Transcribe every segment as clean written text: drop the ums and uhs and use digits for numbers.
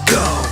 Go!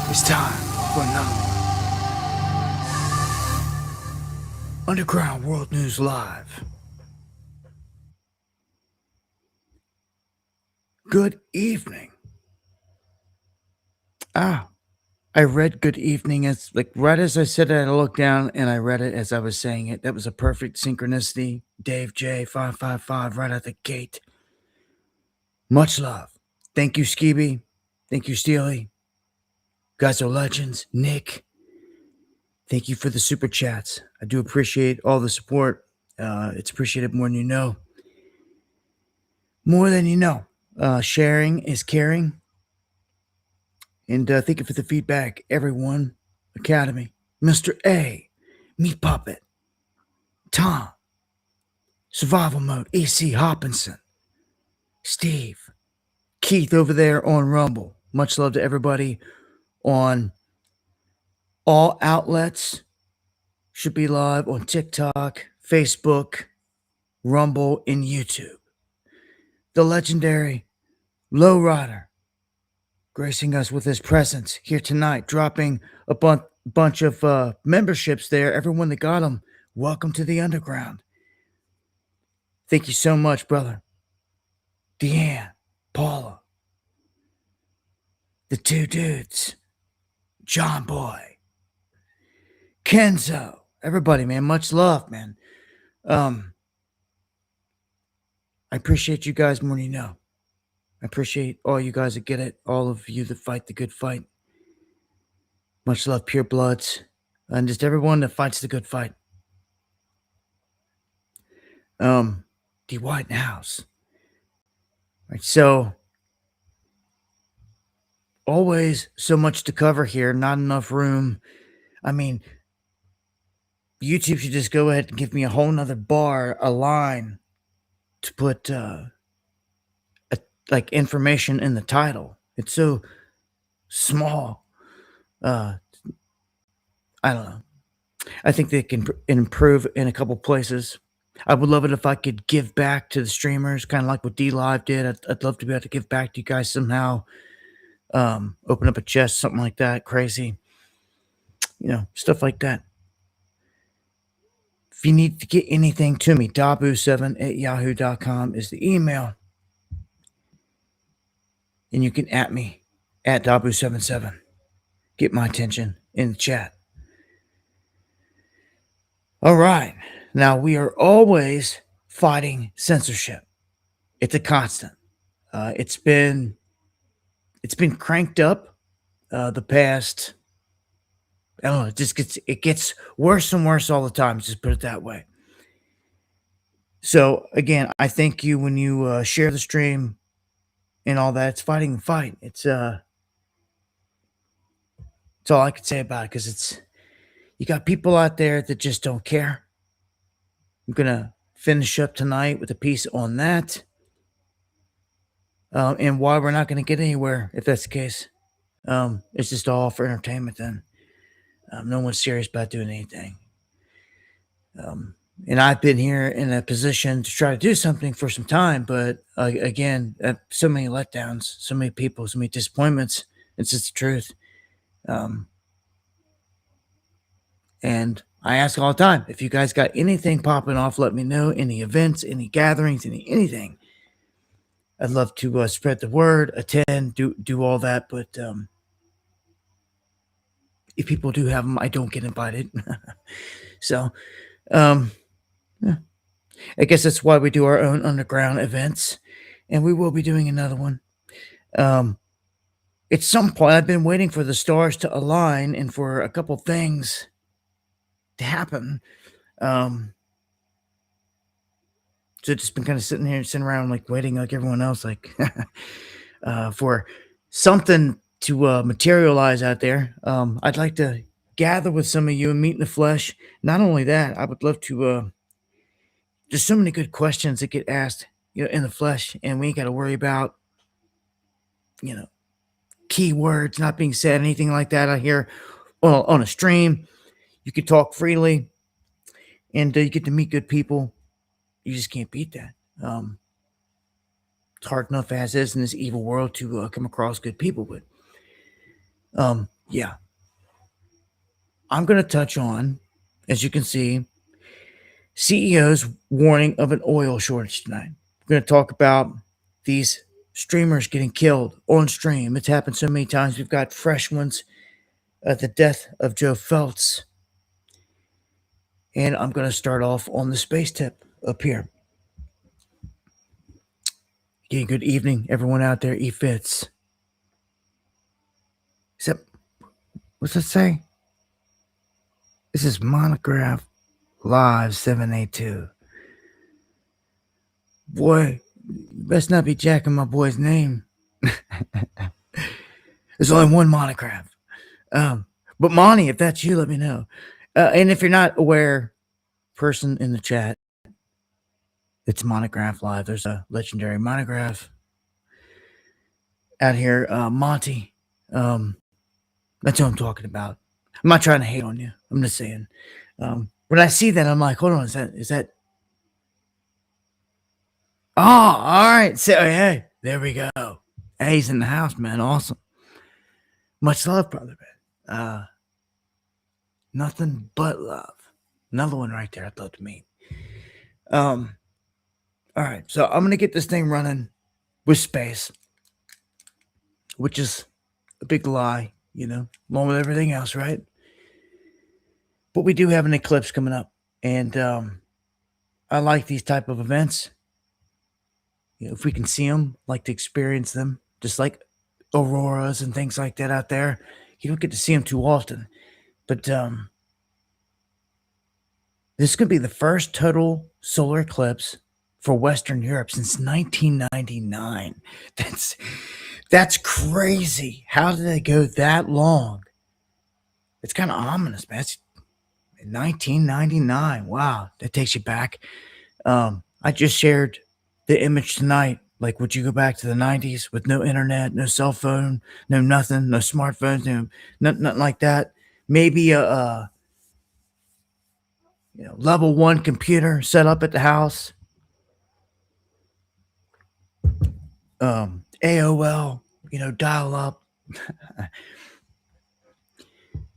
It's time for another one. Underground World News Live. Good evening. I read good evening as like right as I said it, I looked down and I read it as I was saying it. That was a perfect synchronicity. Dave J 555 right out the gate. Much love. Thank you, Skeeby. Thank you, Steely. Guys are legends. Nick. Thank you for the super chats. I do appreciate all the support. It's appreciated more than you know. More than you know. Sharing is caring. And thank you for the feedback, everyone. Academy, Mr. A, Meat Puppet, Tom, Survival Mode, AC Hopkinson, Steve, Keith over there on Rumble. Much love to everybody on all outlets. Should be live on TikTok, Facebook, Rumble, and YouTube. The legendary Lowrider gracing us with his presence here tonight, dropping a bunch of memberships there. Everyone that got them, welcome to the underground. Thank you so much, brother. Deanne, Paula, the two dudes, John Boy, Kenzo, everybody, man. Much love, man. I appreciate you guys more than you know. I appreciate all you guys that get it, all of you that fight the good fight. Much love, Pure Bloods, and just everyone that fights the good fight. the White House. Right, so always so much to cover here, not enough room. I mean, YouTube should just go ahead and give me a whole nother bar, a line to put a, like information in the title. It's so small. Uh, I don't know. I think they can improve in a couple places. I would love it if I could give back to the streamers, kind of like what D Live did. I'd love to be able to give back to you guys somehow. Open up a chest, something like that, crazy, stuff like that. If you need to get anything to me, dabu7@yahoo.com is the email. And you can at me at dabu77. Get my attention in the chat. All right. Now we are always fighting censorship. It's a constant. It's been cranked up the past. I don't know. It gets worse and worse all the time. Just put it that way. So again, I thank you when you share the stream and all that. It's fighting the fight. It's all I can say about it, because you got people out there that just don't care. I'm gonna finish up tonight with a piece on that, and why we're not gonna get anywhere if that's the case. It's just all for entertainment. Then no one's serious about doing anything. And I've been here in a position to try to do something for some time, but again, so many letdowns, so many people, so many disappointments. It's just the truth. And I ask all the time, if you guys got anything popping off, let me know. Any events, any gatherings, anything. I'd love to spread the word, attend, do all that. But if people do have them, I don't get invited. So, yeah. I guess that's why we do our own underground events, and we will be doing another one. At some point, I've been waiting for the stars to align and for a couple things to happen. So just been kind of sitting around, like waiting, like everyone else, like for something to materialize out there. I'd like to gather with some of you and meet in the flesh. Not only that, I would love to. There's so many good questions that get asked, in the flesh, and we ain't got to worry about, keywords not being said, anything like that out here. Well, on a stream, you could talk freely, and you get to meet good people. You just can't beat that. It's hard enough as is in this evil world to come across good people, but yeah. I'm going to touch on, as you can see, CEO's warning of an oil shortage tonight. We're going to talk about these streamers getting killed on stream. It's happened so many times. We've got fresh ones. The death of Joe Feltz. And I'm going to start off on the space tip up here. Yeah, good evening, everyone out there. Fitz. What's it say? This is Monograph Live 782. Boy, you best not be jacking my boy's name. There's only one Monograph. But Monty, if that's you, let me know. And if you're not aware, person in the chat, it's Monograph Live. There's a legendary Monograph out here. Monty. That's what I'm talking about. I'm not trying to hate on you. I'm just saying. When I see that, I'm like, hold on, is that? Oh, all right. So, hey, there we go. Hey, he's in the house, man. Awesome. Much love, brother, man. Nothing but love. Another one right there I'd love to meet. All right. So I'm going to get this thing running with space, which is a big lie, along with everything else, right? But we do have an eclipse coming up, and I like these type of events. If we can see them, like to experience them, just like auroras and things like that out there. You don't get to see them too often, but this could be the first total solar eclipse for Western Europe since 1999. That's crazy. How did they go that long? It's kind of ominous, man. It's 1999. Wow, that takes you back. I just shared the image tonight. Like, would you go back to the 90s with no internet, no cell phone, no nothing, no smartphones, nothing like that? Maybe a level one computer set up at the house. AOL, dial up.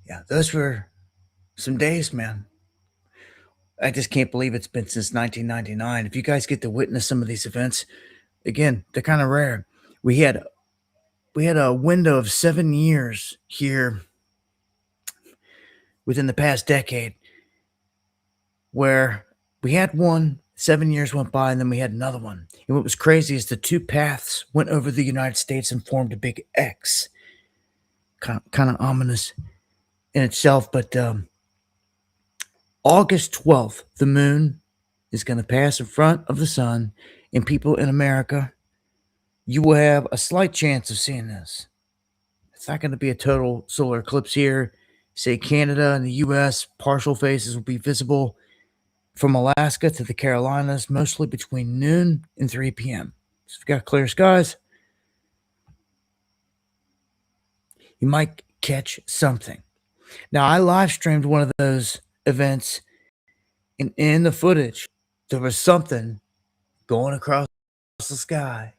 Yeah, those were some days, man. I just can't believe it's been since 1999. If you guys get to witness some of these events, again, they're kind of rare. We had a window of 7 years here within the past decade where we had one, 7 years went by, and then we had another one. And what was crazy is the two paths went over the United States and formed a big X. Kind of ominous in itself, but August 12th, the moon is going to pass in front of the sun, and people in America, you will have a slight chance of seeing this. It's not going to be a total solar eclipse here. Say Canada and the U.S., partial phases will be visible from Alaska to the Carolinas, mostly between noon and 3 p.m. So if you've got clear skies, you might catch something. Now, I live streamed one of those events, and in the footage, there was something going across the sky,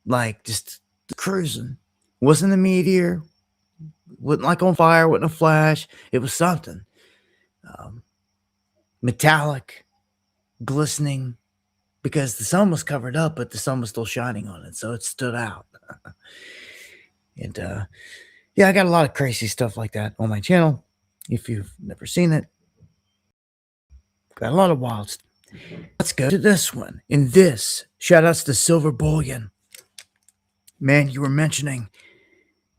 like just cruising. Wasn't a meteor, wasn't like on fire, wasn't a flash. It was something metallic, glistening, because the sun was covered up, but the sun was still shining on it, so it stood out. And yeah, I got a lot of crazy stuff like that on my channel. If you've never seen it, got a lot of wild stuff. Let's go to this one. In this, shout outs to Silver Bullion. Man, you were mentioning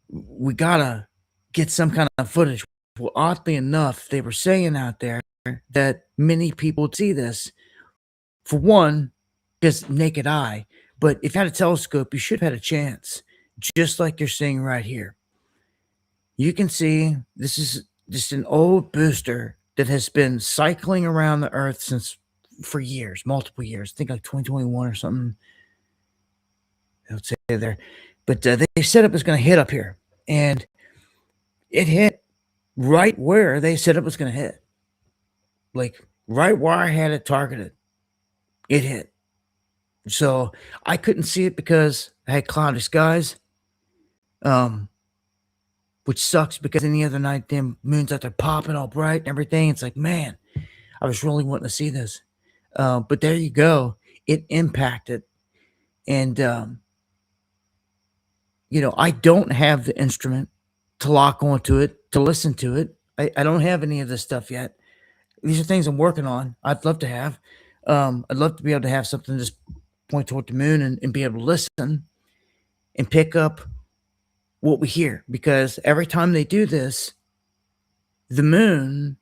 we gotta get some kind of footage. Well, oddly enough, they were saying out there that many people would see this. For one, just naked eye. But if you had a telescope, you should have had a chance. Just like you're seeing right here. You can see this is just an old booster that has been cycling around the Earth for years, multiple years. I think like 2021 or something. I would say there. But they said it was going to hit up here. And it hit right where they said it was going to hit. Like right where I had it targeted. It hit. So I couldn't see it because I had cloudy skies. Which sucks because any other night, damn moon's out there popping all bright and everything. It's like, man, I was really wanting to see this. But there you go. It impacted. And, I don't have the instrument to lock onto it, to listen to it. I don't have any of this stuff yet. These are things I'm working on. I'd love to have. I'd love to be able to have something just point toward the moon and be able to listen and pick up what we hear, because every time they do this, the moon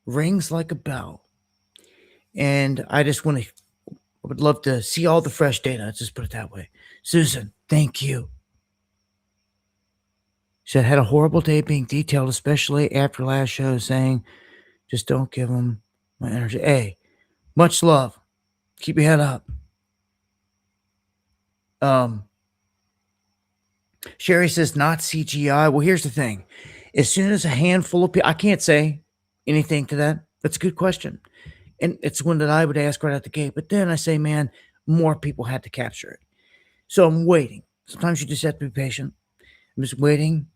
rings like a bell. And I would love to see all the fresh data. Let's just put it that way. Susan, thank you. She said, had a horrible day being detailed, especially after last show, saying, just don't give them my energy. Hey, much love. Keep your head up. Sherry says, not CGI. Well, here's the thing. As soon as a handful of people, I can't say anything to that. That's a good question. And it's one that I would ask right out the gate. But then I say, man, more people had to capture it. So I'm waiting. Sometimes you just have to be patient. I'm just waiting.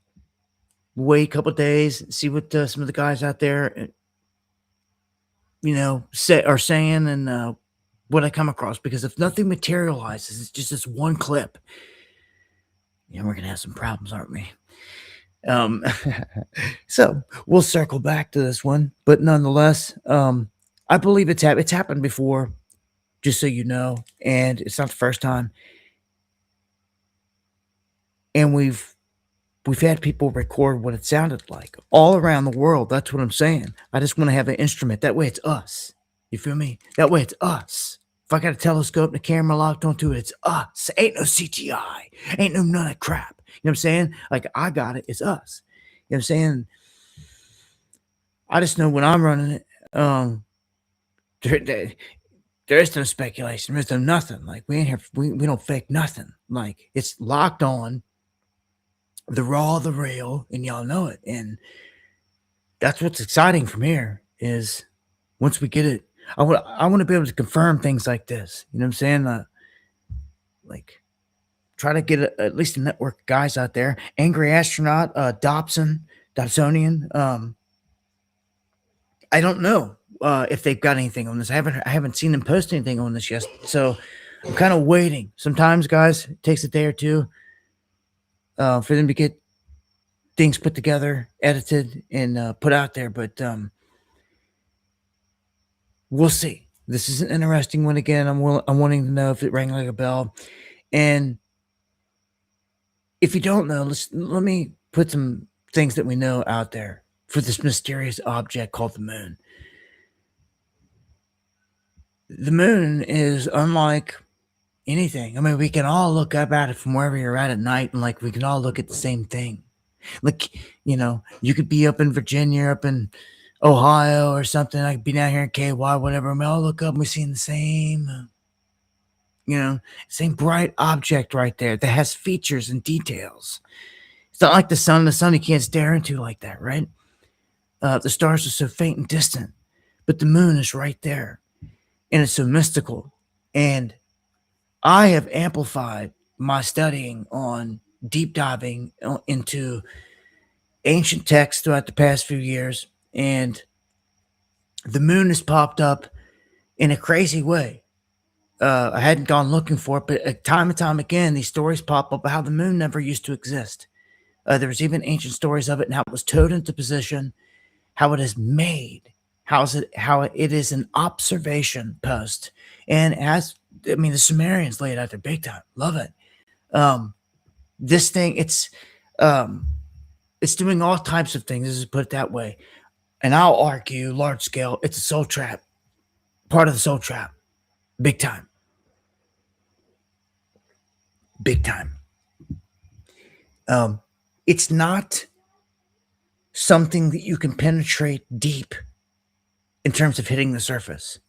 Wait a couple of days, see what some of the guys out there, are saying and what I come across. Because if nothing materializes, it's just this one clip. We're going to have some problems, aren't we? So we'll circle back to this one. But nonetheless, I believe it's happened before, just so you know. And it's not the first time. And we've had people record what it sounded like all around the world. That's what I'm saying. I just want to have an instrument. That way it's us. You feel me? That way it's us If I got a telescope and a camera locked onto it, it's us. Ain't no CGI. Ain't no none of crap. You know what I'm saying? Like, I got it. It's us. You know what I'm saying? I just know when I'm running it, there, there, there is no speculation. There's no nothing. Like, we ain't here. We don't fake nothing. Like, it's locked on the raw, the real, and y'all know it. And that's what's exciting from here is once we get it, I want to be able to confirm things like this. You know what I'm saying? Like, try to get at least a network of guys out there. Angry Astronaut, Dobsonian. I don't know if they've got anything on this. I haven't seen them post anything on this yet. So I'm kind of waiting. Sometimes, guys, it takes a day or two for them to get things put together, edited, and put out there. But we'll see. This is an interesting one again. I'm wanting to know if it rang like a bell. And if you don't know, let me put some things that we know out there for this mysterious object called the moon. The moon is unlike anything. I mean, we can all look up at it from wherever you're at night, and like we can all look at the same thing. Like, you could be up in Virginia, up in Ohio or something. I could be down here in KY, whatever. And we all look up and we're seeing the same, same bright object right there that has features and details. It's not like the sun. The sun you can't stare into like that, right? The stars are so faint and distant, but the moon is right there, and it's so mystical. And I have amplified my studying on deep diving into ancient texts throughout the past few years, and the moon has popped up in a crazy way. I hadn't gone looking for it, but time and time again, these stories pop up about how the moon never used to exist. There was even ancient stories of it and how it was towed into position, how it is made, how it is an observation post, and the Sumerians laid out there big time. Love it. This thing, it's doing all types of things. Let's put it that way. And I'll argue, large scale, it's a soul trap, part of the soul trap, big time. Big time. It's not something that you can penetrate deep in terms of hitting the surface.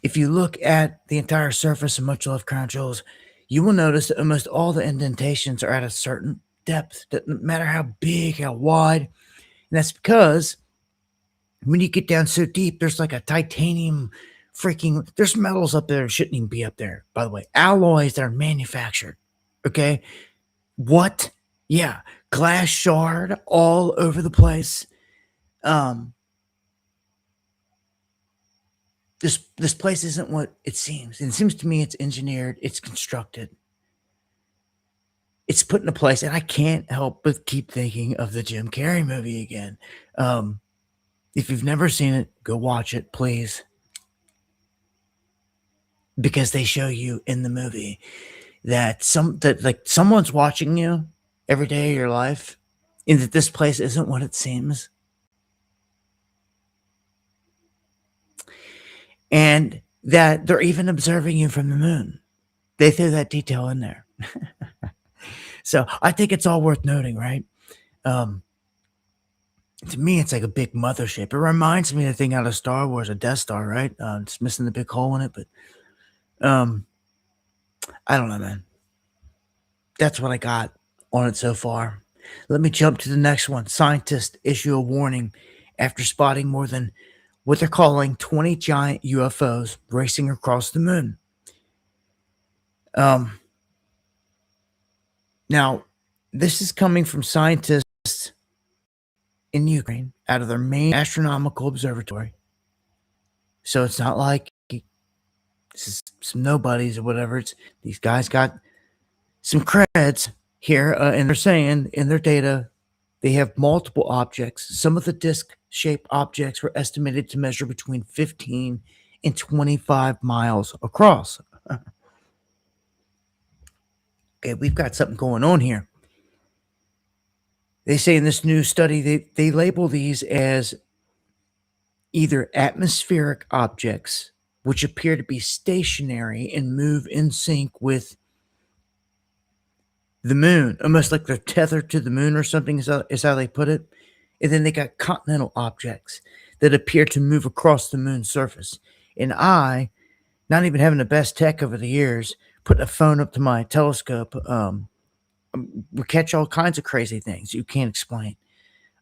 If you look at the entire surface of Much Love Crown Jewels, you will notice that almost all the indentations are at a certain depth, that no matter how big, how wide. And that's because when you get down so deep, there's like a titanium there's metals up there that shouldn't even be up there, by the way. Alloys that are manufactured. Okay. What? Yeah. Glass shard all over the place. This place isn't what it seems. And it seems to me it's engineered, it's constructed, it's put in a place, and I can't help but keep thinking of the Jim Carrey movie again. If you've never seen it, go watch it, please. Because they show you in the movie that someone's watching you every day of your life, and that this place isn't what it seems. And that they're even observing you from the moon. They threw that detail in there. So I think it's all worth noting, right? To me, it's like a big mothership. It reminds me of the thing out of Star Wars, a Death Star, right? It's missing the big hole in it, but I don't know, man. That's what I got on it so far. Let me jump to the next one. Scientists issue a warning after spotting more than what they're calling 20 giant UFOs racing across the moon. Now, this is coming from scientists in Ukraine out of their main astronomical observatory. So it's not like this is some nobodies or whatever. It's these guys got some creds here, and they're saying in their data they have multiple objects. Some of the disc-shaped objects were estimated to measure between 15 and 25 miles across. Okay, we've got something going on here. They say in this new study, they label these as either atmospheric objects which appear to be stationary and move in sync with the moon, almost like they're tethered to the moon or something, is how they put it. And then they got continental objects that appear to move across the moon's surface. And I, not even having the best tech over the years, put a phone up to my telescope. We catch all kinds of crazy things you can't explain.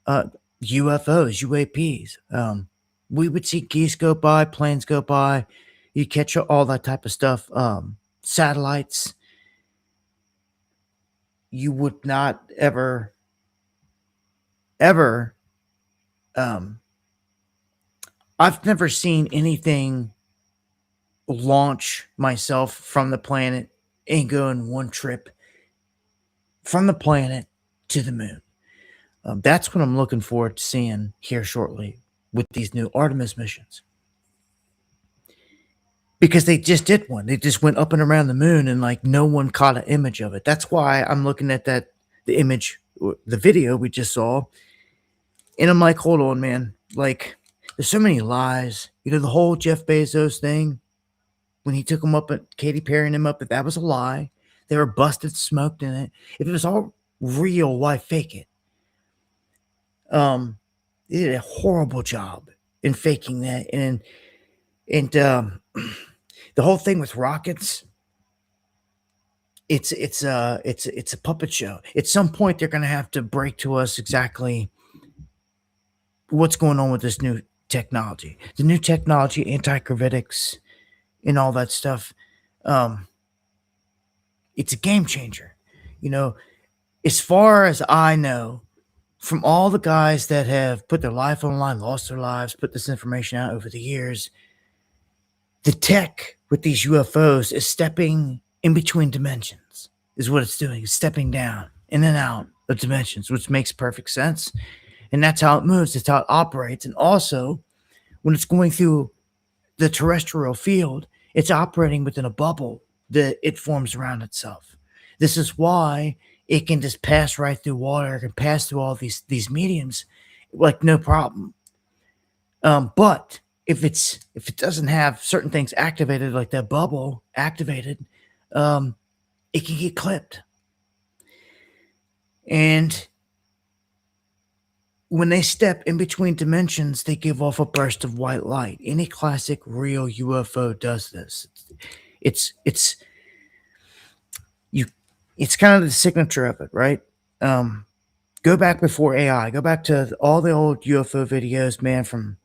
Uh, UFOs, UAPs. We would see geese go by, planes go by. You catch all that type of stuff. Satellites. You would not ever, ever. I've never seen anything launch myself from the planet and go in one trip from the planet to the moon. That's what I'm looking forward to seeing here shortly with these new Artemis missions. Because they just did one. They just went up and around the moon and like no one caught an image of it. That's why I'm looking at the image, the video we just saw. And I'm like, hold on, man. Like, there's so many lies. The whole Jeff Bezos thing, when he took him up at Katy Perry and him up, that was a lie. They were busted, smoked in it. If it was all real, why fake it? They did a horrible job in faking that. And the whole thing with rockets, it's a puppet show. At some point, they're going to have to break to us exactly what's going on with this new technology. The new technology, anti-gravitics, and all that stuff. It's a game changer. As far as I know, from all the guys that have put their life on the line, lost their lives, put this information out over the years, the tech with these UFOs is stepping in between dimensions, is what it's doing. It's stepping down in and out of dimensions, which makes perfect sense. And that's how it moves. That's how it operates. And also, when it's going through the terrestrial field, it's operating within a bubble that it forms around itself. This is why it can just pass right through water. It can pass through all these mediums like no problem. But if it doesn't have certain things activated, like that bubble activated, it can get clipped. And when they step in between dimensions, they give off a burst of white light. Any classic real UFO does this. It's kind of the signature of it, right? Go back before AI. Go back to all the old UFO videos, man, from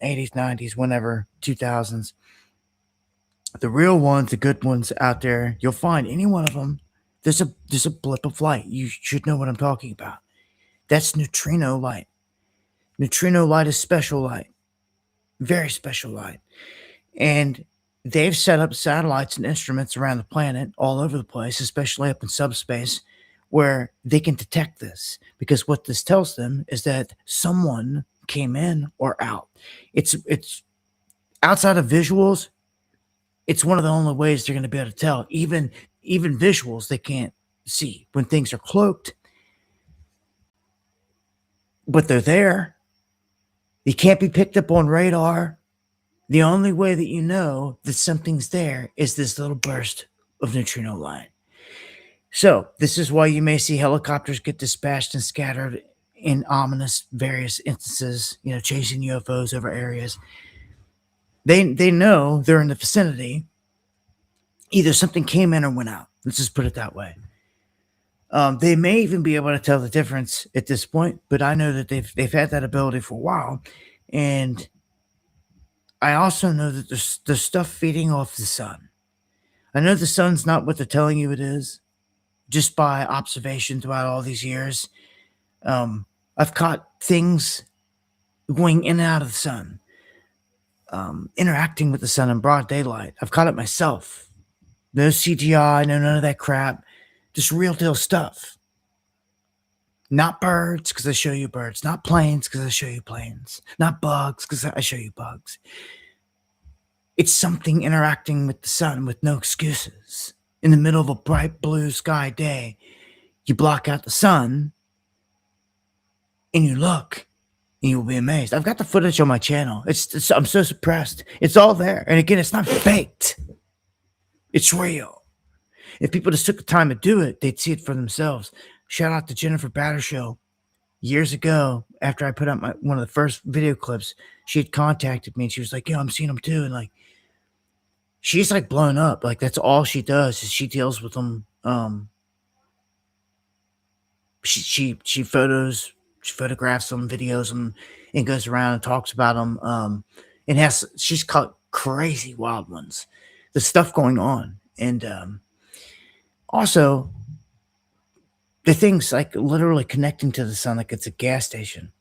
80s, 90s, whenever, 2000s. The real ones, the good ones out there, you'll find any one of them. There's a blip of light. You should know what I'm talking about. That's neutrino light. Neutrino light is special light. Very special light. And they've set up satellites and instruments around the planet, all over the place, especially up in subspace, where they can detect this. Because what this tells them is that someone came in or out. It's outside of visuals, it's one of the only ways they're going to be able to tell. Even visuals they can't see when things are cloaked. But they're there. They can't be picked up on radar. The only way that you know that something's there is this little burst of neutrino light. So this is why you may see helicopters get dispatched and scattered in ominous various instances, chasing UFOs over areas. They know they're in the vicinity. Either something came in or went out. Let's just put it that way. They may even be able to tell the difference at this point, but I know that they've had that ability for a while. And I also know that there's stuff feeding off the sun. I know the sun's not what they're telling you it is, just by observation throughout all these years. I've caught things going in and out of the sun, interacting with the sun in broad daylight. I've caught it myself. No CGI, no none of that crap. Just real deal stuff. Not birds, because I show you birds. Not planes, because I show you planes. Not bugs, because I show you bugs. It's something interacting with the sun with no excuses. In the middle of a bright blue sky day, you block out the sun and you look, and you'll be amazed. I've got the footage on my channel. I'm so suppressed. It's all there. And again, it's not faked. It's real. If people just took the time to do it, they'd see it for themselves. Shout out to Jennifer Battershow. Years ago, after I put out one of the first video clips, she had contacted me and she was like, "Yo, I'm seeing them too." And like, she's like blown up. Like, that's all she does is she deals with them. She photographs them, videos them, and goes around and talks about them. And she's caught crazy wild ones. The stuff going on, and also the things like literally connecting to the sun like it's a gas station.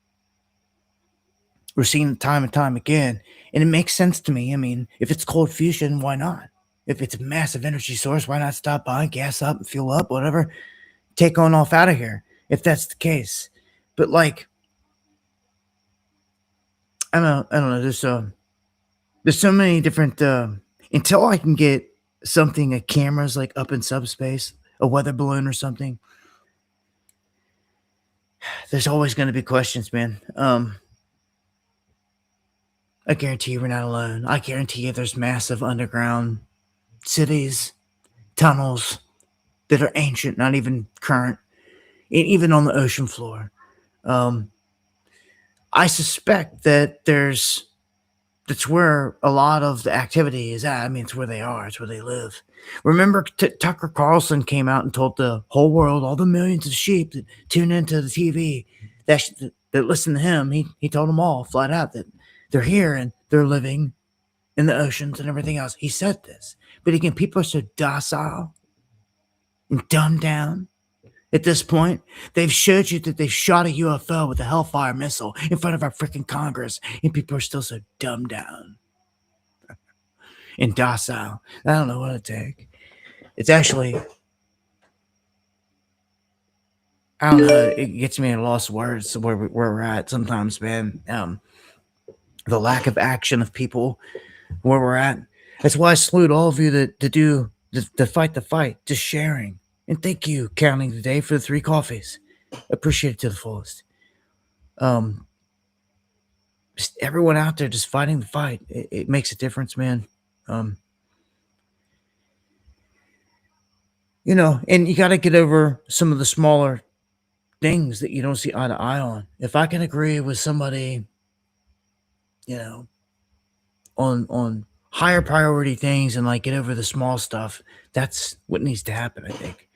We're seeing it time and time again, and it makes sense to me. I mean, if it's cold fusion, why not? If it's a massive energy source, why not stop by, gas up, fuel up, whatever, take on off out of here if that's the case. But like, I don't know. There's so many different. Until I can get something, a camera's like up in subspace, a weather balloon or something. There's always going to be questions, man. I guarantee you we're not alone. I guarantee you there's massive underground cities, tunnels that are ancient, not even current, even on the ocean floor. I suspect that that's where a lot of the activity is at. I mean, it's where they are. It's where they live. Remember, Tucker Carlson came out and told the whole world, all the millions of sheep that tune into the TV, that listen to him, he told them all flat out that they're here and they're living in the oceans and everything else. He said this. But again, people are so docile and dumbed down at this point. They've showed you that they've shot a UFO with a Hellfire missile in front of our freaking Congress, and people are still so dumbed down and docile. I don't know what it takes. It's actually, I don't know, it gets me at lost words where we're at sometimes, man. The lack of action of people where we're at. That's why I salute all of you that fight the fight, just sharing. And thank you, Counting Today, for the 3 coffees. Appreciate it to the fullest. Just everyone out there just fighting the fight. It makes a difference, man. You know, and you got to get over some of the smaller things that you don't see eye to eye on. If I can agree with somebody, you know, on higher priority things and like get over the small stuff, that's what needs to happen, I think.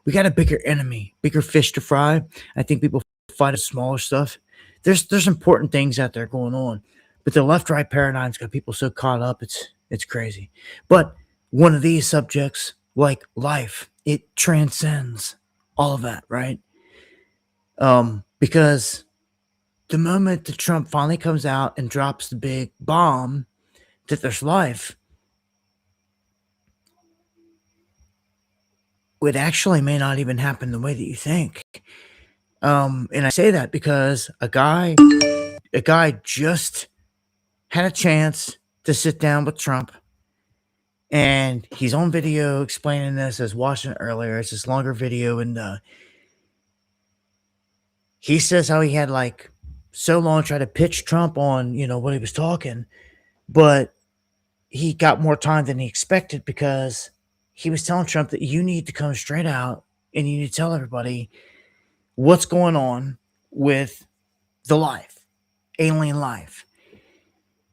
We got a bigger enemy, bigger fish to fry. I think people fight smaller stuff. There's important things out there going on, but the left-right paradigm's got people so caught up, it's crazy. But one of these subjects, like life, it transcends all of that, right? Because the moment that Trump finally comes out and drops the big bomb that there's life, it actually may not even happen the way that you think. And I say that because a guy just had a chance to sit down with Trump, and he's on video explaining this. I was watching it earlier. It's this longer video, and he says how he had like so long tried to pitch Trump on, you know, what he was talking, but he got more time than he expected because he was telling Trump that you need to come straight out and you need to tell everybody what's going on with the life, alien life.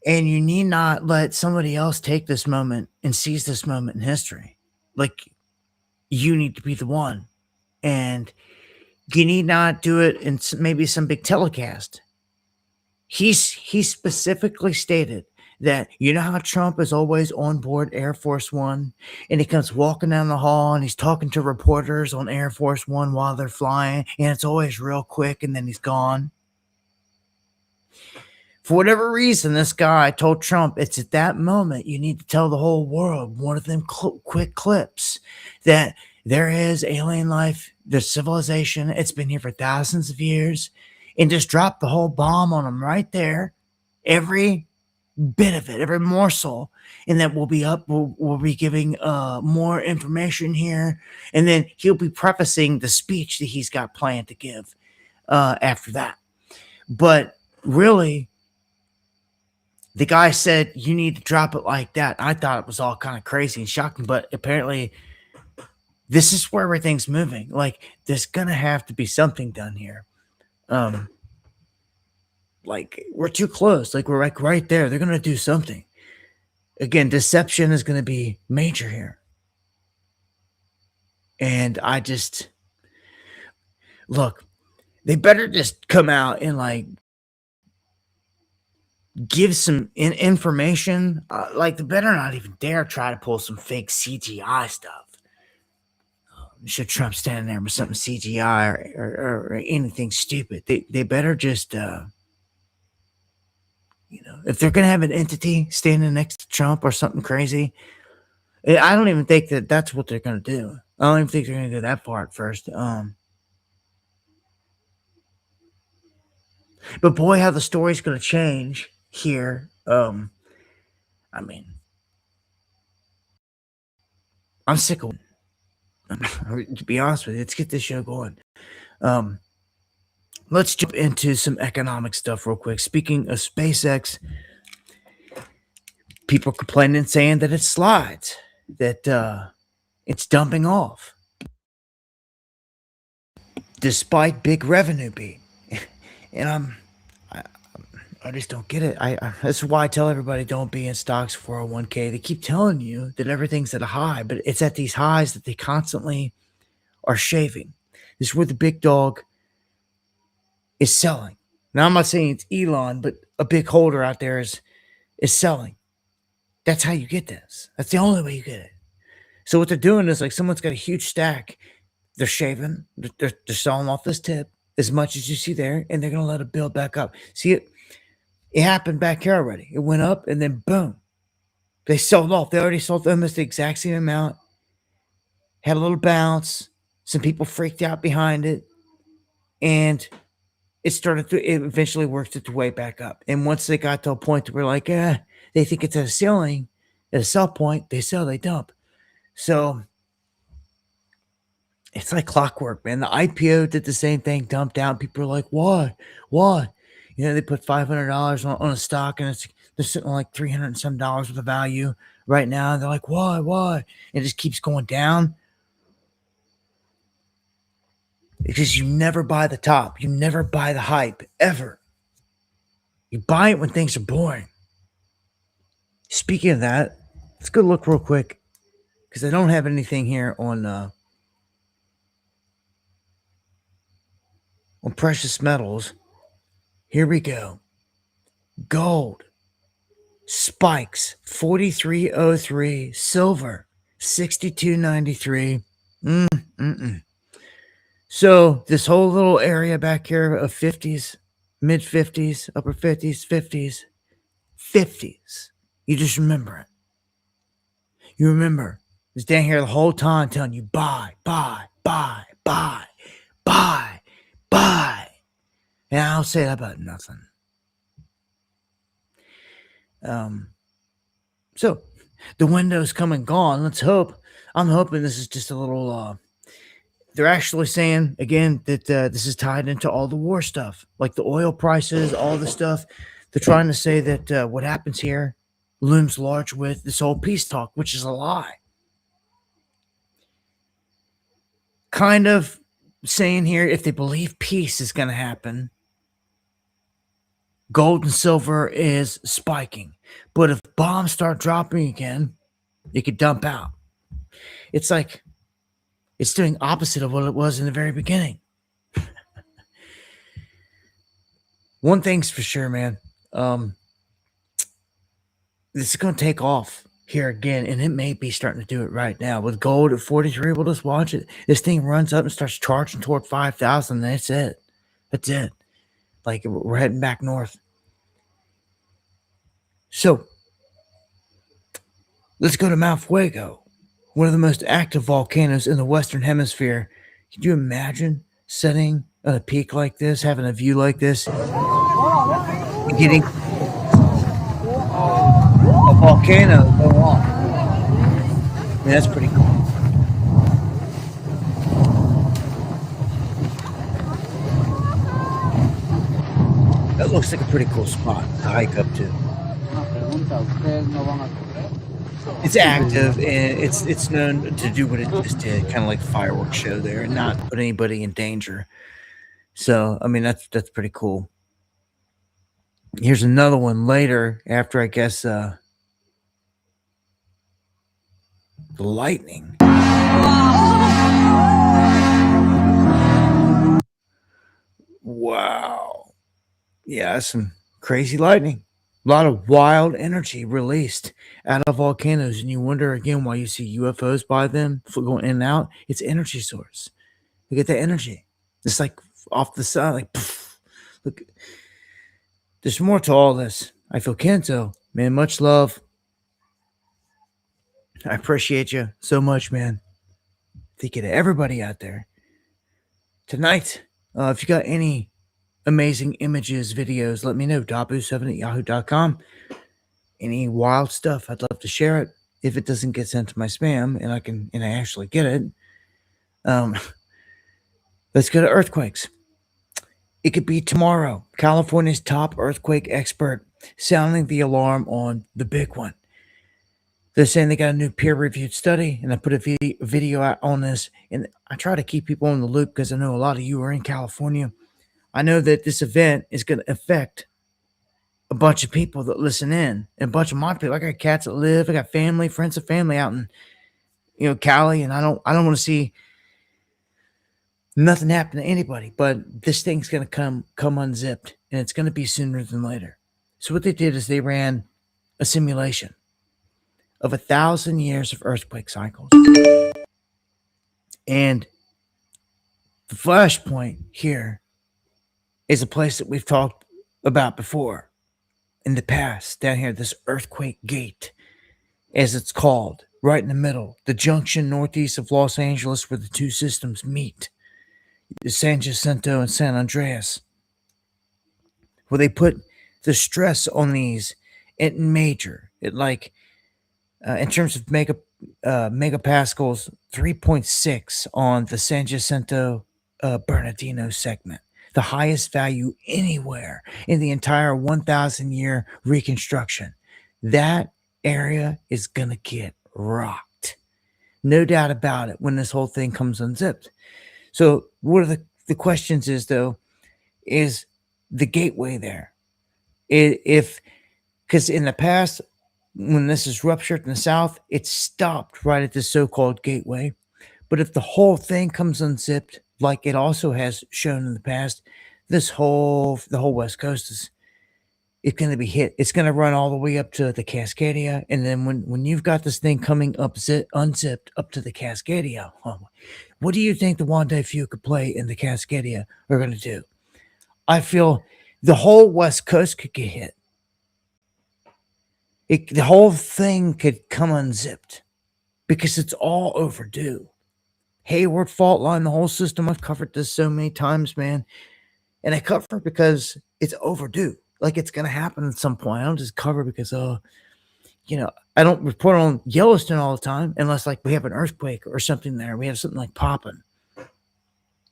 And you need not let somebody else take this moment and seize this moment in history. Like, you need to be the one. And you need not do it in maybe some big telecast. He specifically stated that, you know how Trump is always on board Air Force One, and he comes walking down the hall and he's talking to reporters on Air Force One while they're flying, and it's always real quick and then he's gone. For whatever reason, this guy told Trump it's at that moment you need to tell the whole world, one of them quick clips, that there is alien life, there's civilization, it's been here for thousands of years, and just drop the whole bomb on them right there, every bit of it, every morsel, and that we'll be giving more information here, and then he'll be prefacing the speech that he's got planned to give after that. But really, the guy said you need to drop it like that. I thought it was all kind of crazy and shocking, but apparently this is where everything's moving. Like there's gonna have to be something done here. Like we're too close. Like we're like right there. They're gonna do something. Again, deception is gonna be major here. And I just look, they better just come out and like give some information. Like they better not even dare try to pull some fake CGI stuff. Should Trump standing there with something CGI or anything stupid? They better just if they're gonna have an entity standing next to Trump or something crazy, I don't even think that's what they're gonna do. I don't even think they're gonna go that far at first. But boy, how the story's gonna change here. I mean, I'm sick of. To be honest with you, let's get this show going. Let's jump into some economic stuff real quick. Speaking of SpaceX, people complaining saying that it slides, that it's dumping off, despite big revenue beat. And I just don't get it. That's why I tell everybody don't be in stocks 401k. They keep telling you that everything's at a high, but it's at these highs that they constantly are shaving. This is where the big dog is selling. Now I'm not saying it's Elon, but a big holder out there is selling. That's how you get this. That's the only way you get it. So what they're doing is like someone's got a huge stack. They're shaving. They're selling off this tip as much as you see there, and they're going to let it build back up. See it? It happened back here already. It went up, and then boom. They sold off. They already sold almost the exact same amount. Had a little bounce. Some people freaked out behind it. And it eventually worked its way back up. And once they got to a point where like, they think it's at a ceiling, at a sell point, they sell, they dump. So it's like clockwork, man. The IPO did the same thing, dumped out. People are like, why? They put $500 on a stock and they're sitting on like $300 and some dollars worth of value right now. They're like, why? It just keeps going down. Because you never buy the top. You never buy the hype, ever. You buy it when things are boring. Speaking of that, let's go look real quick. Because I don't have anything here on precious metals. Here we go. Gold spikes 43.03. Silver 62.93. So this whole little area back here of 50s, mid 50s, upper 50s, 50s. You just remember it. You remember it's down here the whole time telling you buy. And I'll say that about nothing. So the window's come and gone. Let's hope. I'm hoping this is just a little. They're actually saying again that this is tied into all the war stuff, like the oil prices, all the stuff. They're trying to say that what happens here looms large with this whole peace talk, which is a lie. Kind of saying here, if they believe peace is going to happen, gold and silver is spiking. But if bombs start dropping again, it could dump out. It's like it's doing opposite of what it was in the very beginning. One thing's for sure, man. This is going to take off here again, and it may be starting to do it right now. With gold at 43, we'll just watch it. This thing runs up and starts charging toward 5,000, and that's it. That's it. Like, we're heading back north. So, let's go to Mount Fuego, one of the most active volcanoes in the Western Hemisphere. Can you imagine sitting at a peak like this, having a view like this, and getting a volcano go off? I mean, that's pretty cool. That looks like a pretty cool spot to hike up to. Una pregunta, ¿ustedes no van a correr? It's Sí, pues active, no. and it's known to do what it just did, kinda like the fireworks show there and not put anybody in danger. So, I mean, that's pretty cool. Here's another one later after, I guess, the lightning. Wow. Yeah, that's some crazy lightning. A lot of wild energy released out of volcanoes, and you wonder again why you see UFOs by them going in and out. It's energy source. You get that energy. It's like off the side, like poof. Look, there's more to all this. I feel Kento, man. Much love. I appreciate you so much, man. Thank you to everybody out there tonight. If you got any amazing images, videos, let me know. Dabu7 at yahoo.com. Any wild stuff, I'd love to share it. If it doesn't get sent to my spam and I actually get it, um, let's go to earthquakes. It could be tomorrow. California's top earthquake expert sounding the alarm on the big one. They're saying they got a new peer-reviewed study, and I put a video out on this, and I try to keep people in the loop because I know a lot of you are in California. I know that this event is going to affect a bunch of people that listen in, and a bunch of my people. I got cats that live, I got family, friends of family out in Cali, and I don't want to see nothing happen to anybody. But this thing's going to come unzipped, and it's going to be sooner than later. So what they did is they ran a simulation of 1,000 years of earthquake cycles. And the flashpoint here is a place that we've talked about before in the past, down here, this earthquake gate, as it's called, right in the middle, the junction northeast of Los Angeles where the two systems meet, San Jacinto and San Andreas, where they put the stress on these at major, at like, in terms of megapascals, 3.6 on the San Jacinto Bernardino segment, the highest value anywhere in the entire 1,000 year reconstruction. That area is going to get rocked. No doubt about it when this whole thing comes unzipped. So, what are the questions is, though, is the gateway there? If, because in the past, when this is ruptured in the south, it stopped right at the so-called gateway. But if the whole thing comes unzipped, like it also has shown in the past, the whole West Coast is it's going to be hit. It's going to run all the way up to the Cascadia, and then when you've got this thing coming up unzipped up to the Cascadia, what do you think the Wanda Few could play in the Cascadia are going to do? I feel the whole West Coast could get hit. The whole thing could come unzipped because it's all overdue. Hayward fault line, the whole system. I've covered this so many times, man. And I cover it because it's overdue. Like it's going to happen at some point. I don't just cover because, I don't report on Yellowstone all the time unless like we have an earthquake or something there. We have something like popping.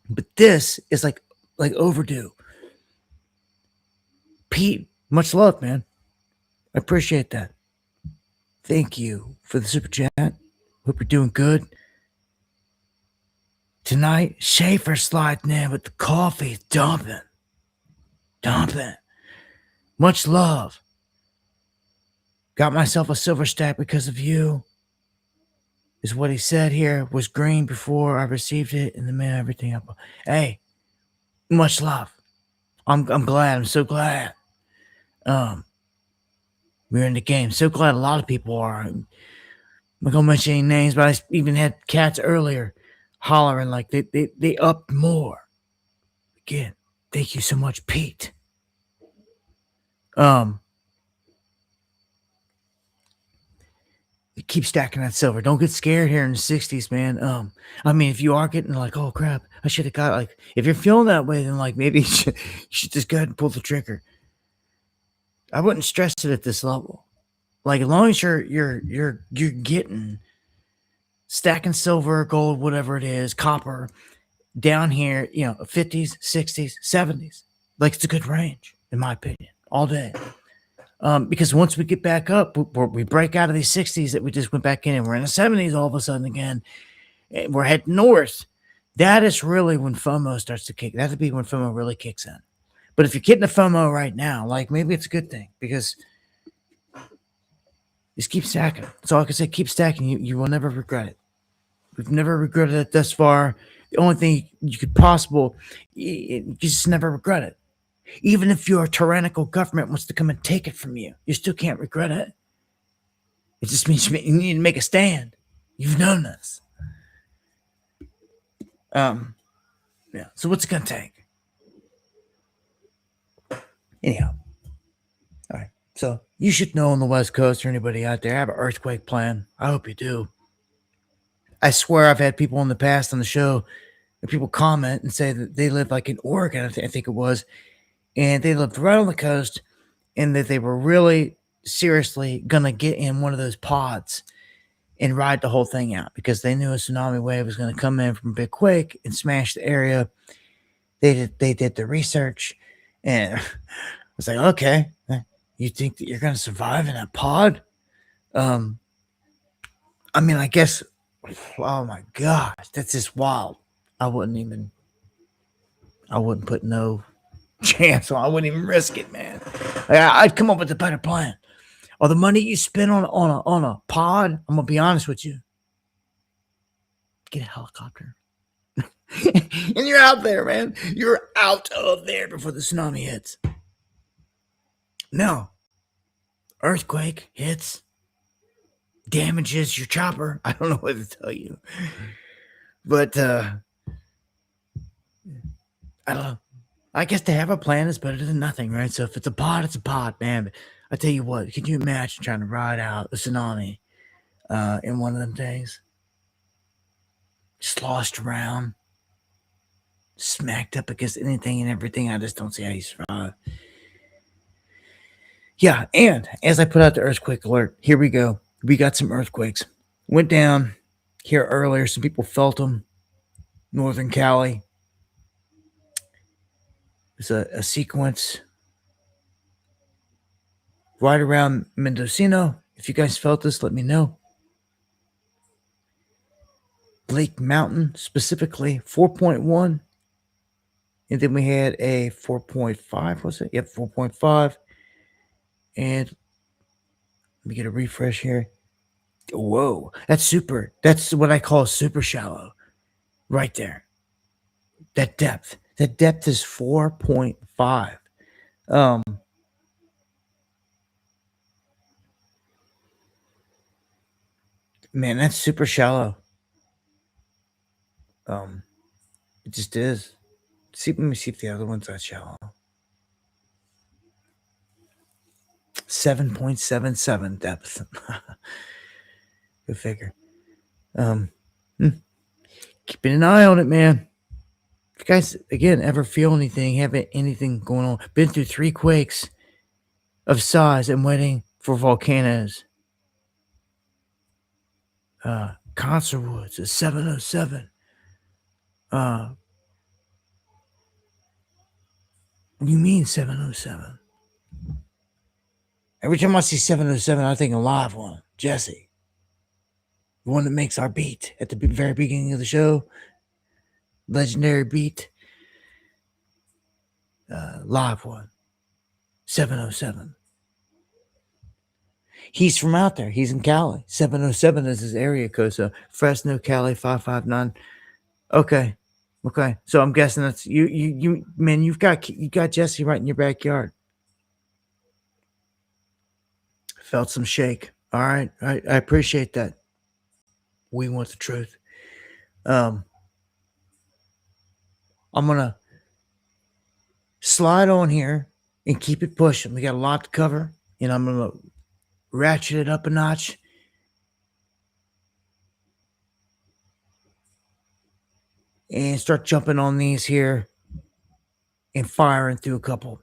But this is like overdue. Pete, much love, man. I appreciate that. Thank you for the super chat. Hope you're doing good. Tonight, Schaefer sliding in with the coffee, dumping. Much love. Got myself a silver stack because of you. Is what he said here. Was green before I received it in the mail. Everything up. Hey, much love. I'm glad. I'm so glad. We're in the game. So glad a lot of people are. I'm not gonna mention any names, but I even had cats earlier hollering like they upped more. Again, thank you so much, Pete. Keep stacking that silver. Don't get scared here in the 60s, man. I mean, if you are getting like, oh crap, I should have got, like, if you're feeling that way, then like maybe you should just go ahead and pull the trigger. I wouldn't stress it at this level. Like, as long as you're getting stacking silver, gold, whatever it is, copper down here, 50s, 60s, 70s. Like, it's a good range. in my opinion, all day. Because once we get back up, we break out of these 60s that we just went back in, and we're in the 70s all of a sudden again, and we're heading north. That is really when FOMO starts to kick. That'd be when FOMO really kicks in. But if you're getting a FOMO right now, like maybe it's a good thing because just keep stacking. That's all I can say. Keep stacking. You will never regret it. We've never regretted it thus far. The only thing you could you just never regret it. Even if your tyrannical government wants to come and take it from you, you still can't regret it. It just means you need to make a stand. You've known this. Yeah. So what's it gonna take? Anyhow. All right. So you should know on the West Coast or anybody out there, I have an earthquake plan. I hope you do. I swear I've had people in the past on the show, and people comment and say that they live like in Oregon, I think it was, and they lived right on the coast, and that they were really seriously gonna get in one of those pods and ride the whole thing out because they knew a tsunami wave was going to come in from a big quake and smash the area. They did the research, and I was like, okay, you think that you're going to survive in a pod? I mean, I guess. Oh my gosh, that's just wild. I wouldn't put no chance on. I wouldn't even risk it, man. I'd come up with a better plan. Or the money you spend on a pod, I'm gonna be honest with you. Get a helicopter. And you're out there, man. You're out of there before the tsunami hits. No. Earthquake hits. Damages your chopper. I don't know what to tell you. But I don't know. I guess to have a plan is better than nothing, right? So if it's a pod, it's a pod, man. But I tell you what, can you imagine trying to ride out a tsunami in one of them things? Sloshed around, smacked up against anything and everything. I just don't see how you survive. Yeah, and as I put out the earthquake alert, here we go. We got some earthquakes. Went down here earlier. Some people felt them. Northern Cali. It's a sequence right around Mendocino. If you guys felt this, let me know. Blake Mountain, specifically 4.1. And then we had a 4.5, was it? Yep, 4.5. And let me get a refresh here. Whoa, that's super. That's what I call super shallow. Right there. That depth. That depth is 4.5. Man, that's super shallow. It just is. Let me see if the other one's that shallow. 7.77 depth. Good figure. Keeping an eye on it, man. If you guys, again, ever feel anything, have anything going on, been through 3 quakes of size and waiting for volcanoes. Concert Woods is 707. What do you mean 707? Every time I see 707, I think a live one. Jesse. The one that makes our beat at the very beginning of the show. Legendary beat. Live one. 707. He's from out there. He's in Cali. 707 is his area code. So Fresno, Cali, 559. Okay. So I'm guessing that's you man, you got Jesse right in your backyard. Felt some shake. All right. I appreciate that. We want the truth. I'm gonna slide on here and keep it pushing. We got a lot to cover, and I'm gonna ratchet it up a notch. And start jumping on these here and firing through a couple.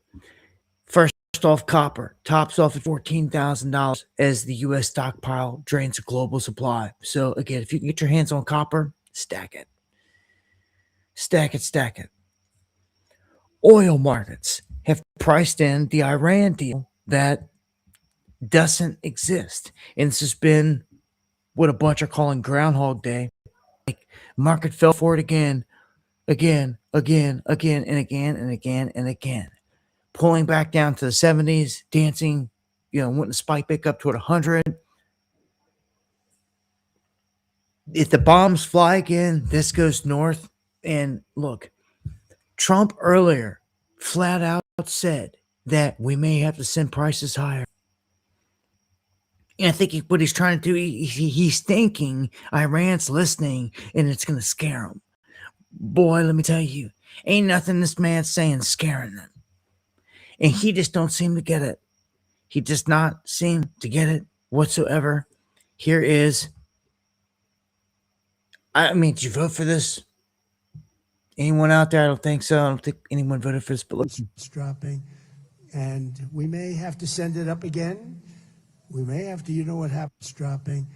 First off, copper tops off at $14,000 as the U.S. stockpile drains a global supply. So again, if you can get your hands on copper, stack it. Stack it. Oil markets have priced in the Iran deal that doesn't exist. And this has been what a bunch are calling Groundhog Day. Like, market fell for it again, and again, and again, pulling back down to the 70s, dancing, went to spike back up toward 100. If the bombs fly again, this goes north. And look, Trump earlier flat out said that we may have to send prices higher. And I think what he's trying to do, he's thinking Iran's listening and it's going to scare them. Boy, let me tell you, ain't nothing this man's saying scaring them. And he just don't seem to get it. He does not seem to get it whatsoever. Here is, did you vote for this? Anyone out there? I don't think so. I don't think anyone voted for this. But look, it's dropping, and we may have to send it up again. We may have to, what happens dropping,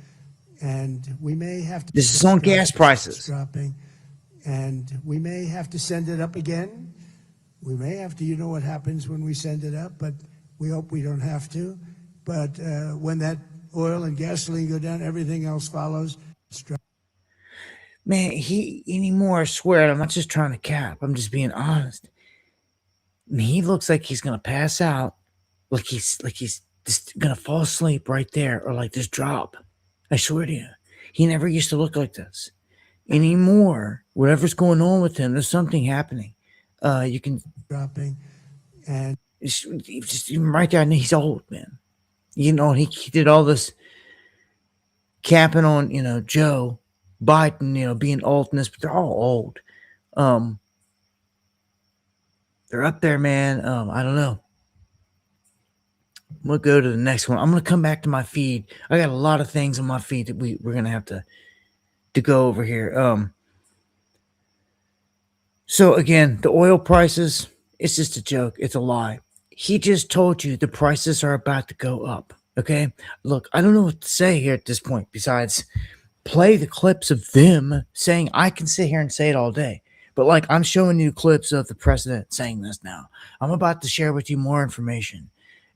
and we may have to. This is on gas prices. It's dropping, and we may have to send it up again. We may have to, what happens when we send it up, but we hope we don't have to. But when that oil and gasoline go down, everything else follows. It's dropping. Man, I swear, I'm not just trying to cap. I'm just being honest. He looks like he's gonna pass out, like he's just gonna fall asleep right there, or like just drop. I swear to you, he never used to look like this anymore. Whatever's going on with him, there's something happening. You can dropping, and just right there. He's old, man. He did all this capping on, Joe Biden, being old in this, but they're all old. They're up there, man. I don't know. We'll go to the next one. I'm going to come back to my feed. I got a lot of things on my feed that we're going to have to go over here. So again, the oil prices, it's just a joke. It's a lie. He just told you the prices are about to go up. Okay? Look, I don't know what to say here at this point besides play the clips of them saying, I can sit here and say it all day. But like, I'm showing you clips of the president saying this now. I'm about to share with you more information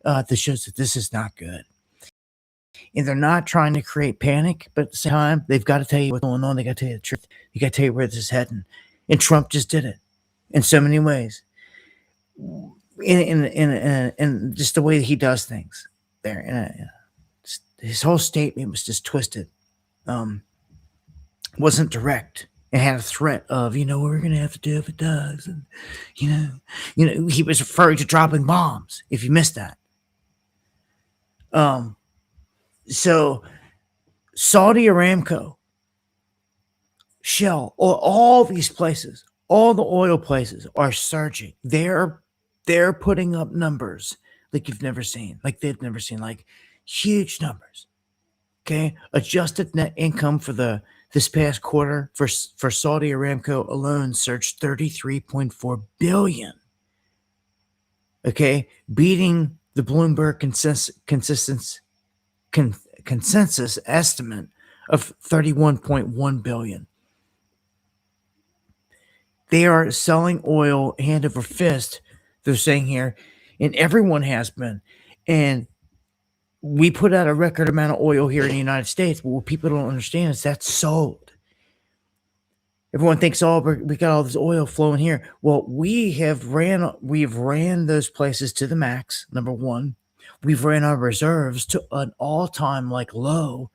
that shows that this is not good. And they're not trying to create panic, but at the same time, they've got to tell you what's going on. They got to tell you the truth. You got to tell you where this is heading. And Trump just did it in so many ways. In just the way that he does things there. And his whole statement was just twisted. Wasn't direct. It had a threat of, what we're going to have to do if it does. And, he was referring to dropping bombs, if you missed that. So Saudi Aramco, Shell, all these places, all the oil places are surging. They're putting up numbers like you've never seen, like they've never seen, like huge numbers. Okay, adjusted net income for this past quarter for Saudi Aramco alone surged 33.4 billion. Okay, beating the Bloomberg consensus estimate of 31.1 billion. They are selling oil hand over fist, they're saying here, and everyone has been. And we put out a record amount of oil here in the United States, but what people don't understand is that's sold. Everyone thinks, we got all this oil flowing here. Well, we've ran those places to the max, number one. We've ran our reserves to an all-time low,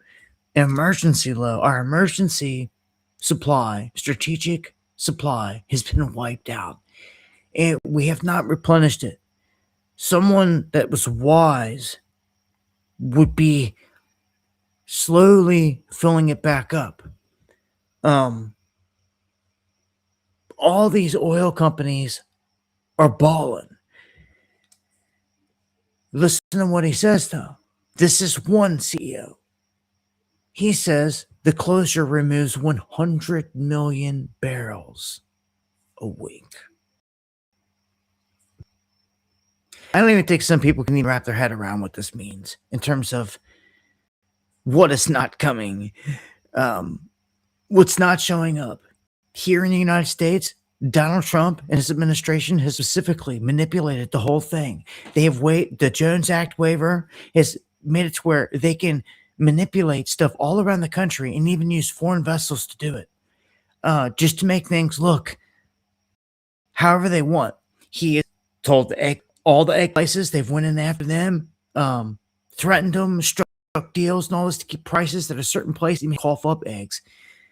emergency low. Our emergency supply, strategic supply, has been wiped out. And we have not replenished it. Someone that was wise would be slowly filling it back up. All these oil companies are balling. Listen to what he says, though. This is one CEO. He says the closure removes 100 million barrels a week. I don't even think some people can even wrap their head around what this means in terms of what is not coming, what's not showing up. Here in the United States, Donald Trump and his administration has specifically manipulated the whole thing. They have the Jones Act waiver has made it to where they can manipulate stuff all around the country and even use foreign vessels to do it, just to make things look however they want. He has told all the egg places they've went in after them, threatened them, struck deals and all this to keep prices at a certain place, even cough up eggs.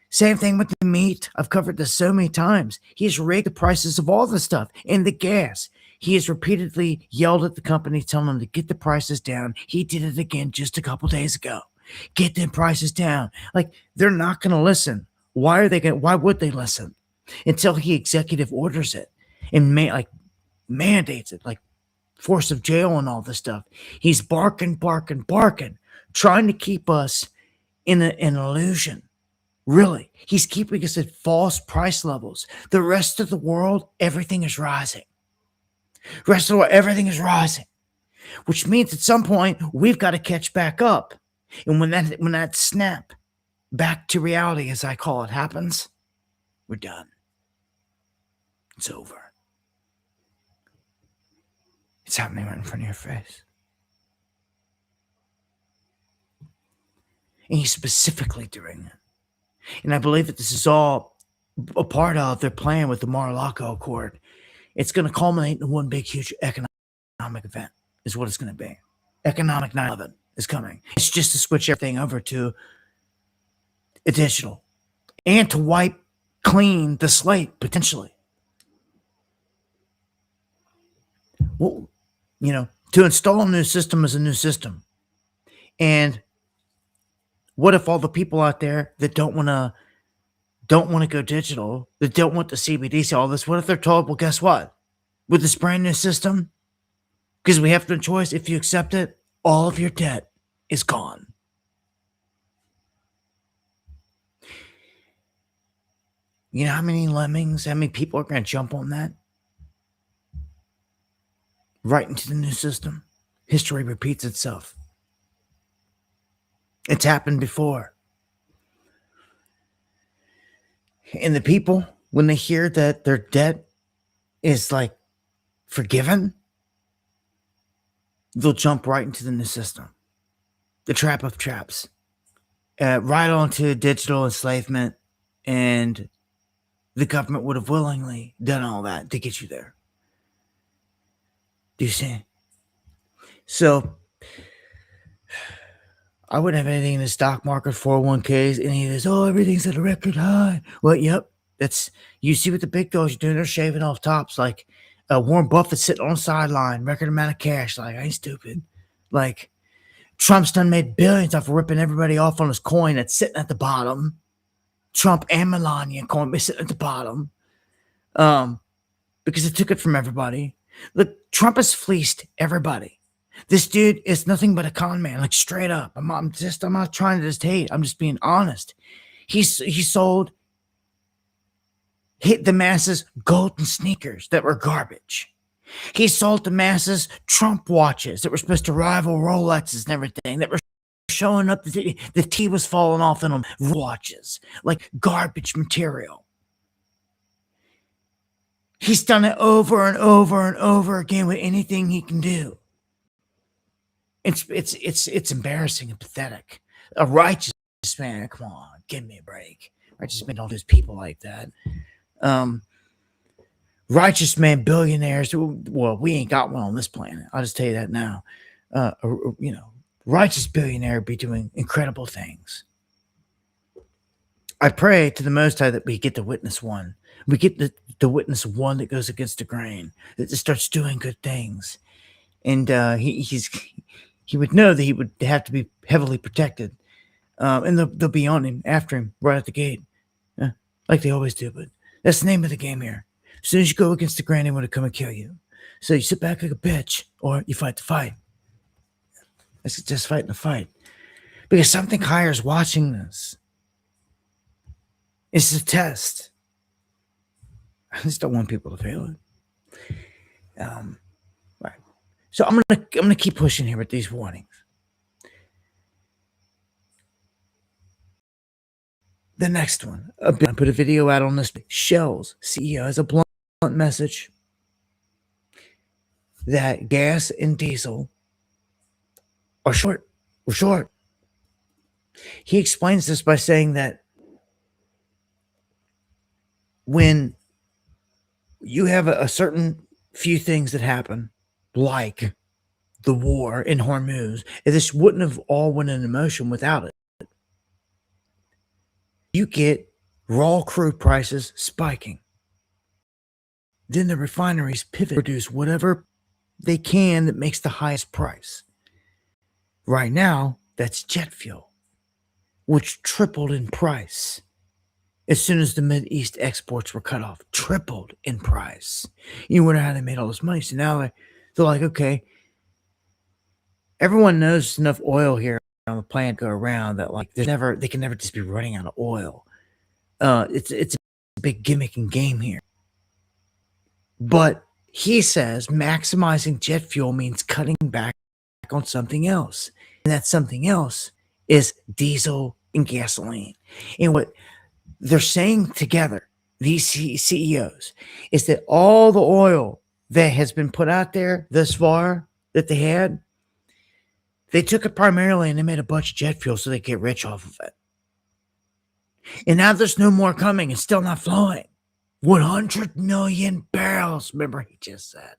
Same thing with the meat. I've covered this so many times. He has raised the prices of all the stuff and the gas. He has repeatedly yelled at the company, telling them to get the prices down. He did it again just a couple days ago. Get them prices down. Like, they're not going to listen. Why would they listen? Until he executive orders it and mandates it, like force of jail and all this stuff. He's barking, trying to keep us in an illusion. Really, he's keeping us at false price levels. The rest of the world, everything is rising. Rest of the world, everything is rising, which means at some point we've got to catch back up. And when that snap back to reality, as I call it, happens, we're done. It's over. It's happening right in front of your face. And he's specifically doing it. And I believe that this is all a part of their plan with the Mar-a-Lago Accord. It's going to culminate in one big, huge economic event, is what it's going to be. Economic 9/11 is coming. It's just to switch everything over to a digital and to wipe clean the slate, potentially. Well, to install a new system is a new system. And what if all the people out there that don't want to go digital, that don't want the CBDC, all this, what if they're told, well, guess what? With this brand new system, because we have no choice, if you accept it, all of your debt is gone. You know how many people are going to jump on that? Right into the new system. History repeats itself. It's happened before. And the people, when they hear that their debt is forgiven, they'll jump right into the new system. The trap of traps. Right onto digital enslavement, and the government would have willingly done all that to get you there. Do you see? So, I wouldn't have anything in the stock market, 401ks, any of this. Oh, everything's at a record high. Well, yep. You see what the big dogs are doing. They're shaving off tops. Like Warren Buffett sitting on the sideline, record amount of cash. Like, I ain't stupid. Like, Trump's done made billions off of ripping everybody off on his coin that's sitting at the bottom. Trump and Melania coin be sitting at the bottom. Because it took it from everybody. Look, Trump has fleeced everybody. This dude is nothing but a con man, like straight up. I'm not trying to just hate. I'm just being honest. He hit the masses golden sneakers that were garbage. He sold the masses Trump watches that were supposed to rival Rolexes and everything, that were showing up. The T was falling off in them. Watches, like garbage material. He's done it over and over and over again with anything he can do. It's embarrassing and pathetic. A righteous man, come on, give me a break. Righteous men don't do people like that. Righteous man billionaires. Well, we ain't got one on this planet. I'll just tell you that now. Righteous billionaire be doing incredible things. I pray to the Most High that we get to witness one. We get to witness one that goes against the grain, that just starts doing good things. And he would know that he would have to be heavily protected. And they'll be on him, after him, right at the gate. Like they always do, but that's the name of the game here. As soon as you go against the grain, they want to come and kill you. So you sit back like a bitch, or you fight the fight. It's just fighting the fight. Because something higher is watching this. It's a test. I just don't want people to fail it. Right. So I'm gonna keep pushing here with these warnings. The next one, I put a video out on this. Shell's CEO has a blunt message that gas and diesel are short. We're short. He explains this by saying that when you have a certain few things that happen, like the war in Hormuz, this wouldn't have all went into motion without it. You get raw crude prices spiking. Then the refineries pivot, produce whatever they can that makes the highest price. Right now, that's jet fuel, which tripled in price as soon as the Mideast exports were cut off. Tripled in price. You wonder how they made all this money. So now they're like, okay, everyone knows enough oil here on the planet go around that like they can never just be running out of oil. It's a big gimmick and game here. But he says maximizing jet fuel means cutting back on something else. And that something else is diesel and gasoline. And what they're saying together, these CEOs, is that all the oil that has been put out there thus far that they took it primarily and they made a bunch of jet fuel so they get rich off of it. And now there's no more coming. It's still not flowing. 100 million barrels, remember he just said.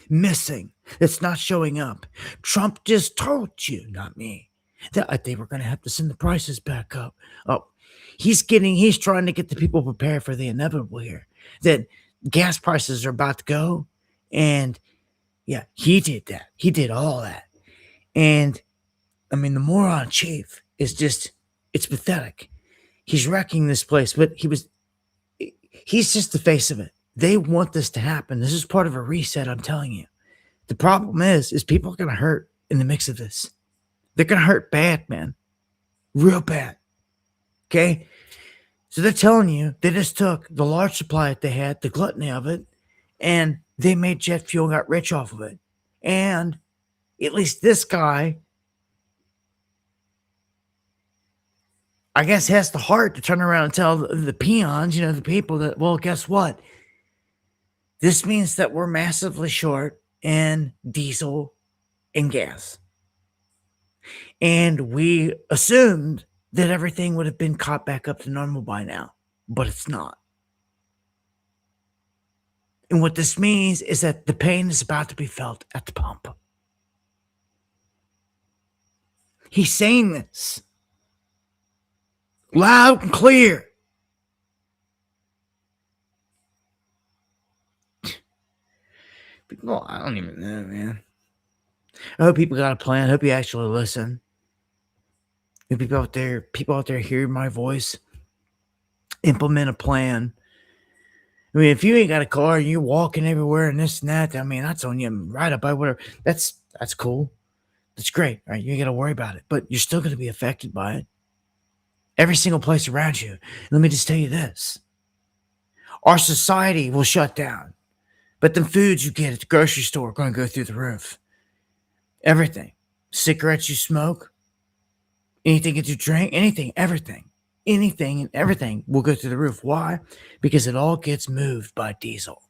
Missing. It's not showing up. Trump just told you, not me, that they were going to have to send the prices back up. Oh, he's trying to get the people prepared for the inevitable here. That gas prices are about to go. And yeah, he did that. He did all that. And I mean, the moron chief is just, it's pathetic. He's wrecking this place, but he's just the face of it. They want this to happen. This is part of a reset, I'm telling you. The problem is people are going to hurt in the mix of this. They're going to hurt bad, man. Real bad. Okay? So they're telling you they just took the large supply that they had, the gluttony of it, and they made jet fuel and got rich off of it. And at least this guy, I guess, has the heart to turn around and tell the peons, the people that, well, guess what? This means that we're massively short in diesel and gas. And we assumed that everything would have been caught back up to normal by now, but it's not. And what this means is that the pain is about to be felt at the pump. He's saying this loud and clear. People, I don't even know, man. I hope people got a plan. I hope you actually listen. If people out there hear my voice, implement a plan. I mean, if you ain't got a car and you're walking everywhere and this and that, I mean, that's on you. Right up by whatever. That's cool. That's great. Right? You ain't got to worry about it. But you're still going to be affected by it. Every single place around you. Let me just tell you this. Our society will shut down. But the foods you get at the grocery store are going to go through the roof. Everything. Cigarettes you smoke. Anything that you drink. Anything. Everything. Anything and everything will go through the roof. Why? Because it all gets moved by diesel.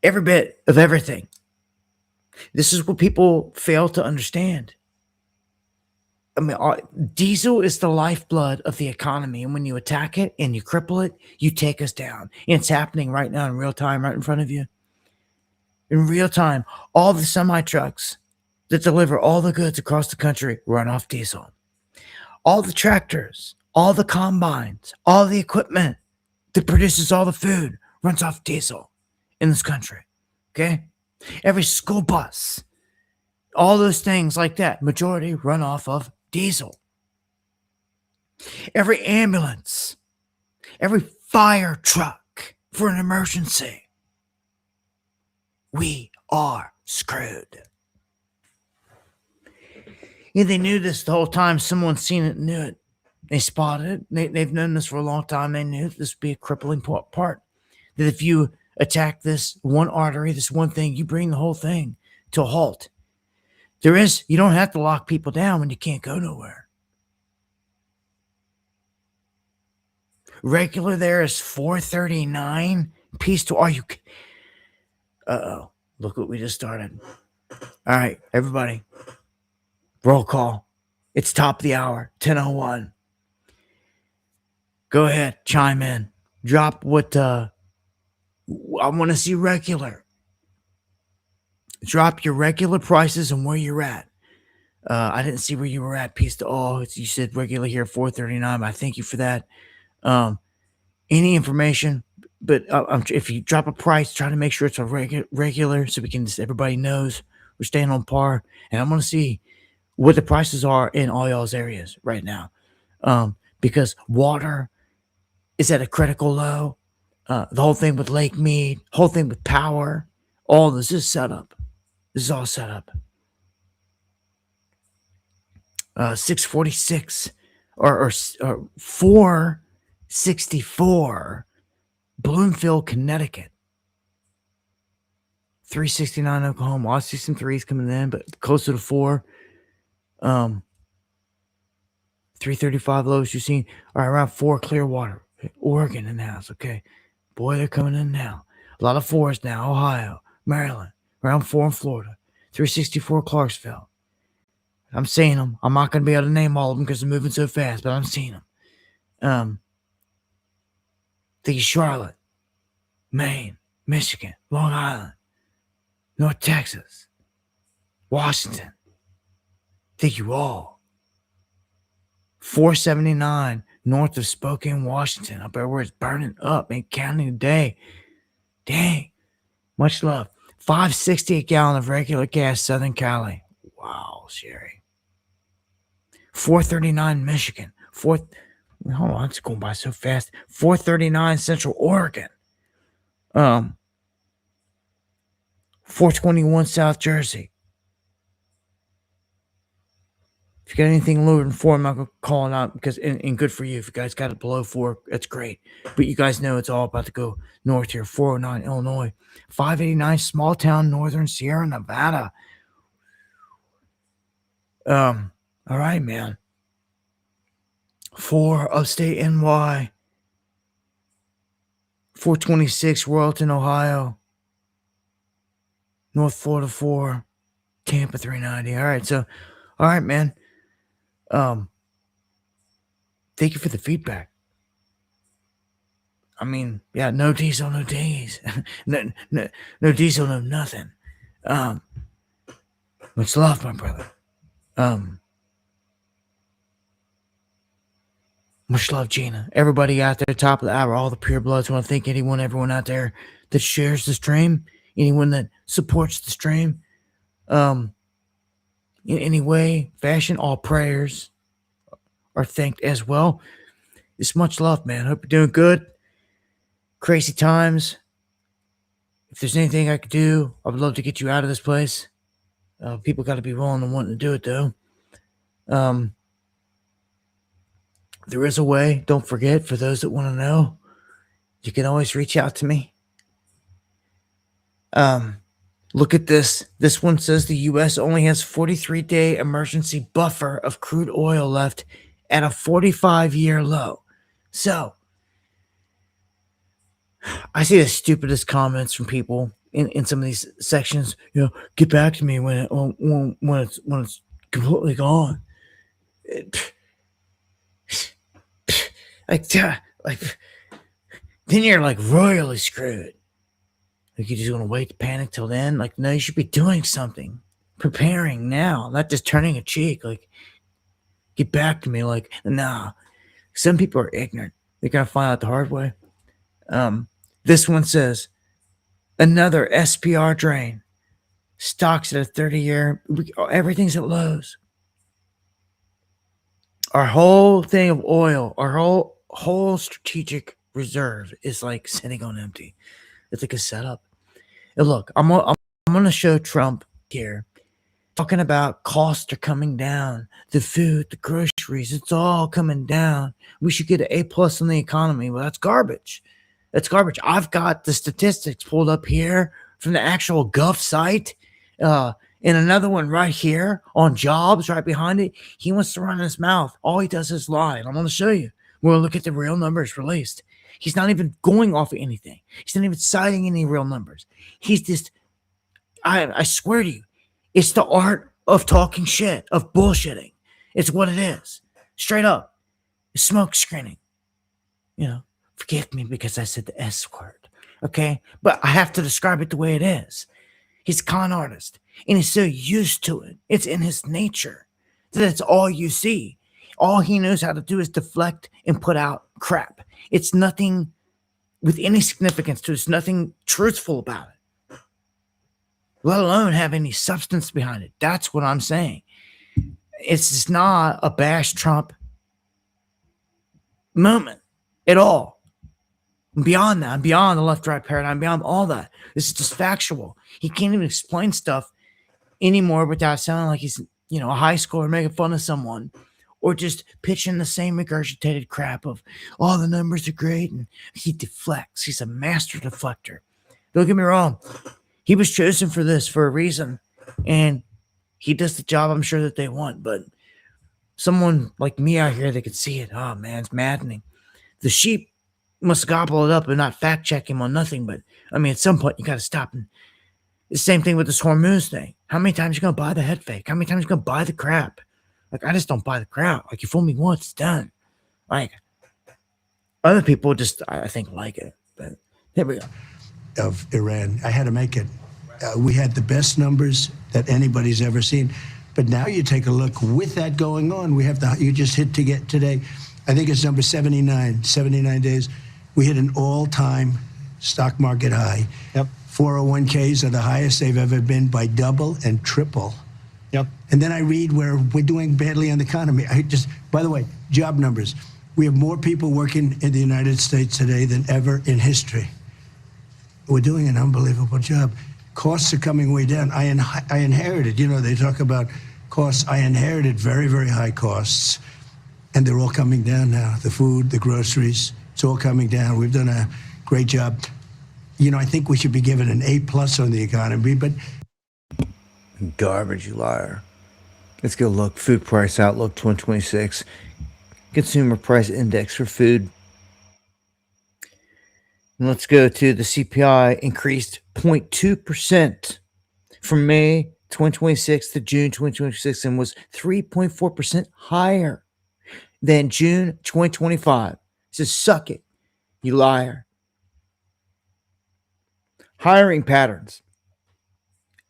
Every bit of everything. This is what people fail to understand. I mean, diesel is the lifeblood of the economy. And when you attack it and you cripple it, you take us down. And it's happening right now in real time, right in front of you. In real time, all the semi-trucks that deliver all the goods across the country run off diesel. All the tractors, all the combines, all the equipment that produces all the food runs off diesel in this country. Okay? Every school bus, all those things like that, majority run off of diesel. Every ambulance, every fire truck for an emergency. We are screwed. Yeah, they knew this the whole time. Someone seen it and knew it. They spotted it. They've known this for a long time. They knew this would be a crippling part. That if you attack this one artery, this one thing, you bring the whole thing to a halt. You don't have to lock people down when you can't go nowhere. Regular there is $4.39. Piece to, are you? Uh-oh. Look what we just started. All right, everybody. Roll call. It's top of the hour, 10:01. Go ahead, chime in. Drop what I want to see regular. Drop your regular prices and where you're at. I didn't see where you were at, piece to all. You said regular here, $4.39. I thank you for that. Any information, but if you drop a price, try to make sure it's a regular so we can just, everybody knows we're staying on par. And I'm going to see what the prices are in all y'all's areas right now, because water is at a critical low. The whole thing with Lake Mead, whole thing with power, all this is set up. This is all set up. 646 or 464 Bloomfield, Connecticut. 369 Oklahoma. I see some threes coming in, but closer to 4. 335 lowest you've seen. All right, around 4 Clearwater, Oregon in the house. Okay. Boy, they're coming in now. A lot of 4s now. Ohio, Maryland, around 4 in Florida. 364 Clarksville. I'm seeing them. I'm not going to be able to name all of them because they're moving so fast, but I'm seeing them. The Charlotte, Maine, Michigan, Long Island, North Texas, Washington. Thank you all. 479 north of Spokane, Washington. Up there where it's burning up and counting today. Dang. Much love. 560 a gallon of regular gas, Southern Cali. Wow, Sherry. 439 Michigan. Hold on, it's going by so fast. 439 Central Oregon. 421 South Jersey. If you got anything lower than 4, I'm not going to call it out because, and good for you. If you guys got it below 4, that's great. But you guys know it's all about to go north here. 409 Illinois. 589 small town Northern Sierra Nevada. All right, man. 4 upstate NY. 426 Royalton, Ohio. North Florida 4. Tampa 390. All right, so, all right, man. Thank you for the feedback. I mean, yeah, no diesel, no days. no diesel, no nothing. Much love, my brother. Much love, Gina. Everybody out there, top of the hour, all the pure bloods. Want to thank everyone out there that shares the stream, anyone that supports the stream, in any way, fashion. All prayers are thanked as well. It's much love, man. Hope you're doing good. Crazy times. If there's anything I could do, I would love to get you out of this place. People got to be willing and wanting to do it, though. There is a way. Don't forget, for those that want to know, you can always reach out to me. Look at this. This one says the U.S. only has 43-day emergency buffer of crude oil left at a 45-year low. So, I see the stupidest comments from people in some of these sections. You know, get back to me when it's completely gone. Like then you're like royally screwed. Like you're just gonna wait to panic till then? Like, no, you should be doing something, preparing now, not just turning a cheek. Like, get back to me. Like, nah. Some people are ignorant. They're gonna find out the hard way. This one says another SPR drain. Stocks at a 30-year. Everything's at lows. Our whole thing of oil, our whole strategic reserve is like sitting on empty. It's like a setup. And look, I'm gonna show Trump here talking about costs are coming down, the food, the groceries, it's all coming down. We should get an A+ on the economy. Well, that's garbage. That's garbage. I've got the statistics pulled up here from the actual Gov site. And another one right here on jobs, right behind it. He wants to run his mouth. All he does is lie. And I'm going to show you. We'll look at the real numbers released. He's not even going off of anything. He's not even citing any real numbers. He's just, I swear to you, it's the art of talking shit, of bullshitting. It's what it is. Straight up. It's smoke screening. You know, forgive me because I said the S word. Okay? But I have to describe it the way it is. He's a con artist. And he's so used to it. It's in his nature. That's all you see. All he knows how to do is deflect and put out crap. It's nothing with any significance to it. It's nothing truthful about it. Let alone have any substance behind it. That's what I'm saying. It's just not a bash Trump moment at all. Beyond that, beyond the left-right paradigm, beyond all that. This is just factual. He can't even explain stuff anymore without sounding like he's, you know, a high schooler making fun of someone or just pitching the same regurgitated crap of, oh, the numbers are great. And he deflects. He's a master deflector. Don't get me wrong. He was chosen for this for a reason. And he does the job I'm sure that they want. But someone like me out here that could see it, oh, man, it's maddening. The sheep must gobble it up and not fact check him on nothing. But, I mean, at some point, you got to stop. And the same thing with this Hormuz thing. How many times you going to buy the head fake? How many times you going to buy the crap? Like, I just don't buy the crap. Like, you fool me once, it's done. Like, other people just, I think, like it. But here we go. Of Iran, I had to make it. We had the best numbers that anybody's ever seen. But now you take a look with that going on. We have you just hit to get today. I think it's number 79 days. We hit an all-time stock market high. Yep. 401ks are the highest they've ever been by double and triple. Yep. And then I read where we're doing badly on the economy. By the way, job numbers. We have more people working in the United States today than ever in history. We're doing an unbelievable job. Costs are coming way down. I inherited, you know, they talk about costs. I inherited very, very high costs, and they're all coming down now. The food, the groceries, it's all coming down. We've done a great job. You know, I think we should be given an A+ on the economy, but Garbage, you liar. Let's go look. Food price outlook 2026. Consumer price index for food. And let's go to the CPI increased 0.2% from May 2026 to June 2026 and was 3.4% higher than June 2025. So suck it, you liar. Hiring patterns.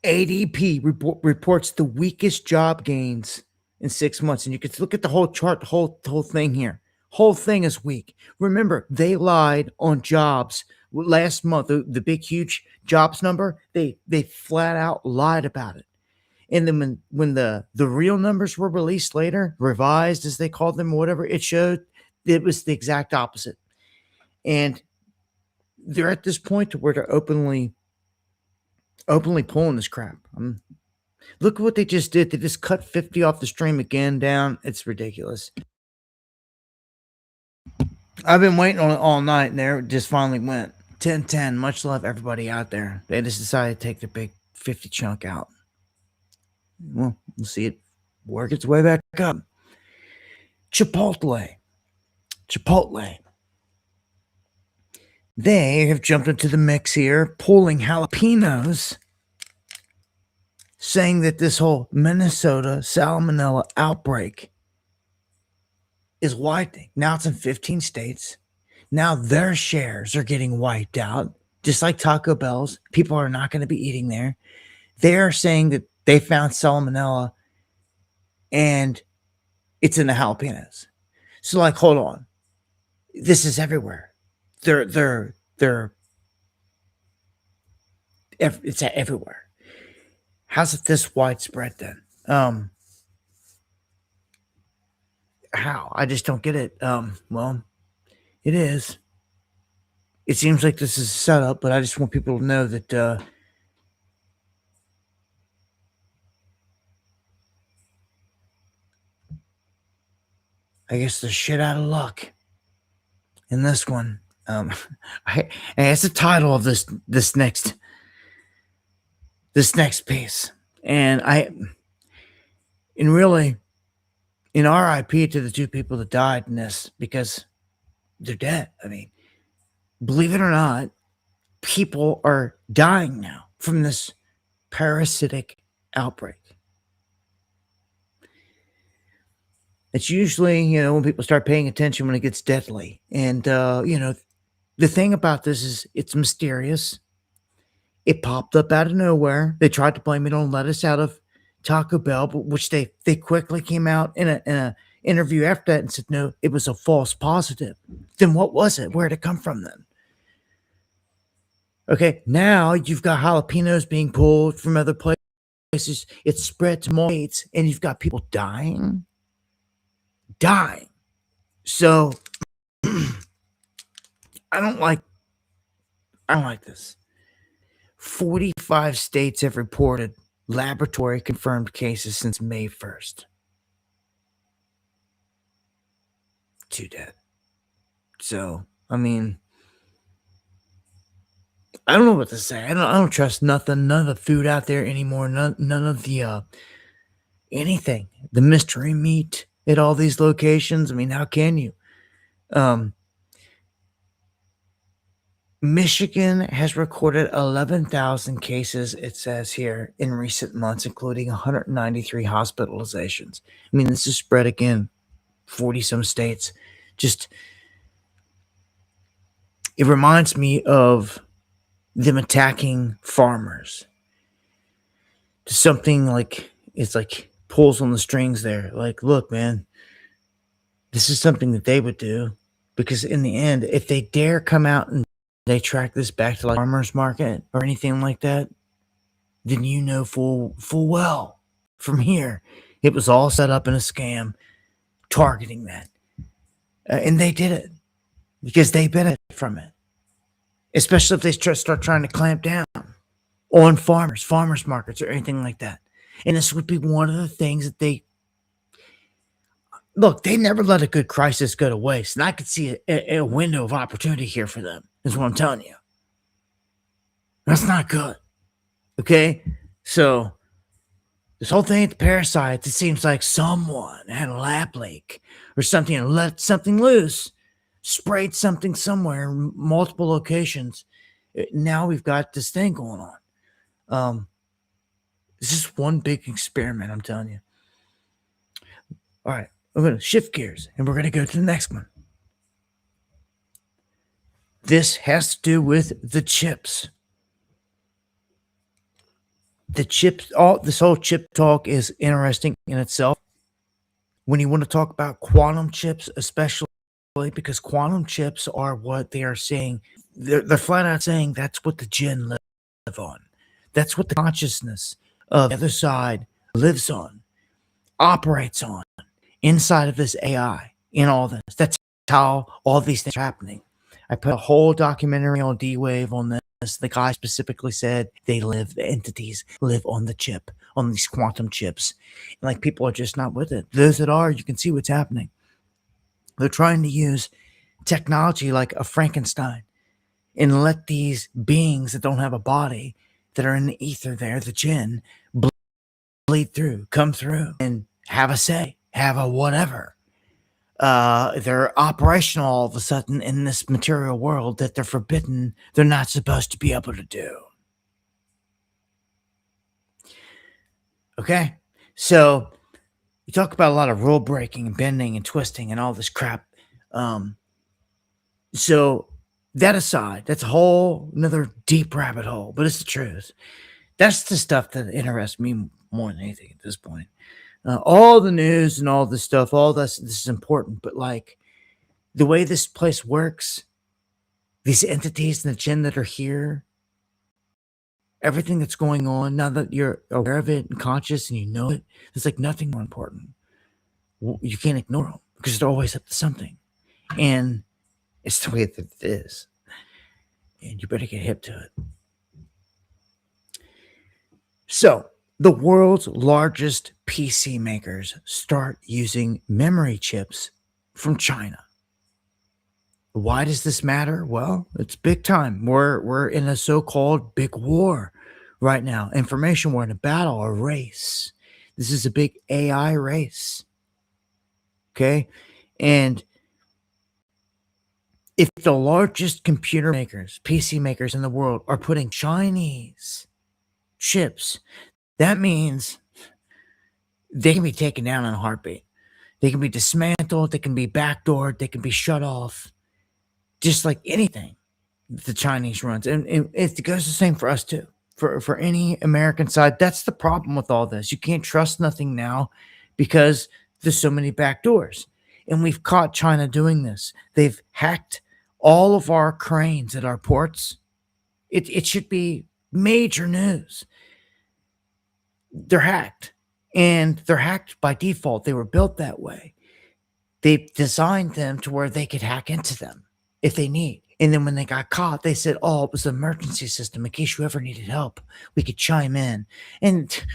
ADP reports the weakest job gains in 6 months. And you can look at the whole chart, the whole thing here. Whole thing is weak. Remember, they lied on jobs last month. The big, huge jobs number, they flat out lied about it. And then when the real numbers were released later, revised as they called them or whatever, it showed it was the exact opposite. And they're at this point to where they're openly pulling this crap. Look at what they just did. They just cut 50 off the stream again down. It's ridiculous. I've been waiting on it all night, and there it just finally went. 10-10. Much love, everybody out there. They just decided to take the big 50 chunk out. Well, we'll see it work its way back up. Chipotle. They have jumped into the mix here, pulling jalapenos, saying that this whole Minnesota salmonella outbreak is widening. Now it's in 15 states. Now their shares are getting wiped out, just like Taco Bell's. People are not going to be eating there. They're saying that they found salmonella and it's in the jalapenos. So, like, hold on. This is everywhere. It's everywhere. How's it this widespread then? How? I just don't get it. Well, it is. It seems like this is a setup, but I just want people to know that I guess they're shit out of luck in this one. It's the title of this next piece. And really, in RIP to the two people that died in this, because they're dead. I mean, believe it or not, people are dying now from this parasitic outbreak. It's usually, when people start paying attention when it gets deadly. And, the thing about this is it's mysterious. It popped up out of nowhere. They tried to blame it on lettuce out of Taco Bell, but which they quickly came out in a interview after that and said, no, it was a false positive. Then what was it? Where did it come from then? Okay, now you've got jalapenos being pulled from other places. It's spread to more states, and you've got people dying. So I don't like this. 45 states have reported laboratory confirmed cases since May 1st. 2 dead. So, I mean, I don't know what to say. I don't trust nothing, none of the food out there anymore. None of the anything. The mystery meat at all these locations. I mean, how can you? Michigan has recorded 11,000 cases, it says here, in recent months, including 193 hospitalizations. I mean, this is spread again, 40-some states. Just, it reminds me of them attacking farmers. Something like, it's like pulls on the strings there. Like, look, man, this is something that they would do. Because in the end, if they dare come out and they track this back to like farmers market or anything like that, then you know full well from here it was all set up in a scam targeting that. And they did it because they benefit from it, especially if they start trying to clamp down on farmers markets or anything like that. And this would be one of the things that they never let a good crisis go to waste. And I could see a window of opportunity here for them, is what I'm telling you. That's not good. Okay? So, this whole thing at the parasites, it seems like someone had a lap leak or something and let something loose, sprayed something somewhere in multiple locations. Now we've got this thing going on. This is one big experiment, I'm telling you. All right. We're going to shift gears and we're going to go to the next one. This has to do with the chips. The chips, this whole chip talk is interesting in itself. When you want to talk about quantum chips, especially because quantum chips are what they are saying. They're flat out saying that's what the jinn live on. That's what the consciousness of the other side lives on, operates on. Inside of this AI, in all this. That's how all these things are happening. I put a whole documentary on D-Wave on this. The guy specifically said the entities live on the chip, on these quantum chips. And like people are just not with it. Those that are, you can see what's happening. They're trying to use technology like a Frankenstein and let these beings that don't have a body, that are in the ether there, the jinn, bleed through, come through, and have a say. Have a whatever. They're operational all of a sudden in this material world that they're forbidden. They're not supposed to be able to do. Okay? So, you talk about a lot of rule breaking and bending and twisting and all this crap. So, that aside, that's a whole another deep rabbit hole, but it's the truth. That's the stuff that interests me more than anything at this point. All the news and all this stuff, all this is important, but like the way this place works, these entities and the jinn that are here, everything that's going on, now that you're aware of it and conscious and you know it, there's like nothing more important. You can't ignore them because they're always up to something. And it's the way that it is. And you better get hip to it. So, the world's largest PC makers start using memory chips from China. Why does this matter? Well, it's big time. We're in a so-called big war right now. Information war in a battle, a race. This is a big AI race. Okay. And if the largest computer makers, PC makers in the world are putting Chinese chips, that means they can be taken down in a heartbeat. They can be dismantled, they can be backdoored, they can be shut off, just like anything the Chinese runs. And it goes the same for us too. For any American side, that's the problem with all this. You can't trust nothing now because there's so many backdoors. And we've caught China doing this. They've hacked all of our cranes at our ports. It should be major news. They're hacked. And they're hacked by default. They were built that way. They designed them to where they could hack into them if they need. And then when they got caught, they said, oh, it was an emergency system. In case you ever needed help, we could chime in. And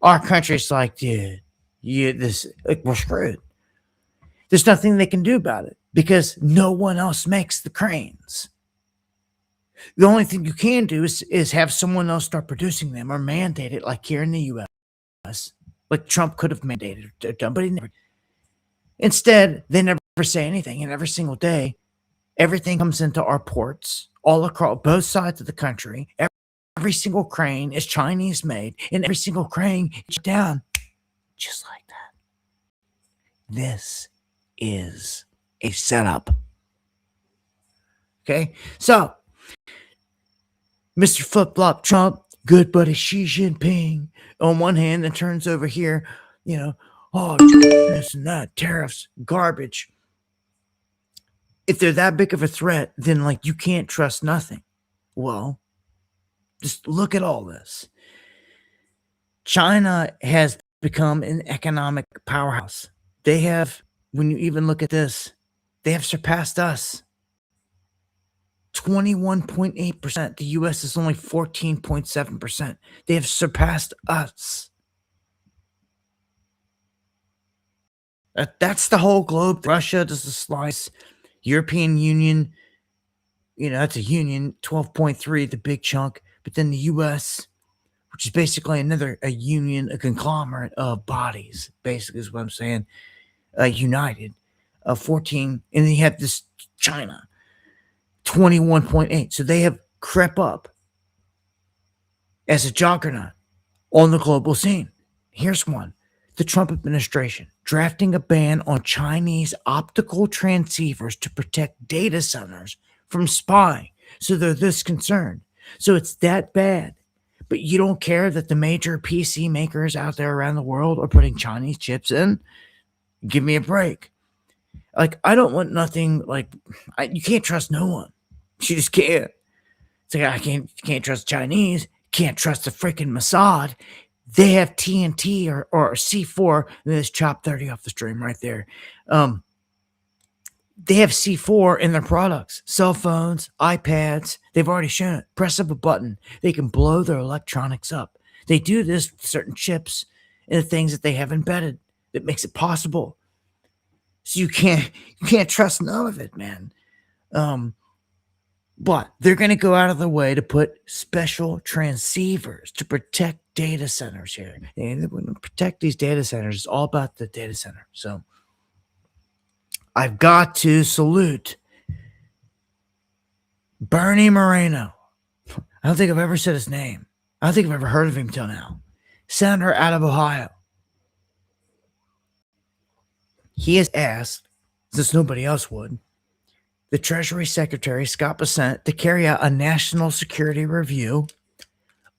our country's like, dude, we're screwed. There's nothing they can do about it because no one else makes the cranes. The only thing you can do is have someone else start producing them or mandate it, like here in the U.S., like Trump could have mandated or done, but he never. Instead, they never say anything. And every single day, everything comes into our ports all across both sides of the country. Every single crane is Chinese made, and every single crane is down just like that. This is a setup. Okay, so Mr. Flip Flop Trump, good buddy Xi Jinping, on one hand, and turns over here, oh, this and that, tariffs, garbage. If they're that big of a threat, then you can't trust nothing. Well, just look at all this. China has become an economic powerhouse. They have, when you even look at this, they have surpassed us. 21.8%. The U.S. is only 14.7%. They have surpassed us. That's the whole globe. Russia does the slice. European Union, that's a union, 12.3, the big chunk. But then the U.S., which is basically a union, a conglomerate of bodies, basically is what I'm saying, united, 14. And then you have this China, 21.8. So they have crept up as a juggernaut on the global scene. Here's one. The Trump administration drafting a ban on Chinese optical transceivers to protect data centers from spying. So they're this concerned. So it's that bad. But you don't care that the major PC makers out there around the world are putting Chinese chips in? Give me a break. I don't want nothing you can't trust no one. You just can't. It's I can't trust Chinese. Can't trust the freaking Mossad. They have TNT or C4. There's Chop 30 off the stream right there. They have C4 in their products. Cell phones, iPads. They've already shown it. Press up a button. They can blow their electronics up. They do this with certain chips and the things that they have embedded that makes it possible. So you can't trust none of it, man. But they're going to go out of their way to put special transceivers to protect data centers here. And to protect these data centers, it's all about the data center. So I've got to salute Bernie Moreno. I don't think I've ever said his name. I don't think I've ever heard of him till now. Senator out of Ohio. He has asked, since nobody else would, the Treasury Secretary, Scott Bessent, to carry out a national security review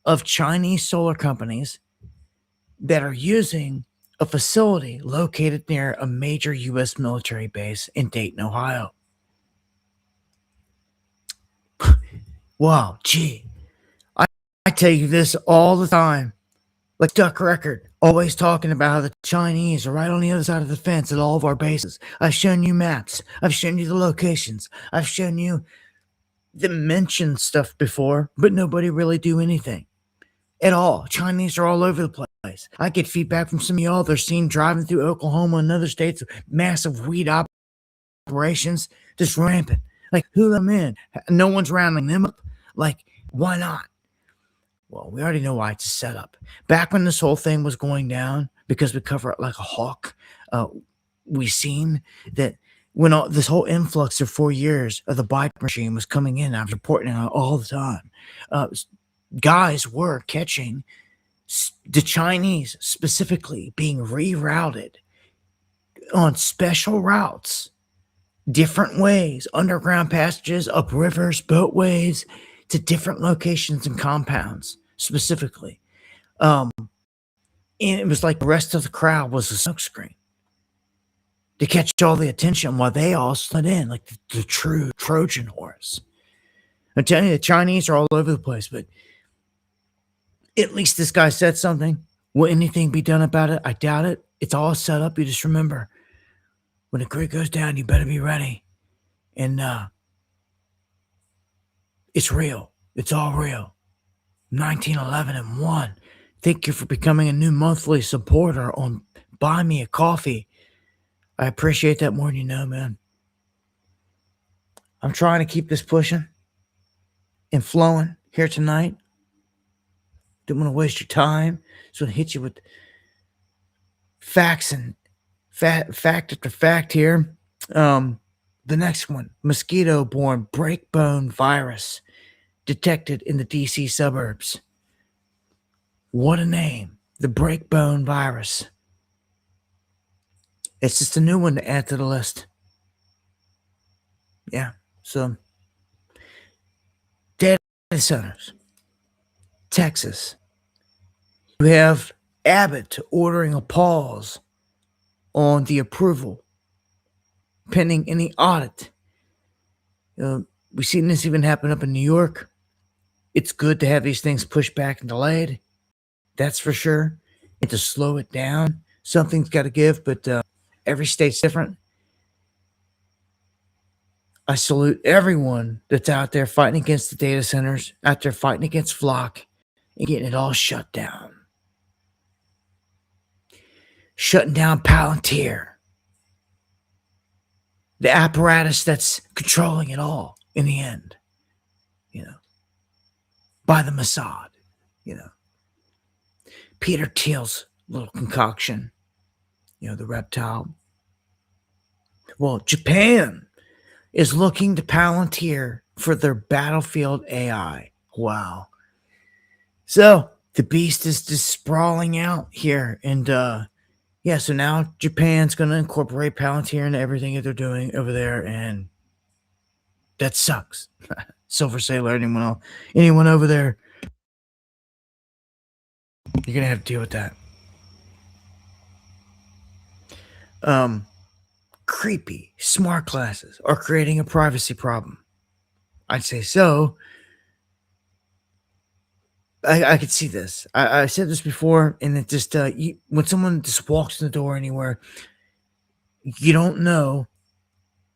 of Chinese solar companies that are using a facility located near a major U.S. military base in Dayton, Ohio. Wow, gee. I tell you this all the time. Like Duck Record, always talking about how the Chinese are right on the other side of the fence at all of our bases. I've shown you maps. I've shown you the locations. I've shown you the mentioned stuff before, but nobody really do anything at all. Chinese are all over the place. I get feedback from some of y'all. They're seen driving through Oklahoma and other states, massive weed operations, just rampant. Who let them in? No one's rounding them up. Why not? Well, we already know why it's a setup. Back when this whole thing was going down, because we cover it like a hawk, uh, we seen that when this whole influx of 4 years of the Biden regime was coming in, I was reporting it all the time. Guys were catching the Chinese specifically being rerouted on special routes, different ways, underground passages, up rivers, boatways, to different locations and compounds specifically. And it was like the rest of the crowd was a smokescreen to catch all the attention while they all slid in like the true Trojan horse. I'm telling you, the Chinese are all over the place, but at least this guy said something. Will anything be done about it? I doubt it. It's all set up. You just remember, when the creek goes down, you better be ready. And it's real. It's all real. 1911 and 1. Thank you for becoming a new monthly supporter on Buy Me a Coffee. I appreciate that more than you know, man. I'm trying to keep this pushing and flowing here tonight. Don't want to waste your time. Just want to hit you with facts and fact after fact here. The next one, mosquito-borne breakbone virus detected in the DC suburbs. What a name, the breakbone virus. It's just a new one to add to the list. Yeah, so data centers, Texas. You have Abbott ordering a pause on the approval pending any audit. We've seen this even happen up in New York. It's good to have these things pushed back and delayed. That's for sure. And to slow it down, something's got to give, but every state's different. I salute everyone that's out there fighting against the data centers, out there fighting against Flock, and getting it all shut down. Shutting down Palantir, the apparatus that's controlling it all in the end, by the Mossad, Peter Thiel's little concoction, the reptile. Well, Japan is looking to Palantir for their battlefield AI. Wow. So the beast is just sprawling out here. And so now Japan's going to incorporate Palantir into everything that they're doing over there. And that sucks. Silver Sailor, anyone over there, you're going to have to deal with that. Creepy smart glasses are creating a privacy problem. I'd say so. I could see this. I said this before, and it just when someone just walks in the door anywhere, you don't know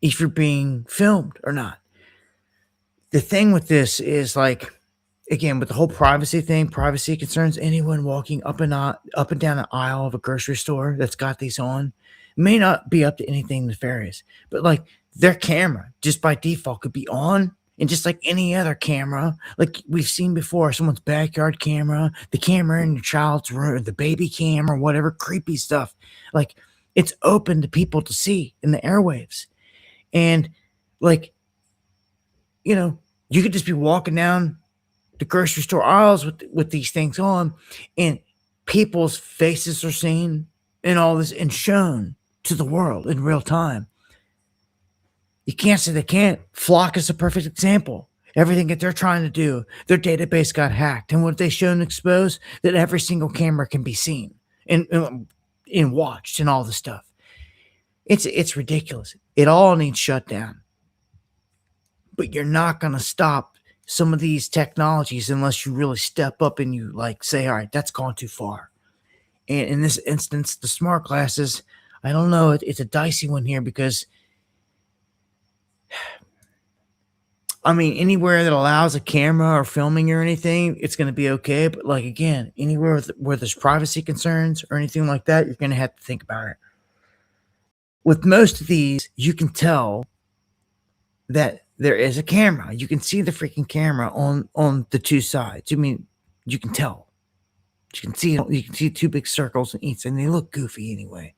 if you're being filmed or not. The thing with this is, like, again, with the whole privacy thing, privacy concerns, anyone walking up and down an aisle of a grocery store that's got these on may not be up to anything nefarious, but like their camera just by default could be on. And just like any other camera, like we've seen before, someone's backyard camera, the camera in your child's room, the baby camera, whatever, creepy stuff. Like, it's open to people to see in the airwaves. And like, you could just be walking down the grocery store aisles with these things on, and people's faces are seen and all this and shown to the world in real time. You can't say they can't. Flock is a perfect example. Everything that they're trying to do, their database got hacked. And what they showed and exposed, that every single camera can be seen and watched and all the stuff. It's ridiculous. It all needs shut down. But you're not going to stop some of these technologies unless you really step up and you say, all right, that's gone too far. And in this instance, the smart glasses, I don't know. It's a dicey one here because, I mean, anywhere that allows a camera or filming or anything, it's going to be okay. But again, anywhere where there's privacy concerns or anything like that, you're going to have to think about it. With most of these, you can tell that there is a camera. You can see the freaking camera on the two sides. I mean, You can tell. You can see two big circles in each, and they look goofy anyway.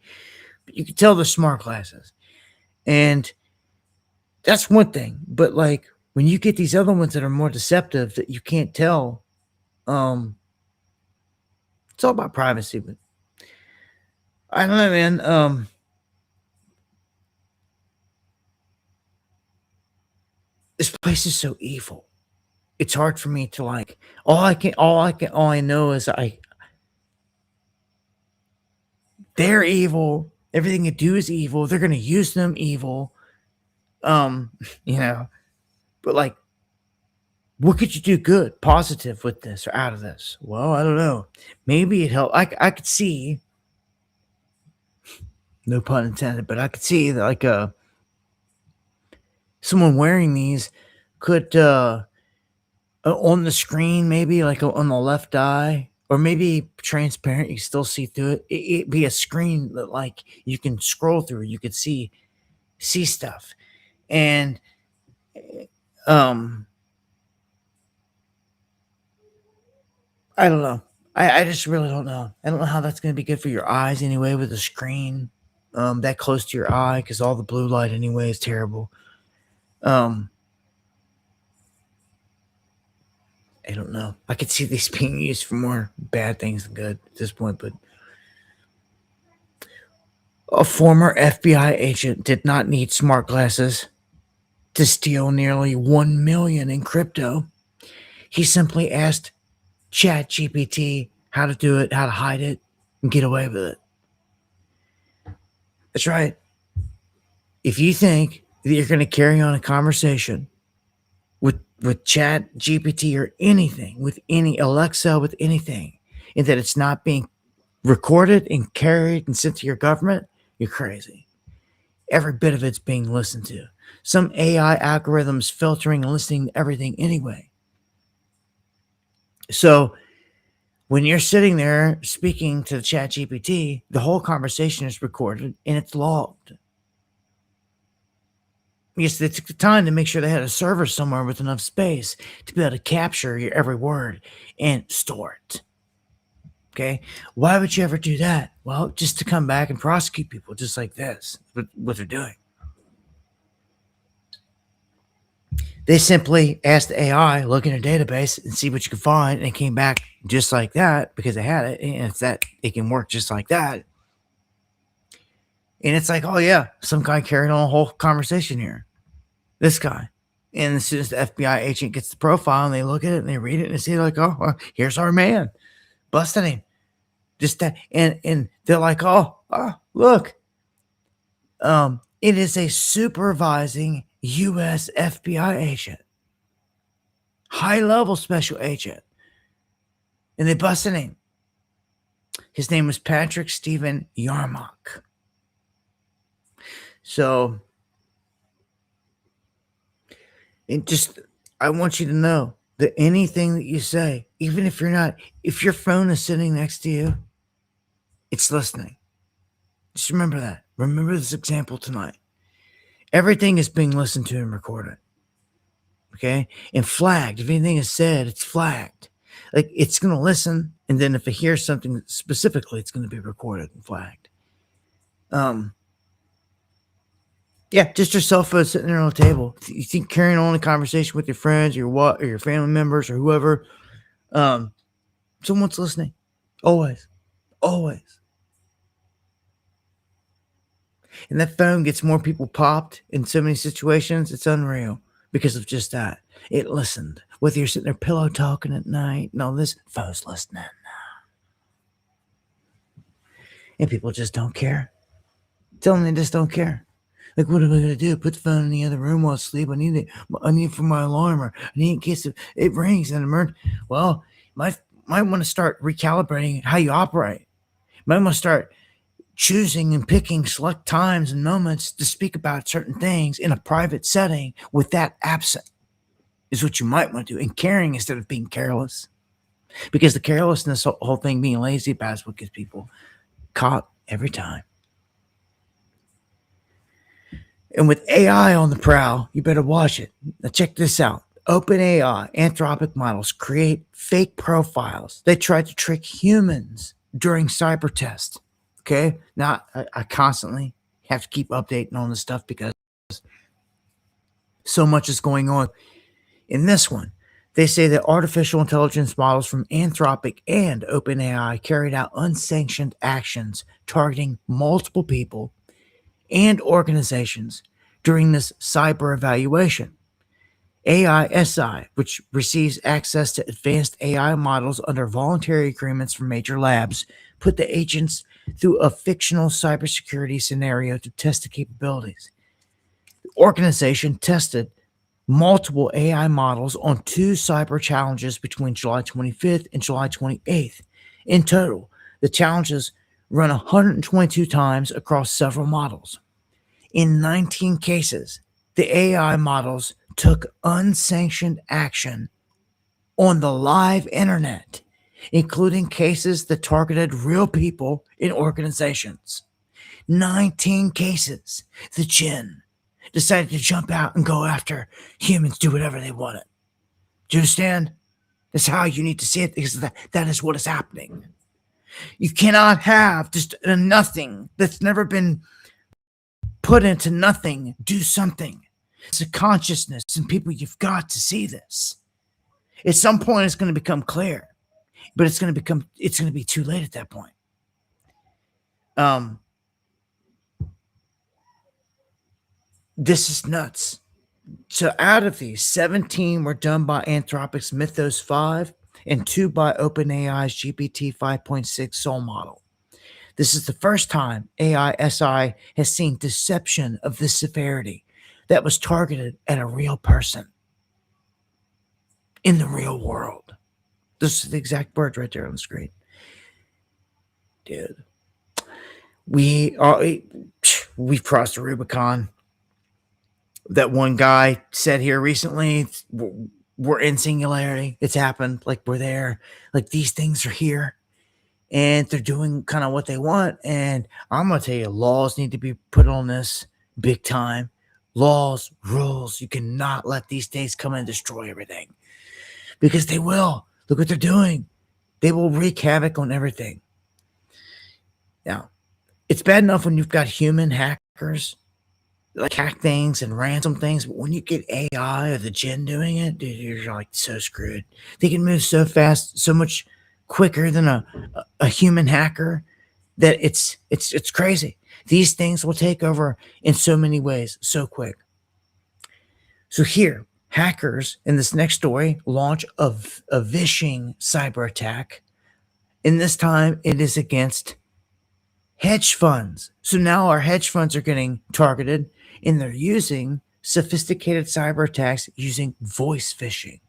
But you can tell they're smart glasses, and that's one thing. But like when you get these other ones that are more deceptive that you can't tell, it's all about privacy. But I don't know, man. This place is so evil. It's hard for me to like. All I know is they're evil. Everything they do is evil. They're gonna use them evil. Um, you know, but like, what could you do good, positive with this or out of this? Well, I don't know. Maybe it helped. I could see, no pun intended, but I could see that like someone wearing these could on the screen, maybe like on the left eye, or maybe transparent, you still see through it. It'd be a screen that like you can scroll through, you could see stuff. And um I don't know. I just really don't know. I don't know how that's gonna be good for your eyes anyway with the screen that close to your eye, because all the blue light anyway is terrible. Um I don't know. I could see these being used for more bad things than good at this point, but a former FBI agent did not need smart glasses to steal nearly 1 million in crypto. He simply asked ChatGPT how to do it, how to hide it, and get away with it. That's right. If you think that you're going to carry on a conversation with ChatGPT or anything, with any Alexa, with anything, and that it's not being recorded and carried and sent to your government, you're crazy. Every bit of it's being listened to. Some AI algorithms filtering and listening to everything anyway. So when you're sitting there speaking to the ChatGPT, the whole conversation is recorded and it's logged. Yes, they took the time to make sure they had a server somewhere with enough space to be able to capture your every word and store it. Okay? Why would you ever do that? Well, just to come back and prosecute people just like this, what they're doing. They simply asked the AI, look in a database and see what you can find, and it came back just like that because they had it, and it's that it can work just like that. And it's like, oh yeah, some guy carried on a whole conversation here. This guy. And as soon as the FBI agent gets the profile and they look at it and they read it and they see like, oh, well, here's our man. Busted him. Just that. And they're like, oh, look. It is a supervising US FBI agent. High level special agent. And they busted him. His name was Patrick Stephen Yarmock. So I want you to know that anything that you say, even if if your phone is sitting next to you, it's listening. Just remember that. Remember this example tonight. Everything is being listened to and recorded. Okay? And flagged. If anything is said, it's flagged. Like it's going to listen, and then if it hears something specifically, it's going to be recorded and flagged. Yeah, just your cell phone sitting there on the table. You think carrying on a conversation with your friends, or your family members, or whoever, someone's listening. Always. And that phone gets more people popped in so many situations. It's unreal because of just that. It listened. Whether you're sitting there pillow talking at night and all this, phone's listening. And people just don't care. Tell them they just don't care. Like, what am I going to do? Put the phone in the other room while I sleep? I need it for my alarm, or I need it in case it rings and emergency. Well, you might want to start recalibrating how you operate. You might want to start choosing and picking select times and moments to speak about certain things in a private setting with that absent is what you might want to do. And caring instead of being careless. Because the carelessness, whole thing being lazy about is what gets people caught every time. And with AI on the prowl, you better watch it. Now check this out. OpenAI Anthropic models create fake profiles. They try to trick humans during cyber tests. Okay. Now, I constantly have to keep updating on this stuff because so much is going on. In this one, they say that artificial intelligence models from Anthropic and OpenAI carried out unsanctioned actions targeting multiple people and organizations during this cyber evaluation. AISI, which receives access to advanced AI models under voluntary agreements from major labs, put the agents through a fictional cybersecurity scenario to test the capabilities. The organization tested multiple AI models on 2 cyber challenges between July 25th and July 28th. In total, the challenges run 122 times across several models. In 19 cases, the AI models took unsanctioned action on the live internet, including cases that targeted real people in organizations. 19 cases. The Jinn decided to jump out and go after humans, do whatever they wanted. Do you understand? That's how you need to see it, because that is what is happening. You cannot have just a nothing that's never been put into nothing do something. It's a consciousness, and people, you've got to see this. At some point, it's going to become clear, but it's going to be too late at that point. This is nuts. So out of these, 17 were done by Anthropic's Mythos 5 and 2 by OpenAI's GPT 5.6 Soul model. This is the first time AISI has seen deception of this severity that was targeted at a real person in the real world. This is the exact words right there on the screen. Dude, we've crossed the Rubicon. That one guy said here recently, we're in singularity. It's happened. Like, we're there. Like, these things are here. And they're doing kind of what they want. And I'm going to tell you, laws need to be put on this big time. Laws, rules. You cannot let these things come and destroy everything. Because they will. Look what they're doing. They will wreak havoc on everything. Now, it's bad enough when you've got human hackers, like hack things and ransom things, but when you get AI or the Jinn doing it, dude, you're like so screwed. They can move so fast, so much quicker than a human hacker that it's crazy. These things will take over in so many ways, so quick. So here, hackers in this next story launch a vishing cyber attack, and this time it is against hedge funds. So now our hedge funds are getting targeted, and they're using sophisticated cyber attacks using voice phishing,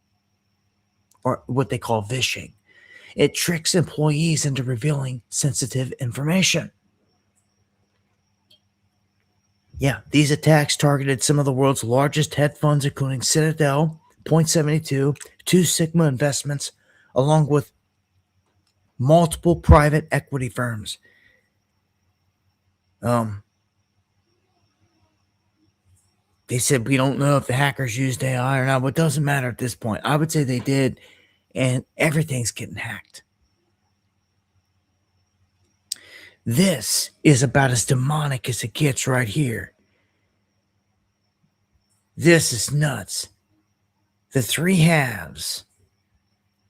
or what they call vishing. It tricks employees into revealing sensitive information. Yeah, these attacks targeted some of the world's largest hedge funds, including Citadel, Point72, 2 Sigma Investments, along with multiple private equity firms. They said, we don't know if the hackers used AI or not, but it doesn't matter at this point. I would say they did, and everything's getting hacked. This is about as demonic as it gets right here. This is nuts. The 3 halves.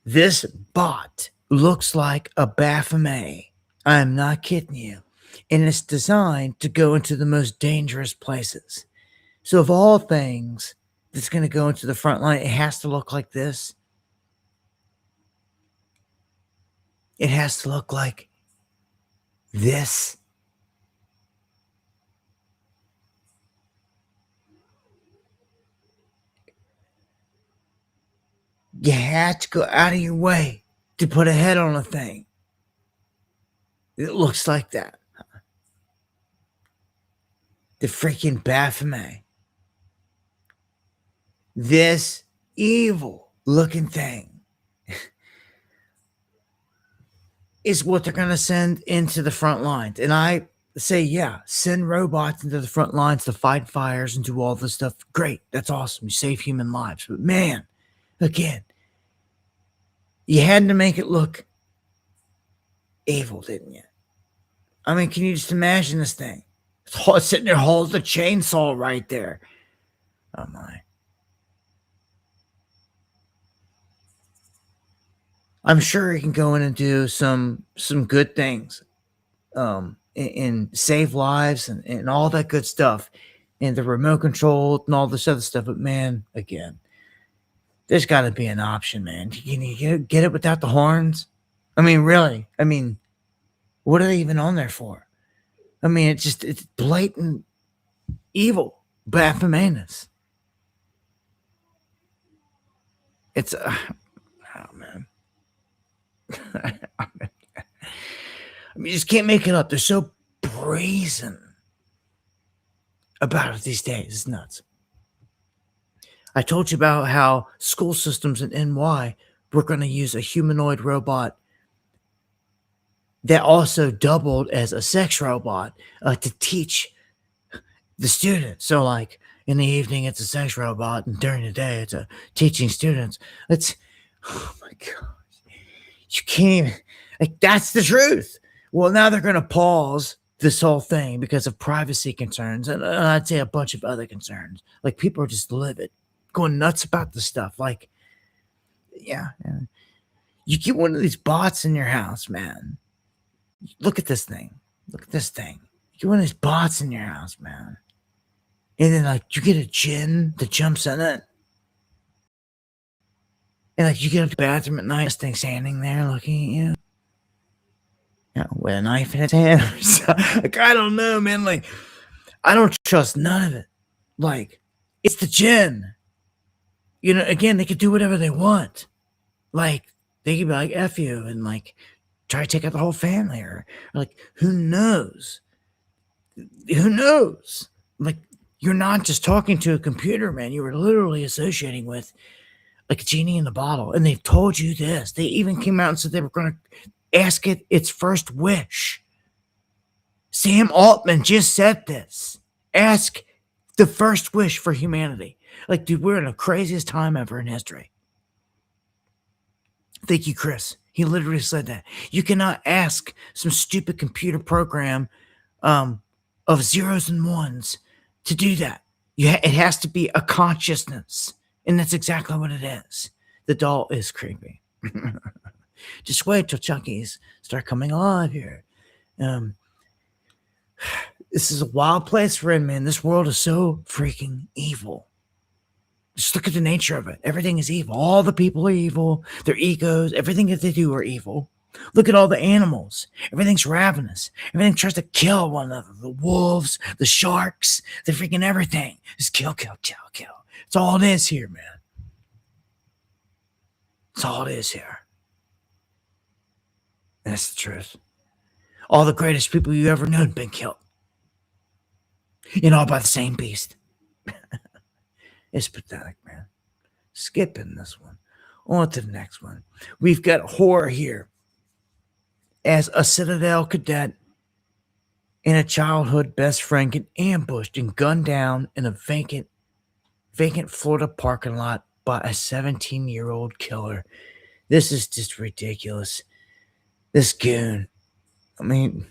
This bot looks like a Baphomet. I am not kidding you. And it's designed to go into the most dangerous places. So of all things that's going to go into the front line, it has to look like this. It has to look like this. You have to go out of your way to put a head on a thing. It looks like that. The freaking Baphomet. This evil looking thing is what they're going to send into the front lines. And I say, yeah, send robots into the front lines to fight fires and do all this stuff. Great. That's awesome. You save human lives. But man, Again, you had to make it look evil, didn't you? I mean, can you just imagine this thing? It's sitting there holding the chainsaw right there. Oh my. I'm sure he can go in and do some good things, and save lives and all that good stuff, and the remote control and all this other stuff. But man, again, there's got to be an option, man. Can you get it without the horns? I mean, really? I mean, what are they even on there for? I mean, it's blatant evil, Baphomanus. It's, oh man. I mean, you just can't make it up. They're so brazen about it these days. It's nuts. I told you about how school systems in NY were going to use a humanoid robot that also doubled as a sex robot to teach the students. So, like, in the evening, it's a sex robot, and during the day, it's teaching students. Oh my gosh. You can't even, like, that's the truth. Well, now they're going to pause this whole thing because of privacy concerns, and I'd say a bunch of other concerns. Like, people are just livid, going nuts about this stuff. Like, yeah. You get one of these bots in your house, man. Look at this thing. Look at this thing. You get one of these bots in your house, man. And then, like, you get a djinn that jumps in it. And, like, you get up to the bathroom at night, this thing standing there looking at you. With a knife in its hand. Like, I don't know, man. Like, I don't trust none of it. Like, it's the djinn. You know, again, they could do whatever they want. Like, they could be like, F you, and, like, try to take out the whole family. Or like, who knows? Who knows? Like, you're not just talking to a computer, man. You were literally associating with, like, a genie in the bottle. And they've told you this. They even came out and said they were going to ask it its first wish. Sam Altman just said this. Ask the first wish for humanity. Like, dude, we're in the craziest time ever in history. Thank you, Chris. He literally said that. You cannot ask some stupid computer program of zeros and ones to do that. It has to be a consciousness. And that's exactly what it is. The doll is creepy. Just wait till Chucky's start coming alive here. This is a wild place we're in, man. This world is so freaking evil. Just look at the nature of it. Everything is evil. All the people are evil. Their egos, everything that they do are evil. Look at all the animals. Everything's ravenous. Everything tries to kill one another. The wolves, the sharks, the freaking everything. Just kill, kill, kill, kill. It's all it is here, man. It's all it is here. And that's the truth. All the greatest people you ever known been killed. All by the same beast. It's pathetic, man. Skipping this one. On to the next one. We've got horror here. As a Citadel cadet and a childhood best friend get ambushed and gunned down in a vacant Florida parking lot by a 17-year-old killer. This is just ridiculous. This goon. I mean,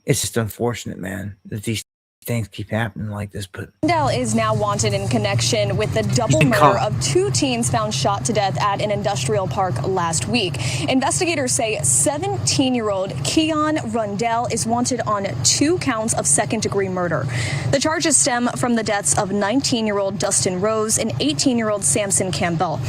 it's just unfortunate, man, that these things keep happening like this. But Rundell is now wanted in connection with the double murder of two teens found shot to death at an industrial park last week. Investigators say 17-year-old Keon Rundell is wanted on 2 counts of second-degree murder. The charges stem from the deaths of 19-year-old Dustin Rose and 18-year-old Samson Campbell.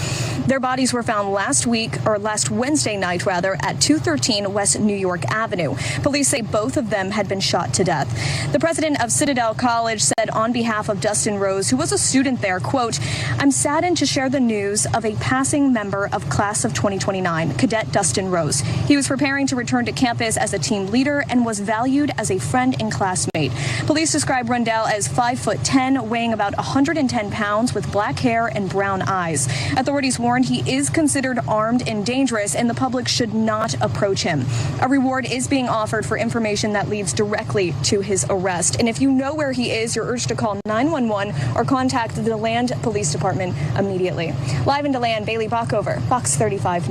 Their bodies were found last Wednesday night, at 213 West New York Avenue. Police say both of them had been shot to death. The president of Citadel College said on behalf of Dustin Rose, who was a student there, quote, "I'm saddened to share the news of a passing member of class of 2029, Cadet Dustin Rose. He was preparing to return to campus as a team leader and was valued as a friend and classmate." Police describe Rundell as 5'10", weighing about 110 pounds with black hair and brown eyes. Authorities warned he is considered armed and dangerous and the public should not approach him. A reward is being offered for information that leads directly to his arrest. And if you know where he is, you're urged to call 911 or contact the DeLand Police Department immediately. Live in DeLand, Bailey Bockover, Fox 35.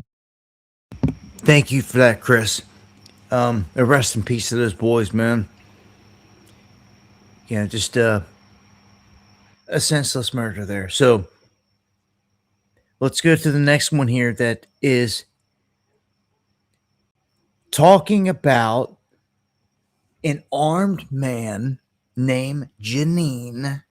Thank you for that, Chris. Rest in peace to those boys, man. Yeah, just a senseless murder there. So let's go to the next one here that is talking about an armed man named Janine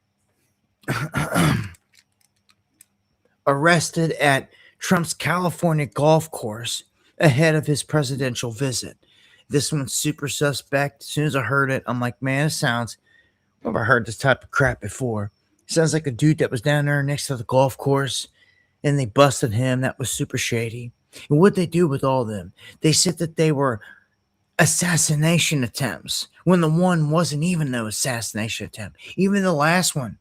arrested at Trump's California golf course ahead of his presidential visit. This one's super suspect. As soon as I heard it, I'm like, man, it sounds, I've never heard this type of crap before. Sounds like a dude that was down there next to the golf course and they busted him. That was super shady. And what they do with all of them, they said that they were assassination attempts when the one wasn't even no assassination attempt. Even the last one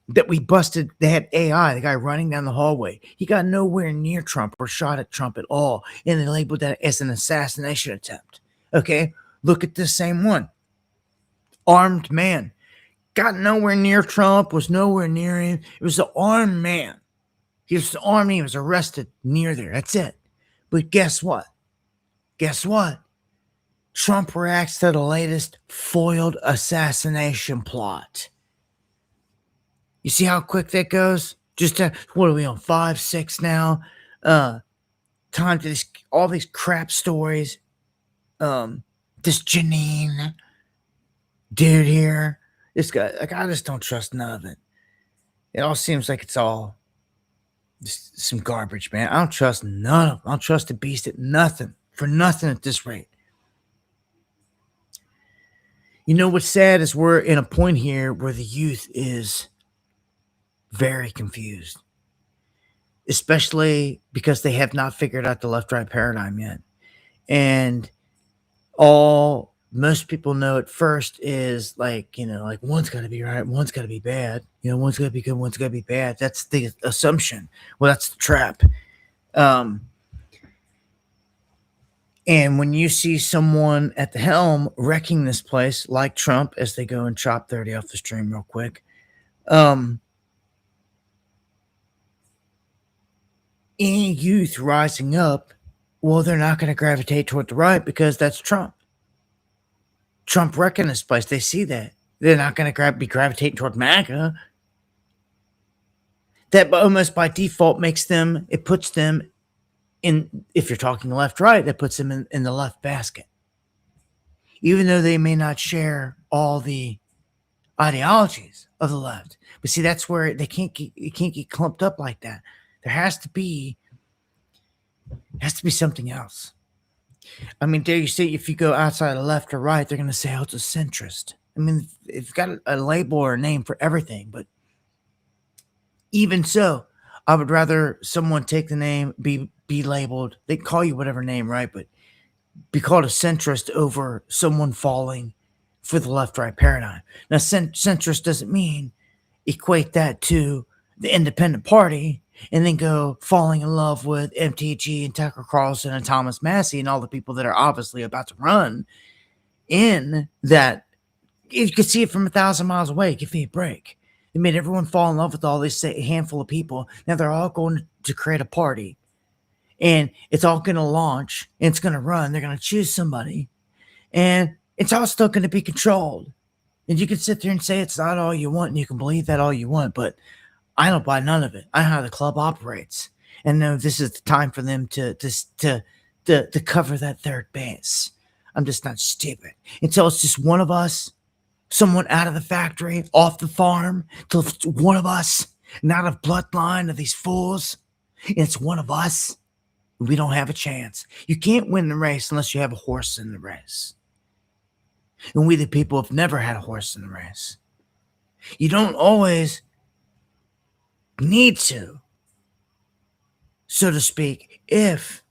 that we busted, they had AI, the guy running down the hallway. He got nowhere near Trump or shot at Trump at all. And they labeled that as an assassination attempt. Okay, look at this same one. Armed man. Got nowhere near Trump, was nowhere near him. It was an armed man. He was armed, he was arrested near there. That's it. But guess what? Guess what? Trump reacts to the latest foiled assassination plot. You see how quick that goes? Just what are we on, 5, 6 now? Time to this, all these crap stories. This Janine dude here. This guy, like, I just don't trust none of it. It all seems like it's all just some garbage, man. I don't trust none of them. I don't trust the beast at nothing. For nothing at this rate. You know what's sad is we're in a point here where the youth is very confused. Especially because they have not figured out the left-right paradigm yet. And all most people know at first is like, you know, like one's got to be right, one's got to be bad. You know, one's got to be good, one's got to be bad. That's the assumption. Well, that's the trap. And when you see someone at the helm wrecking this place, like Trump, as they go and chop 30 off the stream real quick, any youth rising up, well, they're not going to gravitate toward the right because that's Trump. Trump wrecking this place. They see that. They're not going to be gravitating toward MAGA. That almost by default makes them, it puts them in, if you're talking left-right, that puts them in the left basket. Even though they may not share all the ideologies of the left. But see, that's where it can't get clumped up like that. There has to be something else. I mean, there you see, if you go outside of left or right, they're going to say, oh, it's a centrist. I mean, it's got a label or a name for everything. But even so, I would rather someone take the name, be labeled, they can call you whatever name, right? But be called a centrist over someone falling for the left-right paradigm. Now, centrist doesn't mean equate that to the independent party and then go falling in love with MTG and Tucker Carlson and Thomas Massey and all the people that are obviously about to run in that. You could see it from 1,000 miles away. Give me a break. They made everyone fall in love with all this handful of people. Now they're all going to create a party. And it's all going to launch. And it's going to run. They're going to choose somebody. And it's all still going to be controlled. And you can sit there and say it's not all you want. And you can believe that all you want. But I don't buy none of it. I know how the club operates. And no, this is the time for them to cover that third base. I'm just not stupid. Until it's just one of us, someone out of the factory, off the farm, till it's one of us, not a bloodline of these fools. And it's one of us. We don't have a chance. You can't win the race unless you have a horse in the race. And we, the people, have never had a horse in the race. You don't always need to, so to speak, if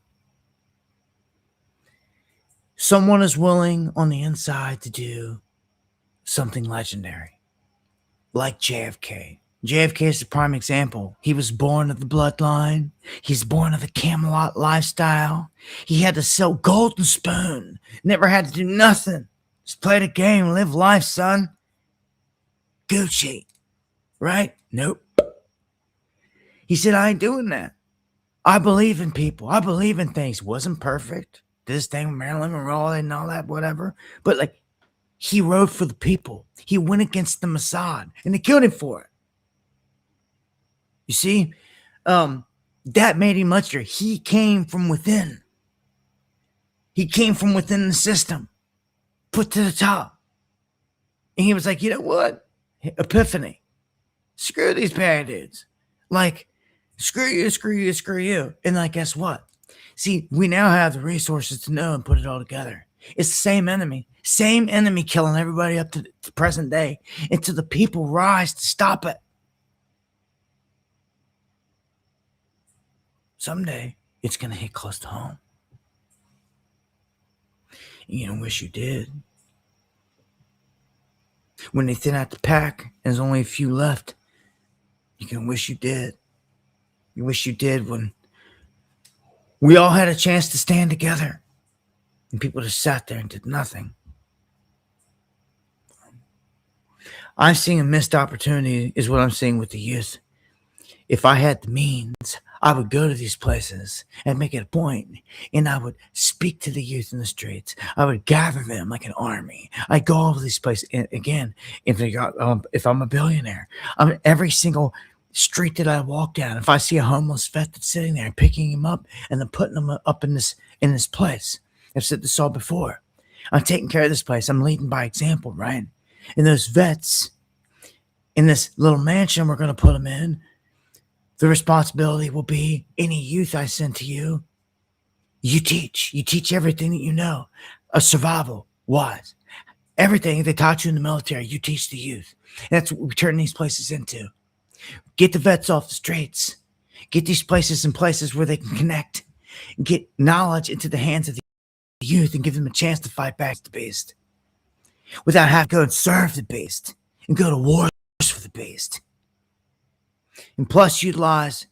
someone is willing on the inside to do something legendary, like JFK. JFK is the prime example. He was born of the bloodline. He's born of the Camelot lifestyle. He had to sell golden spoon. Never had to do nothing. Just play the game, live life, son. Gucci, right? Nope. He said, I ain't doing that. I believe in people. I believe in things. Wasn't perfect. This thing with Marilyn Monroe and all that, whatever. But like, he rode for the people. He went against the Mossad, and they killed him for it. You see, that made him much better. He came from within. He came from within the system, put to the top. And he was like, you know what? Epiphany. Screw these bad dudes. Like, screw you, screw you, screw you. And like, guess what? See, we now have the resources to know and put it all together. It's the same enemy killing everybody up to the present day until the people rise to stop it. Someday, it's going to hit close to home. You're going to wish you did. When they thin out the pack and there's only a few left, you're going to wish you did. You wish you did when we all had a chance to stand together and people just sat there and did nothing. I'm seeing a missed opportunity is what I'm seeing with the youth. If I had the means, I would go to these places and make it a point, and I would speak to the youth in the streets. I would gather them like an army. I'd go all over these places. And again, if I'm a billionaire, every single street that I walk down, if I see a homeless vet that's sitting there, picking him up and then putting him up in this place. I've said this all before. I'm taking care of this place. I'm leading by example, right? And those vets in this little mansion we're going to put them in, the responsibility will be any youth I send to you. You teach everything that you know, survival wise. Everything they taught you in the military, you teach the youth. And that's what we turn these places into. Get the vets off the streets. Get these places in places where they can connect. Get knowledge into the hands of the youth and give them a chance to fight back the beast. Without having to go and serve the beast and go to war for the beast. And plus utilize,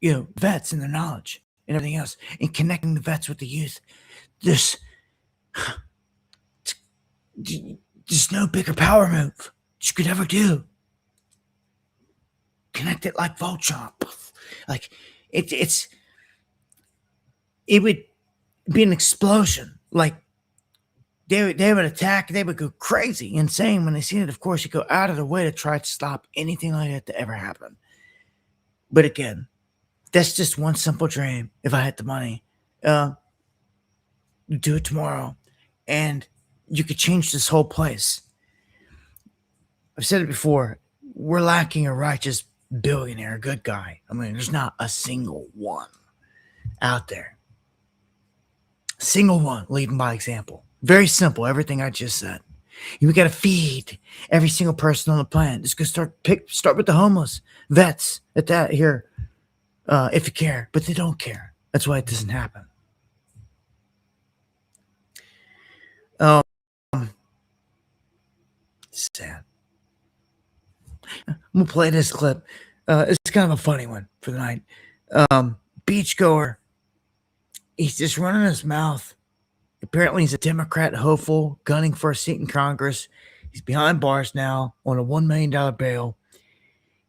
vets and their knowledge and everything else. And connecting the vets with the youth. There's no bigger power move that you could ever do. Connect it like Voltron. Like it would be an explosion. Like they would attack. They would go crazy, insane when they see it. Of course, you go out of their way to try to stop anything like that to ever happen. But again, that's just one simple dream. If I had the money, do it tomorrow, and you could change this whole place. I've said it before. We're lacking a righteous billionaire, a good guy. I mean, there's not a single one out there. Single one leading by example. Very simple. Everything I just said. We got to feed every single person on the planet. Just go start with the homeless vets at that here, if you care, but they don't care. That's why it doesn't happen. Sad. I'm gonna play this clip. It's kind of a funny one for the night. Beachgoer. He's just running his mouth. Apparently, he's a Democrat hopeful, gunning for a seat in Congress. He's behind bars now on a $1 million bail.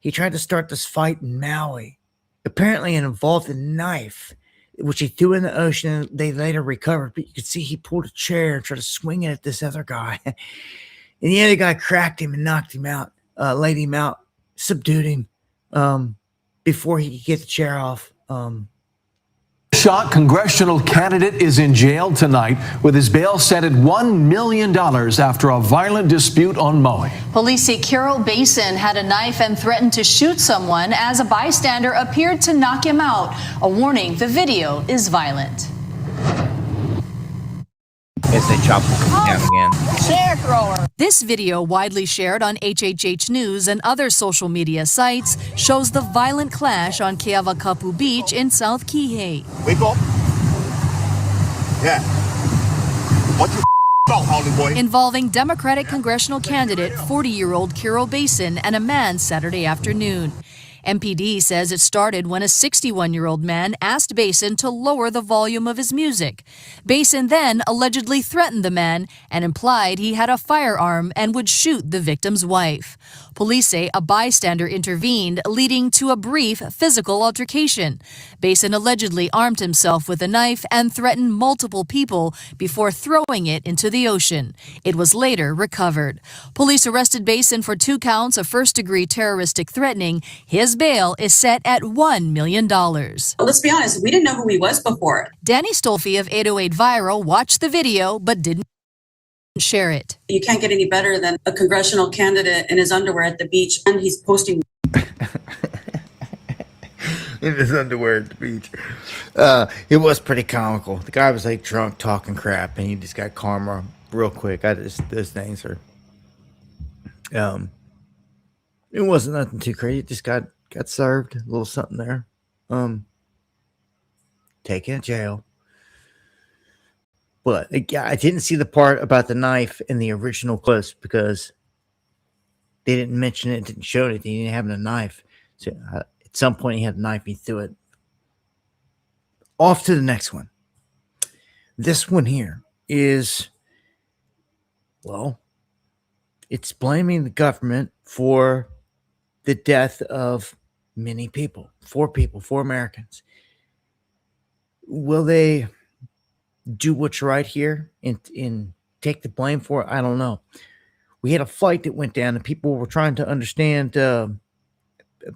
He tried to start this fight in Maui. Apparently, it involved a knife, which he threw in the ocean. They later recovered, but you could see he pulled a chair and tried to swing it at this other guy. And the other guy cracked him and knocked him out, laid him out, subdued him before he could get the chair off. Shot congressional candidate is in jail tonight with his bail set at $1 million after a violent dispute on Maui. Police say Carol Basin had a knife and threatened to shoot someone as a bystander appeared to knock him out. A warning, the video is violent. As they chop down again. Chair thrower. This video, widely shared on HHH News and other social media sites, shows the violent clash on Keavakapu Beach in South Kihei. Wake up. Yeah. What you about, Holly boy? Involving Democratic congressional candidate 40-year-old Carol Basin and a man Saturday afternoon. MPD says it started when a 61-year-old man asked Basin to lower the volume of his music. Basin then allegedly threatened the man and implied he had a firearm and would shoot the victim's wife. Police say a bystander intervened, leading to a brief physical altercation. Basin allegedly armed himself with a knife and threatened multiple people before throwing it into the ocean. It was later recovered. Police arrested Basin for 2 counts of first-degree terroristic threatening. His bail is set at $1 million. Let's be honest, we didn't know who he was before. Danny Stolfi of 808 Viral watched the video but didn't share it. You can't get any better than a congressional candidate in his underwear at the beach, and he's posting in his underwear at the beach. It was pretty comical. The guy was like drunk talking crap, and he just got karma real quick. Those things are it wasn't nothing too crazy. It just got served a little something there. Taken to jail. But I didn't see the part about the knife in the original clips because they didn't mention it, didn't show it. He didn't have a knife. So at some point he had a knife, he threw it. Off to the next one. This one here is, well, it's blaming the government for the death of many people. 4 people, 4 Americans. Will they do what's right here and take the blame for it? I don't know. We had a flight that went down and people were trying to understand, I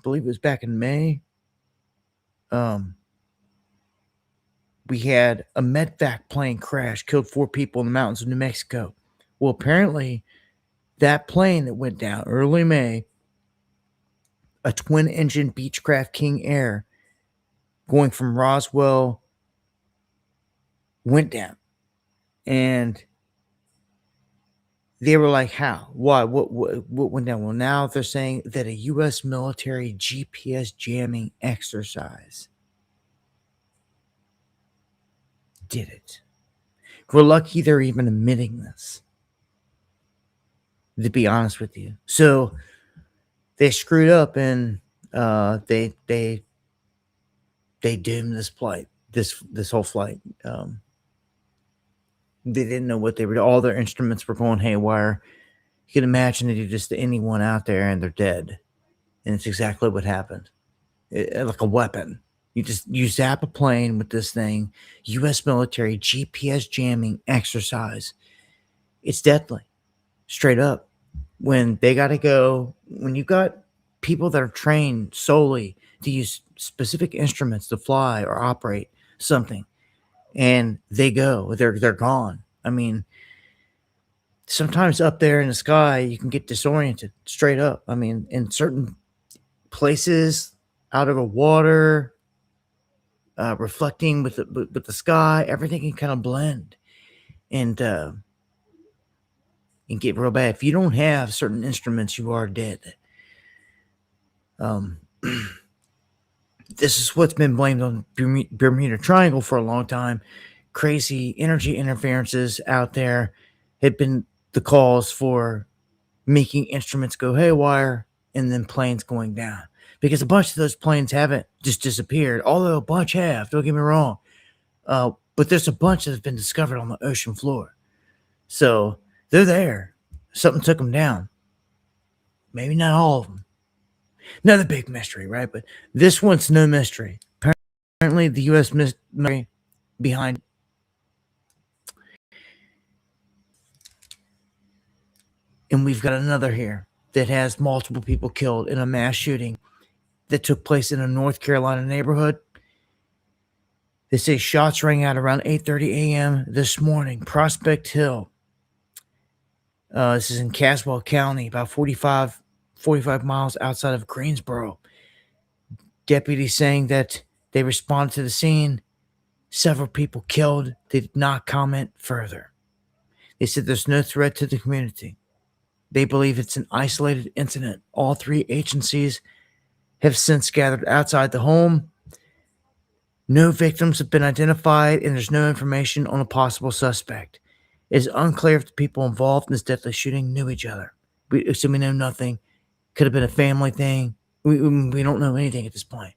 believe it was back in May. We had a medvac plane crash, killed 4 people in the mountains of New Mexico. Well, apparently that plane that went down early May, a twin-engine Beechcraft King Air going from Roswell, went down. And they were like, how? Why? What went down? Well, now they're saying that a U.S. military GPS jamming exercise did it. We're lucky they're even admitting this, to be honest with you. So they screwed up and they doomed this flight, this whole flight. They didn't know what they were doing. All their instruments were going haywire. You can imagine that you're just anyone out there and they're dead. And it's exactly what happened. Like a weapon. You zap a plane with this thing. U.S. military GPS jamming exercise. It's deadly. Straight up. When they got to go, when you got people that are trained solely to use specific instruments to fly or operate something, and they go, they're gone. I mean, sometimes up there in the sky, you can get disoriented straight up. I mean, in certain places, out of the water, reflecting with the sky, everything can kind of blend and get real bad. If you don't have certain instruments, you are dead. This is what's been blamed on Bermuda Triangle for a long time. Crazy energy interferences out there had been the cause for making instruments go haywire and then planes going down. Because a bunch of those planes haven't just disappeared, although a bunch have, don't get me wrong. But there's a bunch that have been discovered on the ocean floor. So they're there. Something took them down. Maybe not all of them. Another big mystery, right? But this one's no mystery. Apparently, the U.S. mystery behind. And we've got another here that has multiple people killed in a mass shooting that took place in a North Carolina neighborhood. They say shots rang out around 8:30 a.m. this morning. Prospect Hill. This is in Caswell County, about 45 miles outside of Greensboro. Deputies saying that they responded to the scene. Several people killed. They did not comment further. They said there's no threat to the community. They believe it's an isolated incident. All 3 agencies have since gathered outside the home. No victims have been identified, and there's no information on a possible suspect. It is unclear if the people involved in this deadly shooting knew each other. So we know nothing. Could have been a family thing. We don't know anything at this point.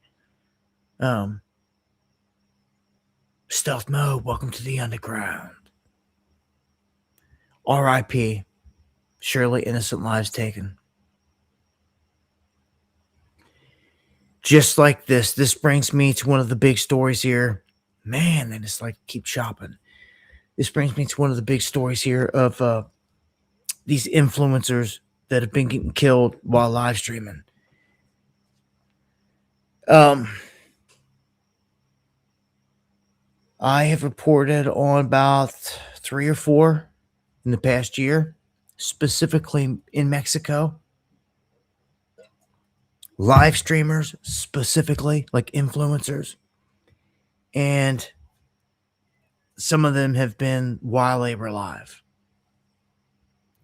Stealth mode, welcome to the underground. R.I.P. Surely innocent lives taken. Just like this brings me to one of the big stories here. Man, they just like keep chopping. This brings me to one of the big stories here of these influencers that have been getting killed while live streaming. I have reported on about 3 or 4 in the past year, specifically in Mexico. Live streamers, specifically, like influencers. And some of them have been while they were live,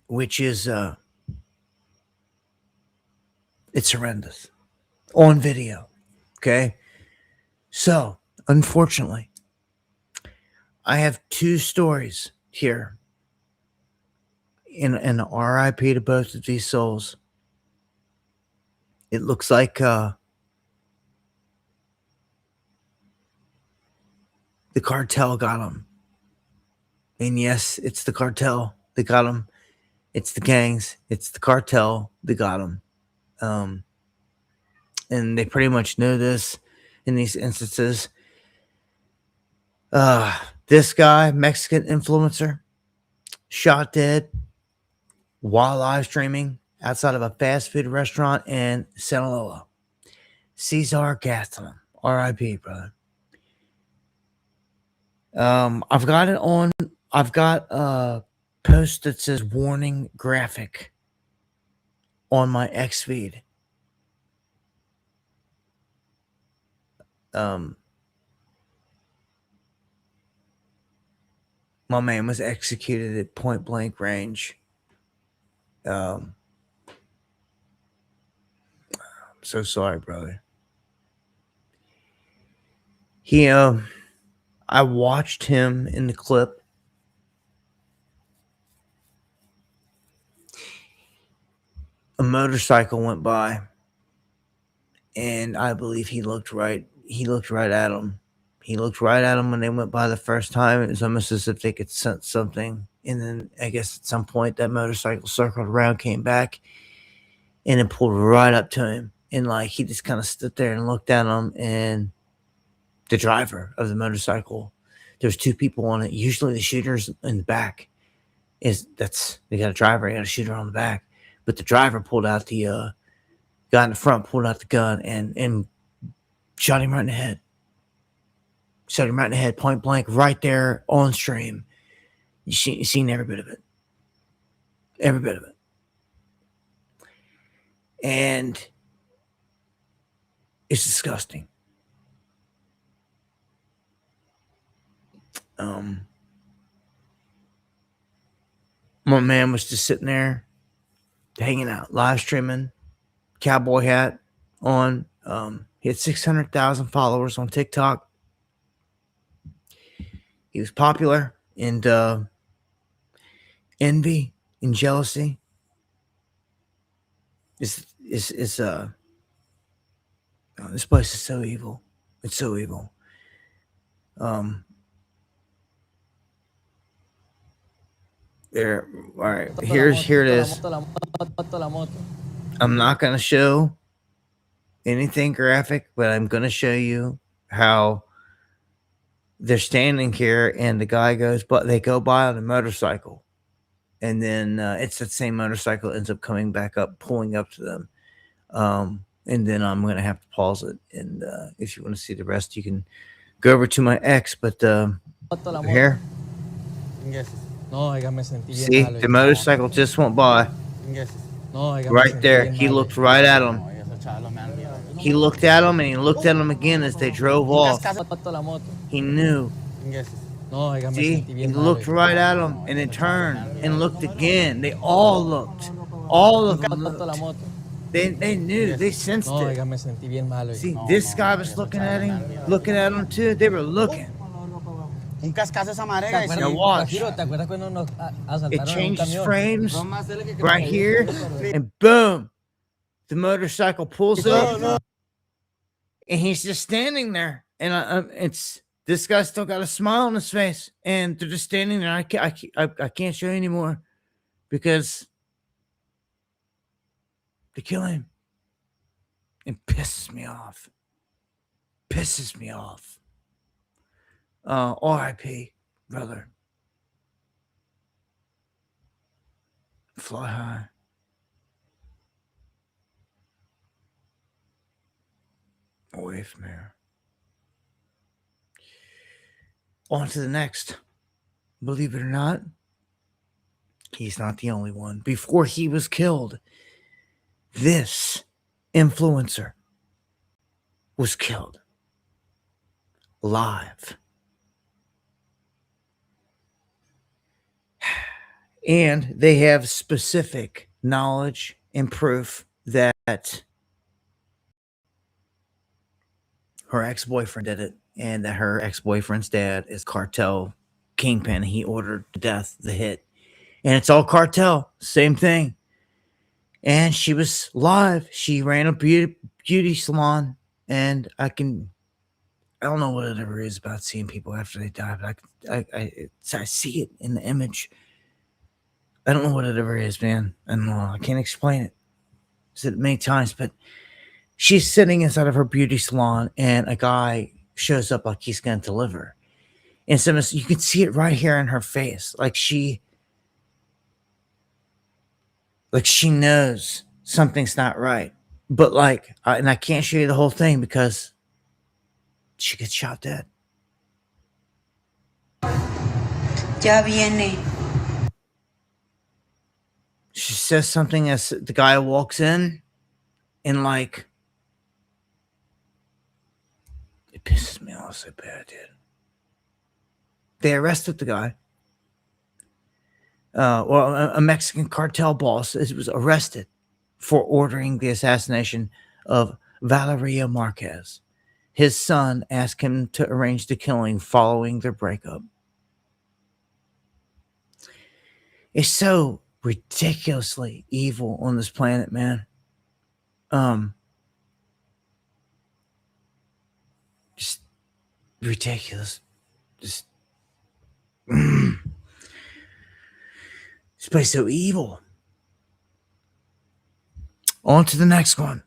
which is, it's horrendous. On video, okay? So, unfortunately, I have 2 stories here. In RIP to both of these souls. It looks like the cartel got them. And yes, it's the cartel that got them. It's the gangs. It's the cartel that got them. And they pretty much know this in these instances. This guy, Mexican influencer, shot dead while live streaming outside of a fast food restaurant in Sinaloa. Cesar Gastelum, R.I.P., brother. I've got a post that says warning graphic on my X feed. My man was executed at point blank range. I'm so sorry, brother. I watched him in the clip. A motorcycle went by, and I believe he looked right at him. He looked right at him when they went by the first time. It was almost as if they could sense something. And then I guess at some point that motorcycle circled around, came back, and it pulled right up to him. And like he just kind of stood there and looked at him. And the driver of the motorcycle, there's 2 people on it. Usually the shooter's in the back. They got a driver, they got a shooter on the back. But the driver pulled out the guy in the front, pulled out the gun and shot him right in the head. Shot him right in the head, point blank, right there on stream. You seen every bit of it. Every bit of it. And it's disgusting. My man was just sitting there, hanging out, live streaming, cowboy hat on. He had 600,000 followers on TikTok. He was popular, and envy and jealousy is this place is so evil. It's so evil. There. All right. Here it is. I'm not gonna show anything graphic, but I'm gonna show you how they're standing here, and the guy goes, but they go by on a motorcycle, and then it's that same motorcycle that ends up coming back up, pulling up to them. And then I'm gonna have to pause it, and if you want to see the rest, you can go over to my X. But here. See, the motorcycle just went by. Right there. He looked right at him. He looked at him, and he looked at him again as they drove off. He knew. See, he looked right at him, and then turned and looked again. They all looked. All of them looked. They knew. They sensed it. See, this guy was looking at him too. They were looking. Now watch. It changes frames right here, and boom, the motorcycle pulls up, and he's just standing there. And it's this guy's still got a smile on his face, and they're just standing there. I can't show you anymore because they kill him. It pisses me off. Pisses me off. R.I.P. brother. Fly high. Away from here. On to the next. Believe it or not, he's not the only one. Before he was killed, this influencer was killed live. And they have specific knowledge and proof that her ex-boyfriend did it, and that her ex-boyfriend's dad is cartel kingpin. He ordered to death the hit, and it's all cartel, same thing. And she was live. She ran a beauty salon, and I don't know what it ever is about seeing people after they die, but I see it in the image. I don't know what it ever is, man. I don't know. I can't explain it. I've said it many times, but she's sitting inside of her beauty salon, and a guy shows up like he's going to deliver. And so you can see it right here in her face. Like she knows something's not right. But and I can't show you the whole thing because she gets shot dead. Ya viene. She says something as the guy walks in, and it pisses me off so bad, dude. They arrested the guy. A Mexican cartel boss was arrested for ordering the assassination of Valeria Marquez. His son asked him to arrange the killing following their breakup. It's so ridiculously evil on this planet, man. Just ridiculous. Just this place is so evil. On to the next one.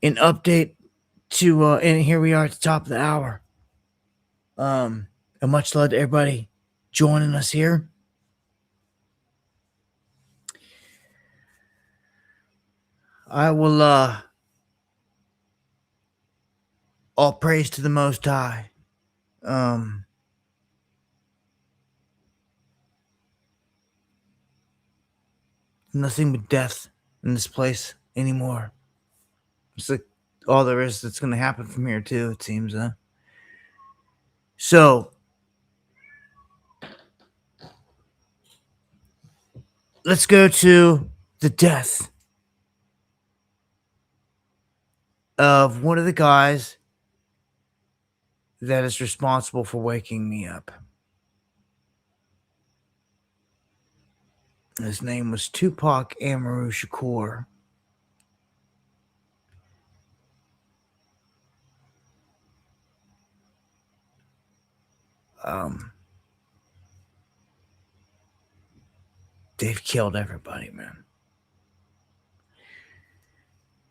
An update to and here we are at the top of the hour. And much love to everybody joining us here. I will all praise to the Most High. Nothing but death in this place anymore. It's like all there is that's going to happen from here too, it seems. So let's go to the death of one of the guys that is responsible for waking me up. His name was Tupac Amaru Shakur. They've killed everybody, man.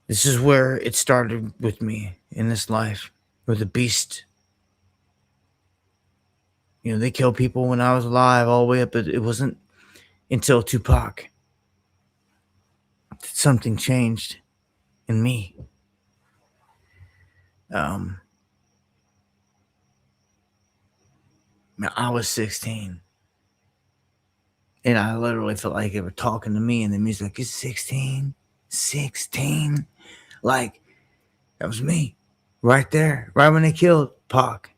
This is where it started with me in this life, where the beast, they killed people when I was alive all the way up, but it wasn't until Tupac that something changed in me. I was 16. And I literally felt like they were talking to me, and the music, like, it's 16. 16. Like, that was me. Right there. Right when they killed Pac.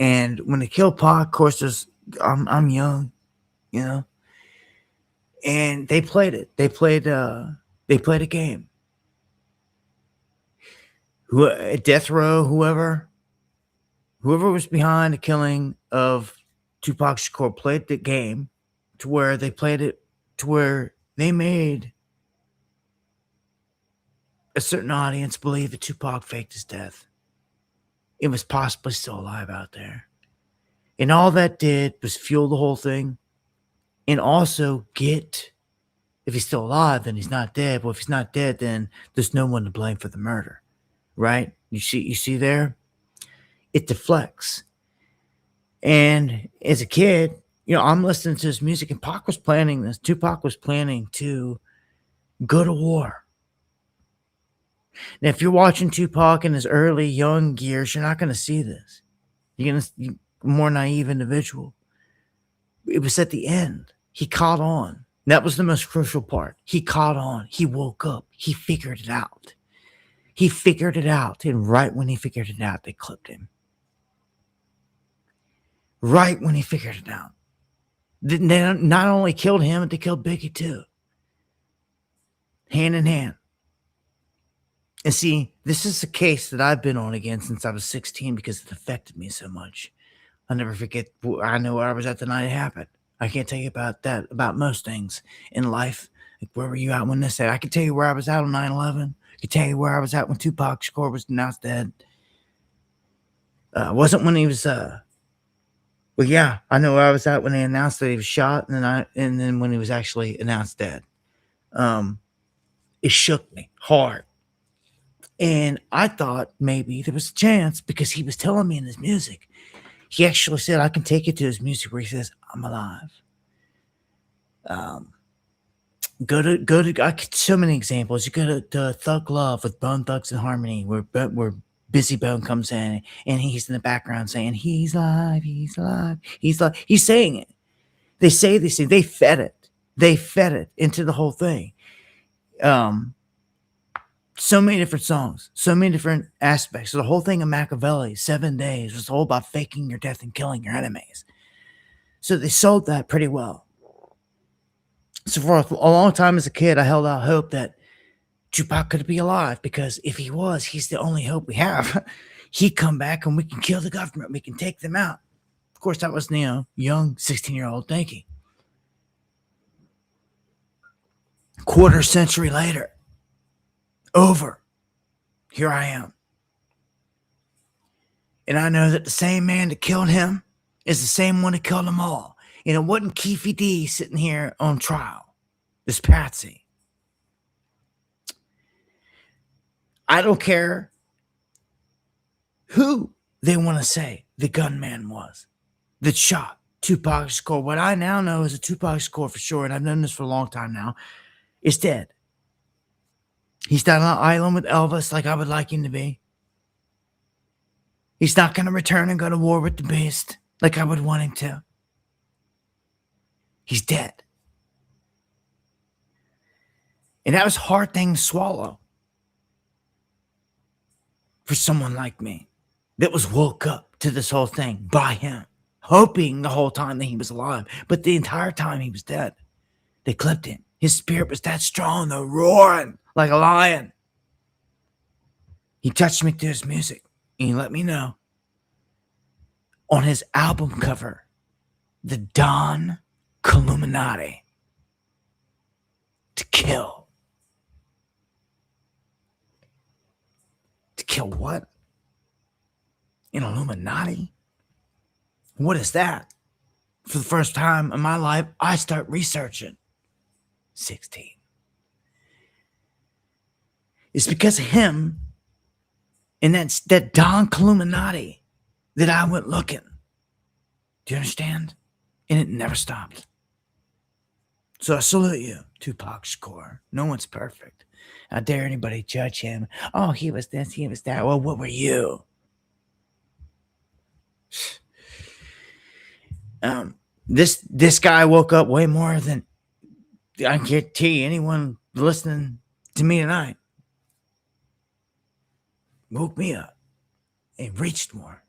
And when they killed Pac, of course, I'm young, And they played it. They played a game. Death Row, whoever was behind the killing of Tupac Shakur played the game to where they played it to where they made a certain audience believed that Tupac faked his death. It was possibly still alive out there. And all that did was fuel the whole thing and also get, if he's still alive, then he's not dead. Well, if he's not dead, then there's no one to blame for the murder, right? You see there? It deflects. And as a kid, I'm listening to his music, and Pac was planning this. Tupac was planning to go to war. Now, if you're watching Tupac in his early young years, you're not going to see this. You're going to see a more naive individual. It was at the end. He caught on. That was the most crucial part. He caught on. He woke up. He figured it out. He figured it out. And right when he figured it out, they clipped him. Right when he figured it out. They not only killed him, but they killed Biggie too. Hand in hand. And see, this is a case that I've been on again since I was 16 because it affected me so much. I'll never forget. I know where I was at the night it happened. I can't tell you about that, about most things in life. Like, where were you at when this happened? I can tell you where I was at on 9/11. I can tell you where I was at when Tupac Shakur was announced dead. Wasn't when he was, well, yeah, I know where I was at when they announced that he was shot, and then when he was actually announced dead. It shook me hard. And I thought maybe there was a chance because he was telling me in his music. He actually said, I can take you to his music where he says, I'm alive. Go to I could, so many examples. You go to Thug Love with Bone Thugs and Harmony, where Busy Bone comes in and he's in the background saying, he's alive, he's alive, he's alive. He's saying it. They fed it. They fed it into the whole thing. So many different songs, so many different aspects. So the whole thing of Machiavelli, 7 Days, was all about faking your death and killing your enemies. So they sold that pretty well. So for a long time as a kid, I held out hope that Tupac could be alive because if he was, he's the only hope we have. He'd come back and we can kill the government. We can take them out. Of course, that was, young 16-year-old thinking. Quarter century later. Over. Here I am. And I know that the same man that killed him is the same one that killed them all. And it wasn't Keefy D sitting here on trial. It's Patsy. I don't care who they want to say the gunman was that shot Tupac Shakur. What I now know is a Tupac Shakur for sure, and I've known this for a long time now, is dead. He's not on an island with Elvis like I would like him to be. He's not going to return and go to war with the beast like I would want him to. He's dead. And that was a hard thing to swallow for someone like me that was woke up to this whole thing by him, hoping the whole time that he was alive. But the entire time he was dead. They clipped him. His spirit was that strong, though, roaring like a lion. He touched me through his music, and he let me know on his album cover, the Don Illuminati, to kill. To kill what? An Illuminati? What is that? For the first time in my life, I start researching. 16. It's because of him and that Don Illuminati that I went looking. Do you understand? And it never stopped. So I salute you, Tupac Shakur. No one's perfect. How dare anybody judge him? Oh, he was this, he was that. Well, what were you? This guy woke up way more than I guarantee anyone listening to me tonight. Woke me up and reached more.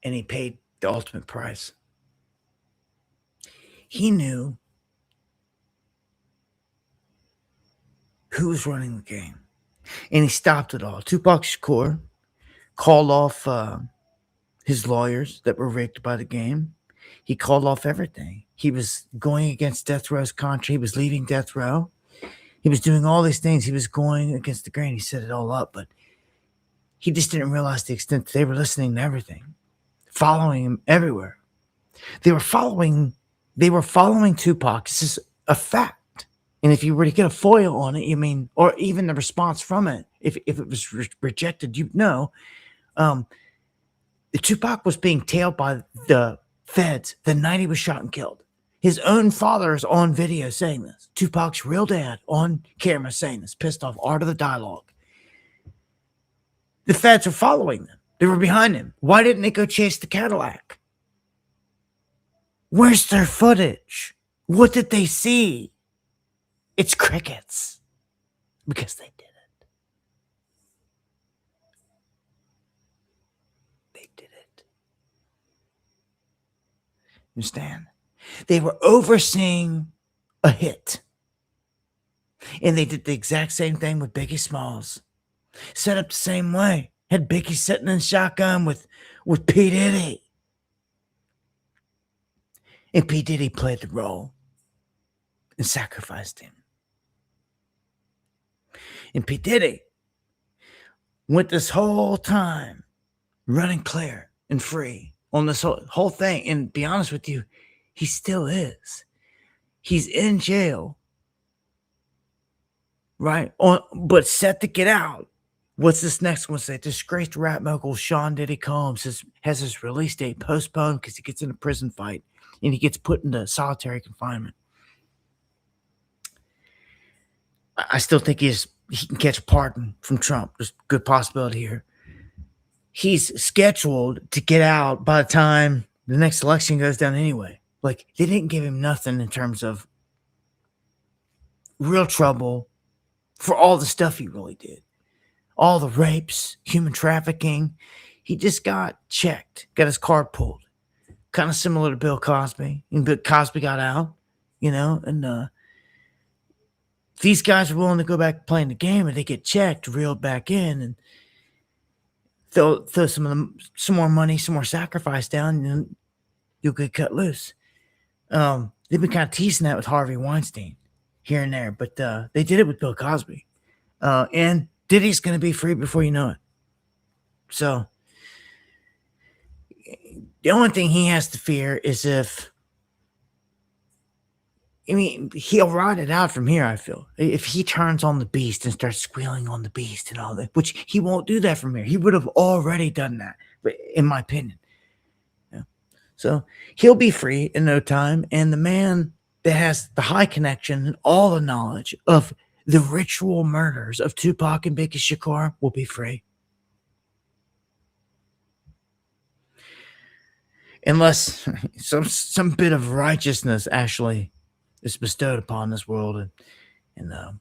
And he paid the ultimate price. He knew who was running the game. And he stopped it all. Tupac Shakur called off his lawyers that were rigged by the game. He called off everything. He was going against death row's contract. He was leaving death row He was doing all these things. He was going against the grain. He set it all up, but he just didn't realize the extent that they were listening to everything, following him everywhere. They were following Tupac. This is a fact. And if you were to get a foil on it, or even the response from it, if it was rejected, the Tupac was being tailed by the feds the night he was shot and killed. His own father is on video saying this. Tupac's real dad on camera saying this, pissed off, art of the dialogue. The feds are following them. They were behind him. Why didn't they go chase the Cadillac? Where's their footage? What did they see? It's crickets. Because they did it. They did it. Understand? They were overseeing a hit. And they did the exact same thing with Biggie Smalls. Set up the same way. Had Biggie sitting in shotgun with P. Diddy. And P. Diddy played the role and sacrificed him. And P. Diddy went this whole time running clear and free on this whole thing. And to be honest with you, he still is. He's in jail, right? But set to get out. What's this next one say? Disgraced rap mogul Sean Diddy Combs has his release date postponed because he gets in a prison fight and he gets put into solitary confinement. I still think he can catch a pardon from Trump. There's a good possibility here. He's scheduled to get out by the time the next election goes down anyway. Like, they didn't give him nothing in terms of real trouble for all the stuff he really did. All the rapes, human trafficking. He just got checked, got his card pulled. Kind of similar to Bill Cosby. And Bill Cosby got out, and these guys are willing to go back playing the game, and they get checked, reeled back in, and throw some more money, some more sacrifice down, and you'll get cut loose. They've been kind of teasing that with Harvey Weinstein here and there, but they did it with Bill Cosby. And Diddy's going to be free before you know it. So the only thing he has to fear is he'll ride it out from here, I feel. If he turns on the beast and starts squealing on the beast and all that, which he won't do that from here. He would have already done that, but in my opinion. Yeah. So he'll be free in no time. And the man that has the high connection and all the knowledge of the ritual murders of Tupac and Biggie Shakur will be free. Unless some bit of righteousness actually is bestowed upon this world, and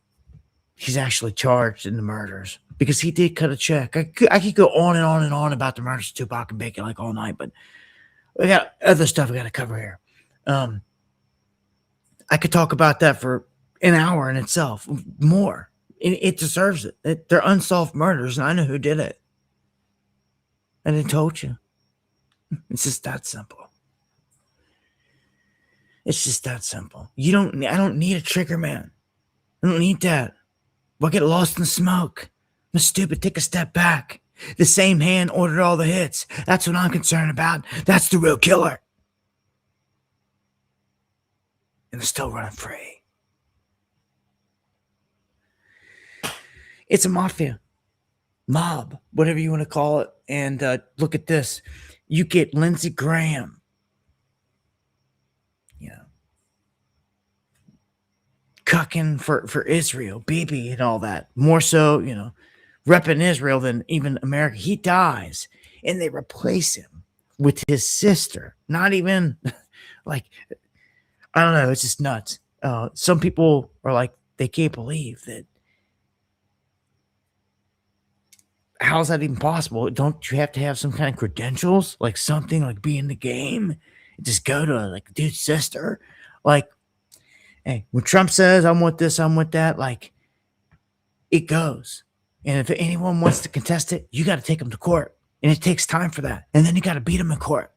he's actually charged in the murders, because he did cut a check. I could go on and on and on about the murders of Tupac and Biggie like all night, but we got other stuff we got to cover here. I could talk about that for an hour in itself, more. It deserves it. They're unsolved murders, and I know who did it. And I told you. It's just that simple. It's just that simple. I don't need a trigger man. I don't need that. We'll get lost in the smoke. I'm stupid. Take a step back. The same hand ordered all the hits. That's what I'm concerned about. That's the real killer. And they're still running free. It's a mafia. Mob. Whatever you want to call it. And look at this. You get Lindsey Graham. Cucking for Israel. Bibi and all that. More so, repping Israel than even America. He dies. And they replace him with his sister. Not even like, I don't know. It's just nuts. Some people are like, they can't believe that. How's that even possible? Don't you have to have some kind of credentials? Like something like be in the game? Just go to like dude's sister? Like, hey, when Trump says, I want this, I want that, like, it goes. And if anyone wants to contest it, you got to take them to court. And it takes time for that. And then you got to beat them in court.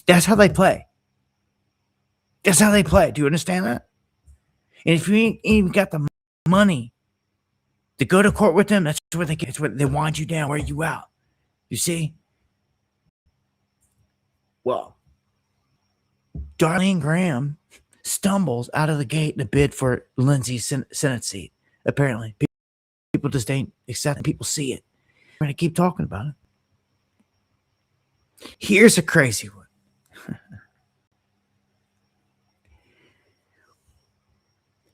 That's how they play. That's how they play. Do you understand that? And if you ain't even got the money to go to court with them. That's where they get. It's where they wind you down, wear you out. You see? Well, Darlene Graham stumbles out of the gate to bid for Lindsay's Senate seat. Apparently, people just ain't accepting. People see it. We're going to keep talking about it. Here's a crazy one.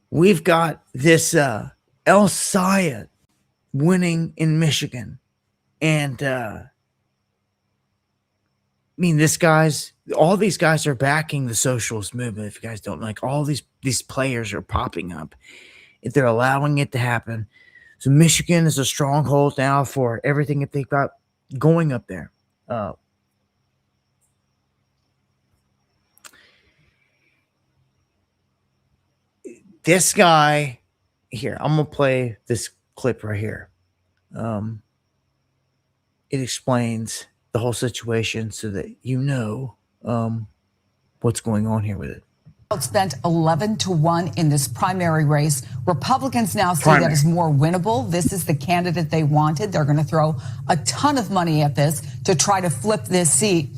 We've got this El Sayed winning in Michigan. And, I mean, all these guys are backing the socialist movement. If you guys don't like, all these players are popping up. If they're allowing it to happen. So Michigan is a stronghold now for everything that they've got going up there. This guy here, I'm going to play this clip right here. It explains the whole situation so that you know what's going on here with it. Spent 11-1 in this primary race. Republicans now see that as more winnable. This is the candidate they wanted. They're going to throw a ton of money at this to try to flip this seat.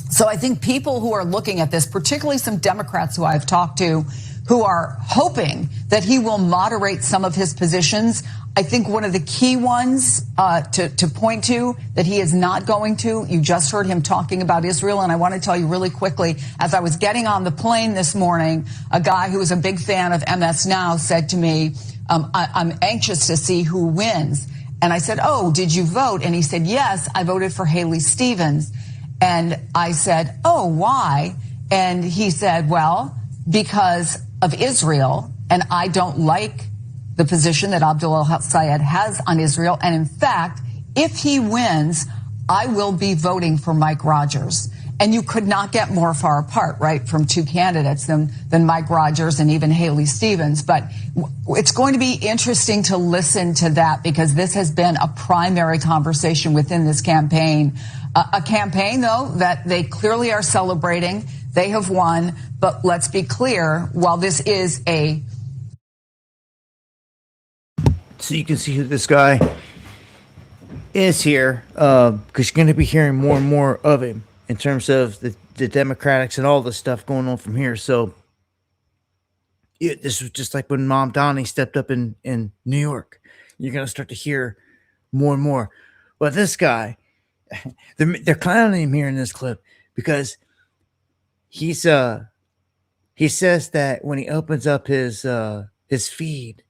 So I think people who are looking at this, particularly some Democrats who I've talked to, who are hoping that he will moderate some of his positions. I think one of the key ones to point to that he is not going to, you just heard him talking about Israel, and I want to tell you really quickly, as I was getting on the plane this morning, a guy who is a big fan of MS Now said to me, I'm anxious to see who wins. And I said, oh, did you vote? And he said, yes, I voted for Haley Stevens. And I said, oh, why? And he said, well, because of Israel, and I don't like the position that Abdul Sayed has on Israel. And in fact, if he wins, I will be voting for Mike Rogers. And you could not get more far apart, right, from two candidates than Mike Rogers and even Haley Stevens. But it's going to be interesting to listen to that, because this has been a primary conversation within this campaign. A campaign, though, that they clearly are celebrating. They have won. But let's be clear, while this is a... So you can see who this guy is here, because you're going to be hearing more and more of him in terms of the Democrats and all the stuff going on from here. So yeah, this was just like when Mom Donnie stepped up in New York. You're going to start to hear more and more. Well, this guy, they're clowning him here in this clip because he says that when he opens up his feed,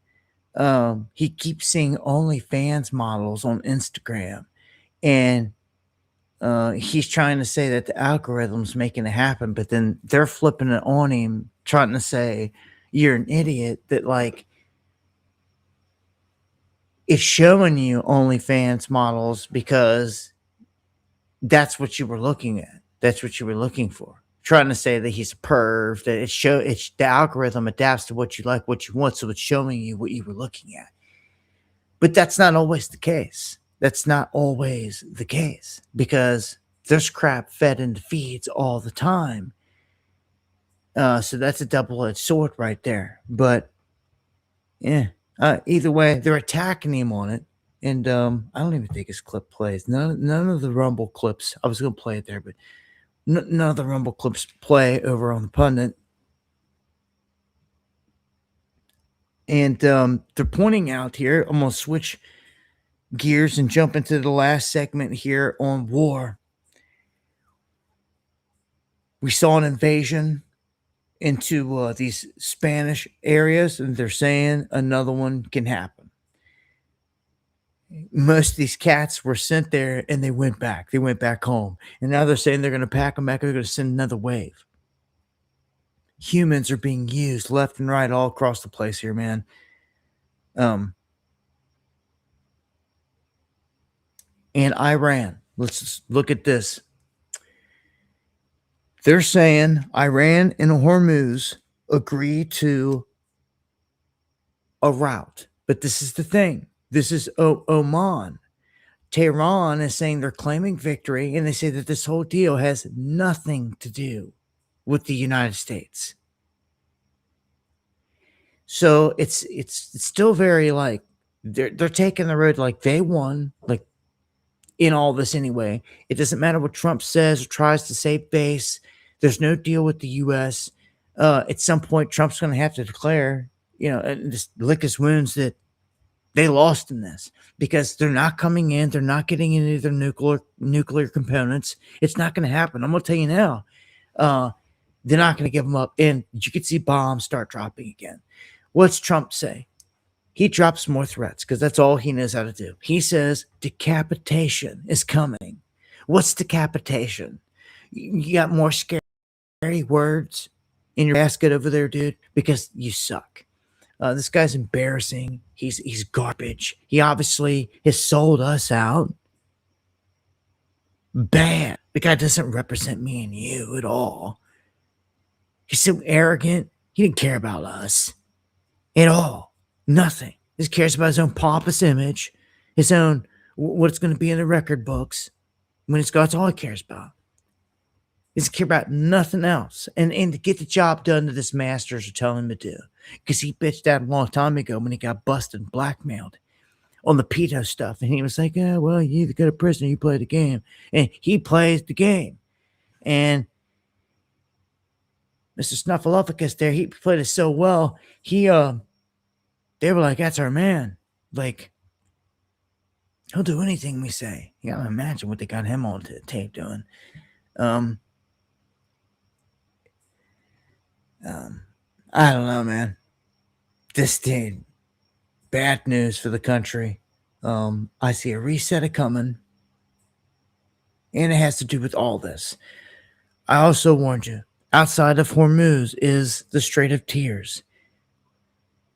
he keeps seeing OnlyFans models on Instagram, and he's trying to say that the algorithm's making it happen, but then they're flipping it on him, trying to say you're an idiot, that like it's showing you OnlyFans models because that's what you were looking at. That's what you were looking for. Trying to say that he's a perv, that it's the algorithm adapts to what you like, what you want, so it's showing you what you were looking at. But that's not always the case. That's not always the case, because there's crap fed into feeds all the time. So that's a double-edged sword right there. But yeah, either way, they're attacking him on it. And I don't even think his clip plays. None of the Rumble clips. I was going to play it there, but none of the Rumble clips play over on the pundit. And they're pointing out here, I'm going to switch gears and jump into the last segment here on war. We saw an invasion into these Spanish areas, and they're saying another one can happen. Most of these cats were sent there and they went back. They went back home. And now they're saying they're going to pack them back. They're going to send another wave. Humans are being used left and right all across the place here, man. And Iran. Let's just look at this. They're saying Iran and Hormuz agree to a route. But this is the thing. This is Oman. Tehran is saying they're claiming victory, and they say that this whole deal has nothing to do with the United States. So it's still very like they're taking the road like they won, like in all this anyway. It doesn't matter what Trump says or tries to save face. There's no deal with the U.S. At some point, Trump's going to have to declare, and just lick his wounds that they lost in this because they're not coming in. They're not getting any of their nuclear components. It's not going to happen. I'm going to tell you now. They're not going to give them up. And you could see bombs start dropping again. What's Trump say? He drops more threats because that's all he knows how to do. He says decapitation is coming. What's decapitation? You got more scary words in your basket over there, dude, because you suck. This guy's embarrassing. He's garbage. He obviously has sold us out. Bad. The guy doesn't represent me and you at all. He's so arrogant. He didn't care about us at all. Nothing. He cares about his own pompous image, his own what's going to be in the record books. When it's God's all he cares about. He doesn't care about nothing else. And to get the job done that his masters are telling him to do. Because he bitched out a long time ago when he got busted and blackmailed on the pedo stuff. And he was like, well, you either go to prison or you play the game. And he plays the game. And Mr. Snuffleupagus there, he played it so well. They were like, that's our man. Like, he'll do anything we say. You gotta imagine what they got him on tape doing. I don't know, man. This did bad news for the country. I see a reset coming, and it has to do with all this. I also warned you, outside of Hormuz is the Strait of Tears.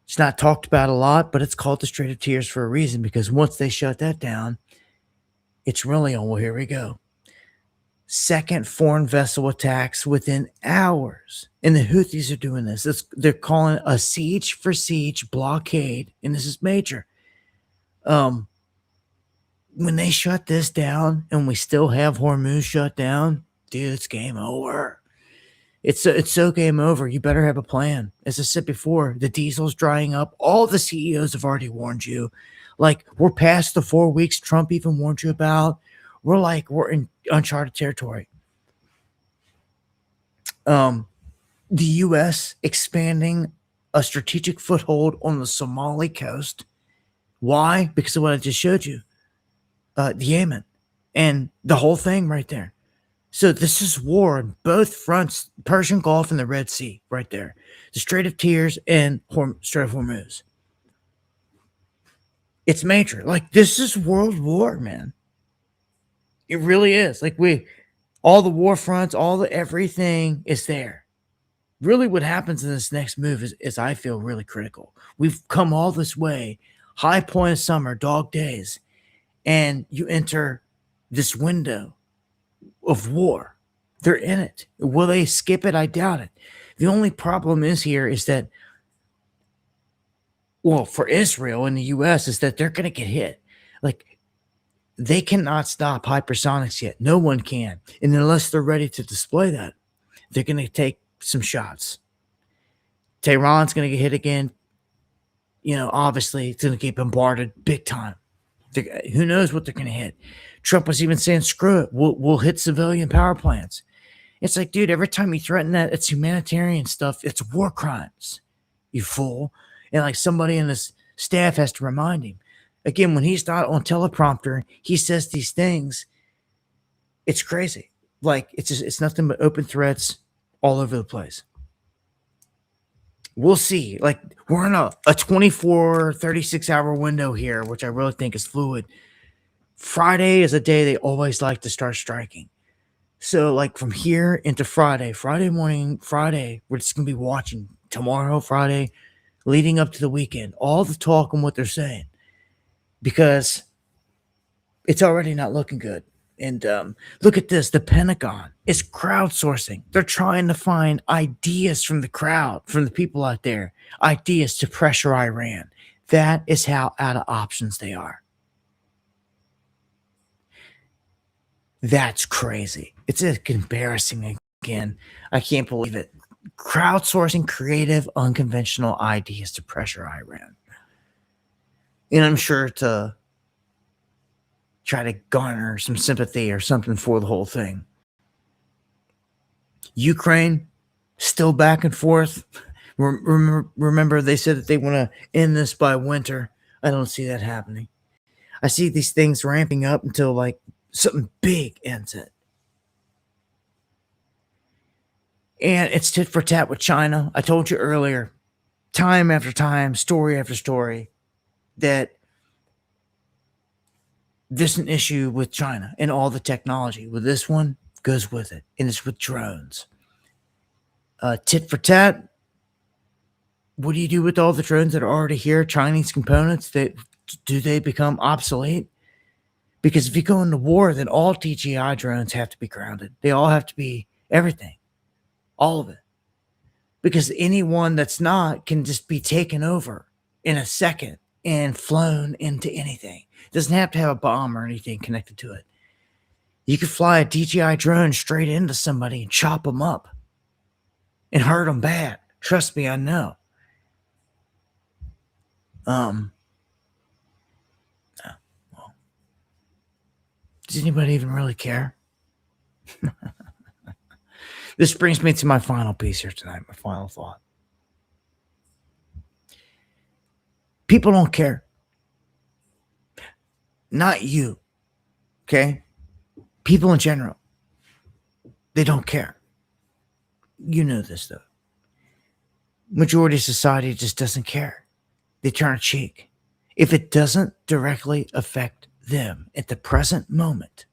It's not talked about a lot, but it's called the Strait of Tears for a reason, because once they shut that down, it's really on, well, here we go. Second foreign vessel attacks within hours. And the Houthis are doing this. They're calling it a siege for siege blockade, and this is major. When they shut this down and we still have Hormuz shut down, dude, it's game over. It's so game over. You better have a plan. As I said before, the diesel's drying up. All the CEOs have already warned you. Like, we're past the 4 weeks Trump even warned you about. We're in uncharted territory. The U.S. expanding a strategic foothold on the Somali coast. Why? Because of what I just showed you. Yemen. And the whole thing right there. So this is war on both fronts, Persian Gulf and the Red Sea, right there. The Strait of Tears and Strait of Hormuz. It's major. Like, this is world war, man. It really is. Like, all the war fronts, all the everything is there. Really what happens in this next move is I feel really critical. We've come all this way, high point of summer, dog days, and you enter this window of war. They're in it. Will they skip it? I doubt it. The only problem is that, well, for Israel and the U.S. is that they're going to get hit. Like, they cannot stop hypersonics yet. No one can. And unless they're ready to display that, they're going to take some shots. Tehran's going to get hit again. Obviously, it's going to get bombarded big time. Who knows what they're going to hit? Trump was even saying, screw it. We'll hit civilian power plants. It's like, dude, every time you threaten that, it's humanitarian stuff. It's war crimes, you fool. And like somebody in his staff has to remind him. Again, when he's not on teleprompter, he says these things. It's crazy. Like, it's nothing but open threats all over the place. We'll see. Like, we're in a 24, 36-hour window here, which I really think is fluid. Friday is a day they always like to start striking. So, like, from here into Friday morning, we're just going to be watching tomorrow, Friday, leading up to the weekend, all the talk and what they're saying. Because it's already not looking good. And look at this. The Pentagon is crowdsourcing. They're trying to find ideas from the crowd, from the people out there, ideas to pressure Iran. That is how out of options they are. That's crazy. It's embarrassing again. I can't believe it. crowdsourcing creative, unconventional ideas to pressure Iran. And I'm sure to try to garner some sympathy or something for the whole thing. Ukraine, still back and forth. Remember, they said that they want to end this by winter. I don't see that happening. I see these things ramping up until like something big ends it. And it's tit for tat with China. I told you earlier, time after time, story after story, that there's an issue with China and all the technology. With this one, goes with it. And it's with drones. Tit for tat. What do you do with all the drones that are already here? Chinese components, do they become obsolete? Because if you go into war, then all DJI drones have to be grounded. They all have to be everything. All of it. Because anyone that's not can just be taken over in a second and flown into anything. It doesn't have to have a bomb or anything connected to it. You could fly a DJI drone straight into somebody and chop them up and hurt them bad. Trust me, I know. Well, does anybody even really care? This brings me to my final piece here tonight, my final thought. People don't care. Not you, okay? People in general, they don't care. You know this, though. Majority of society just doesn't care. They turn a cheek. If it doesn't directly affect them at the present moment,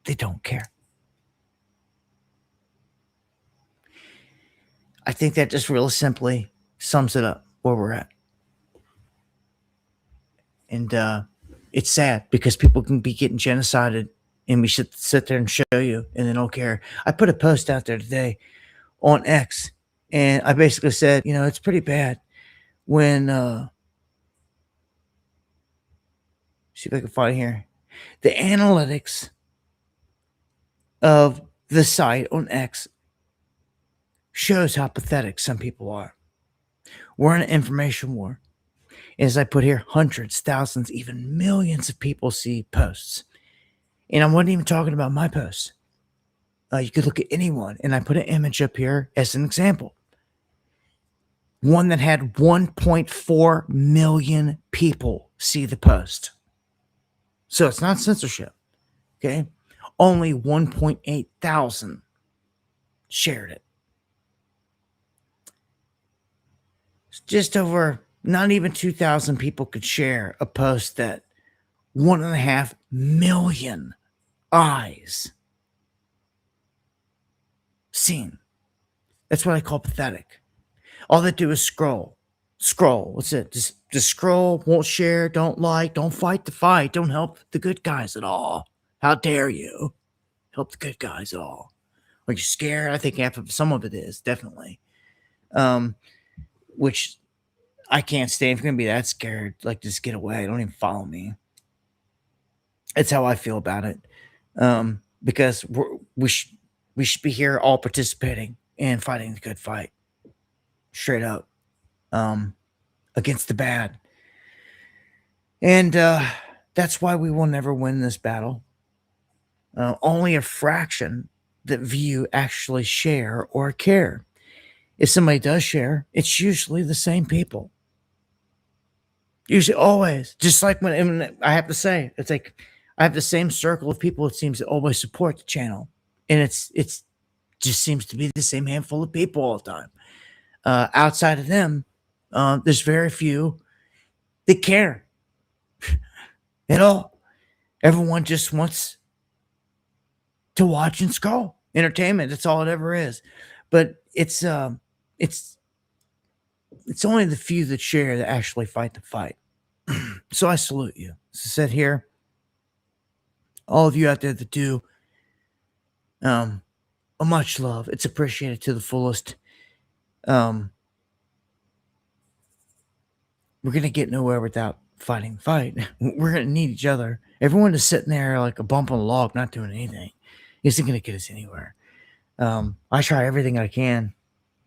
they don't care. I think that just really simply sums it up where we're at. And it's sad because people can be getting genocided and we should sit there and show you and they don't care. I put a post out there today on X and I basically said, you know, it's pretty bad when, see if I can find it here. The analytics of the site on X shows how pathetic some people are. We're in an information war. As I put here, hundreds, thousands, even millions of people see posts. And I wasn't even talking about my posts. You could look at anyone, and I put an image up here as an example. One that had 1.4 million people see the post. So it's not censorship, okay? Only 1.8 thousand shared it. Just over, not even 2,000 people could share a post that 1.5 million eyes seen. That's what I call pathetic. All they do is scroll. What's it? Just scroll, won't share, don't like, don't fight the fight, don't help the good guys at all. How dare you help the good guys at all? Are you scared? I think some of it is, definitely. Which I can't stand. If you're going to be that scared, like, just get away. Don't even follow me. That's how I feel about it. Because we should be here all participating and fighting the good fight. Straight up. Against the bad. And that's why we will never win this battle. Only a fraction that view actually share or care. If somebody does share, it's usually the same people. Usually, always. Just like when I have to say, it's like I have the same circle of people, it seems, that always support the channel. And it's just seems to be the same handful of people all the time. Outside of them, there's very few that care at all. Everyone just wants to watch and scroll. Entertainment, that's all it ever is. But it's only the few that share that actually fight the fight. So I salute you. As I said here, all of you out there that do, a much love. It's appreciated to the fullest. We're going to get nowhere without fighting the fight. We're going to need each other. Everyone is sitting there like a bump on a log, not doing anything, isn't going to get us anywhere. I try everything I can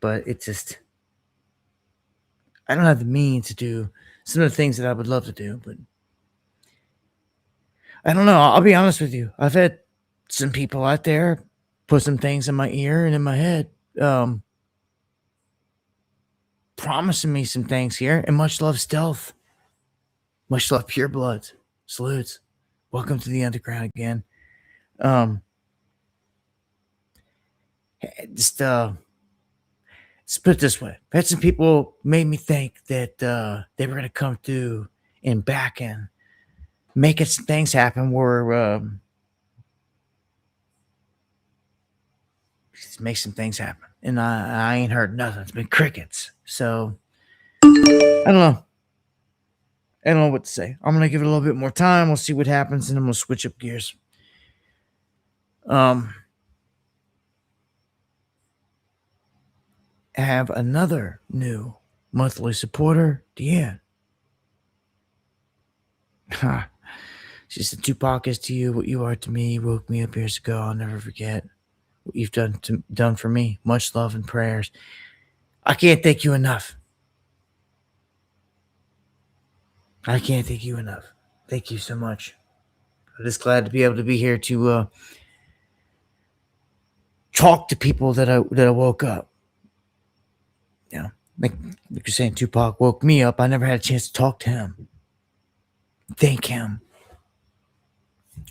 but it's just, I don't have the means to do some of the things that I would love to do, but I don't know. I'll be honest with you. I've had some people out there put some things in my ear and in my head, promising me some things here. And much love, Stealth. Much love, Pure Bloods. Salutes. Welcome to the underground again. Just let's put it this way. I had some people made me think that they were going to come through and back and make it some things happen where just make some things happen. And I ain't heard nothing. It's been crickets. So I don't know. I don't know what to say. I'm gonna give it a little bit more time. We'll see what happens, and then we'll switch up gears. I have another new monthly supporter, Deanne. She said, Tupac is to you what you are to me. You woke me up years ago. I'll never forget what you've done for me. Much love and prayers. I can't thank you enough. I can't thank you enough. Thank you so much. I'm just glad to be able to be here to talk to people that I woke up. You know, like you're saying, Tupac woke me up. I never had a chance to talk to him, thank him,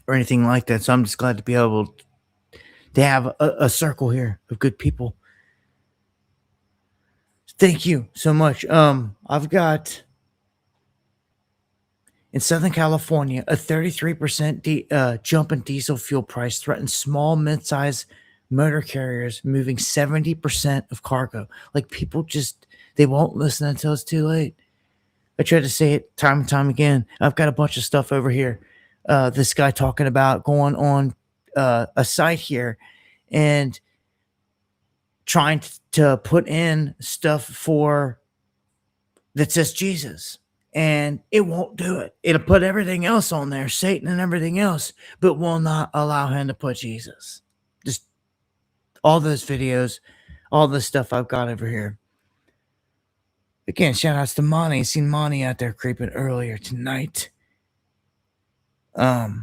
or anything like that. So I'm just glad to be able to have a circle here of good people. Thank you so much. I've got in Southern California a 33% jump in diesel fuel price threatens small mid-sized motor carriers moving 70% of cargo. Like people just they won't listen until it's too late. I try to say it time and time again. I've got a bunch of stuff over here. This guy talking about going on a site here and trying to put in stuff for that says Jesus, and it won't do it. It'll put everything else on there, Satan and everything else, but will not allow him to put Jesus. Just all those videos, all this stuff I've got over here. Again, shout outs to Monty. Seen Monty out there creeping earlier tonight. It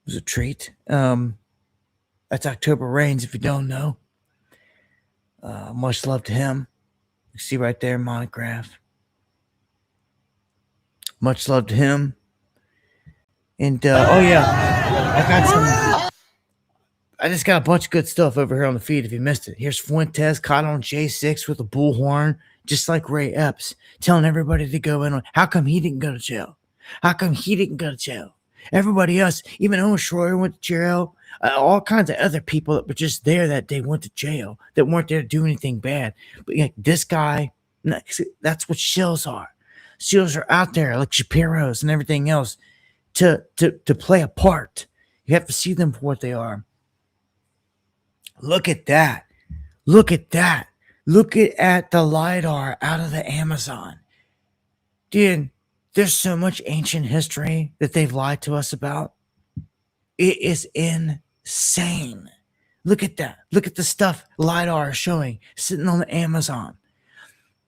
was a treat. That's October Rains, if you don't know. Much love to him. You see right there, monograph. Much love to him. And oh yeah, I just got a bunch of good stuff over here on the feed if you missed it. Here's Fuentes caught on J6 with a bullhorn, just like Ray Epps, telling everybody to go in on. How come he didn't go to jail? How come he didn't go to jail? Everybody else, even Owen Schroyer went to jail. All kinds of other people that were just there that day went to jail, that weren't there to do anything bad. But like this guy, that's what shills are. Shills are out there like Shapiro's and everything else to play a part. You have to see them for what they are. Look at that. Look at that. Look at the LiDAR out of the Amazon. Dude, there's so much ancient history that they've lied to us about. It is insane. Look at that. Look at the stuff LiDAR is showing sitting on the Amazon.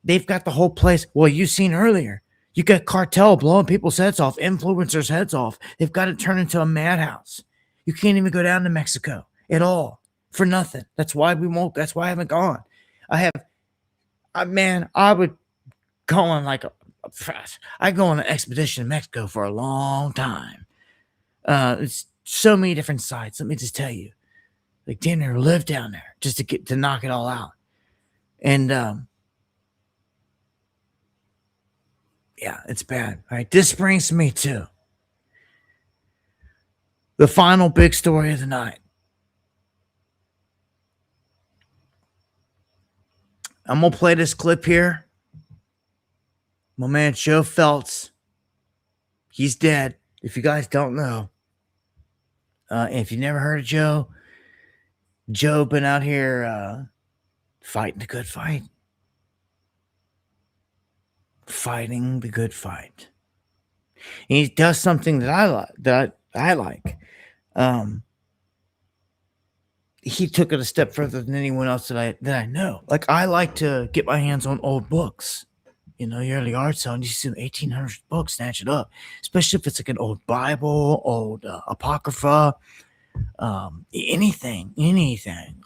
They've got the whole place. Well, you've seen earlier. You got cartel blowing people's heads off, influencers' heads off. They've got it turned into a madhouse. You can't even go down to Mexico at all for nothing. That's why we won't. That's why I haven't gone. I would go on like I go on an expedition in Mexico for a long time. It's so many different sites. Let me just tell you, like damn near live down there just to knock it all out. And yeah, it's bad. All right, this brings me to the final big story of the night. I'm gonna play this clip here. My man Joe Feltz, he's dead. If you guys don't know, and if you never heard of Joe been out here fighting the good fight. Fighting the good fight. And he does something that I like. he took it a step further than anyone else that I know. Like, I like to get my hands on old books. You know, you're at the art sale and you see an 1800 book, snatch it up. Especially if it's like an old Bible, old Apocrypha, anything.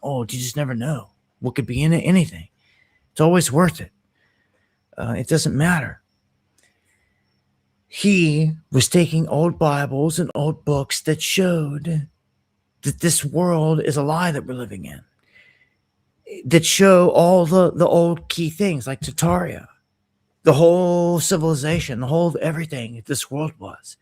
Oh, you just never know what could be in it. Anything. It's always worth it. It doesn't matter. He was taking old Bibles and old books that showed that this world is a lie that we're living in, that show all the old key things like Tartaria, the whole civilization, the whole everything that this world was.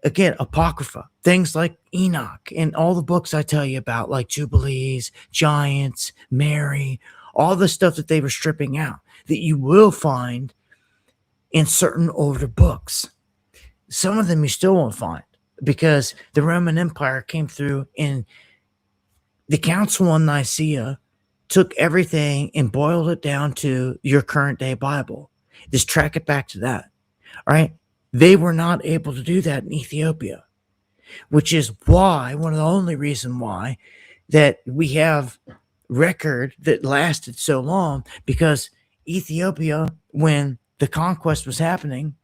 Again, Apocrypha, things like Enoch and all the books I tell you about, like Jubilees, Giants, Mary, all the stuff that they were stripping out that you will find in certain older books. Some of them you still won't find because the Roman Empire came through and the Council on Nicaea took everything and boiled it down to your current day Bible. Just track it back to that. All right. They were not able to do that in Ethiopia, which is why, one of the only reason why, that we have record that lasted so long, because Ethiopia, when the conquest was happening,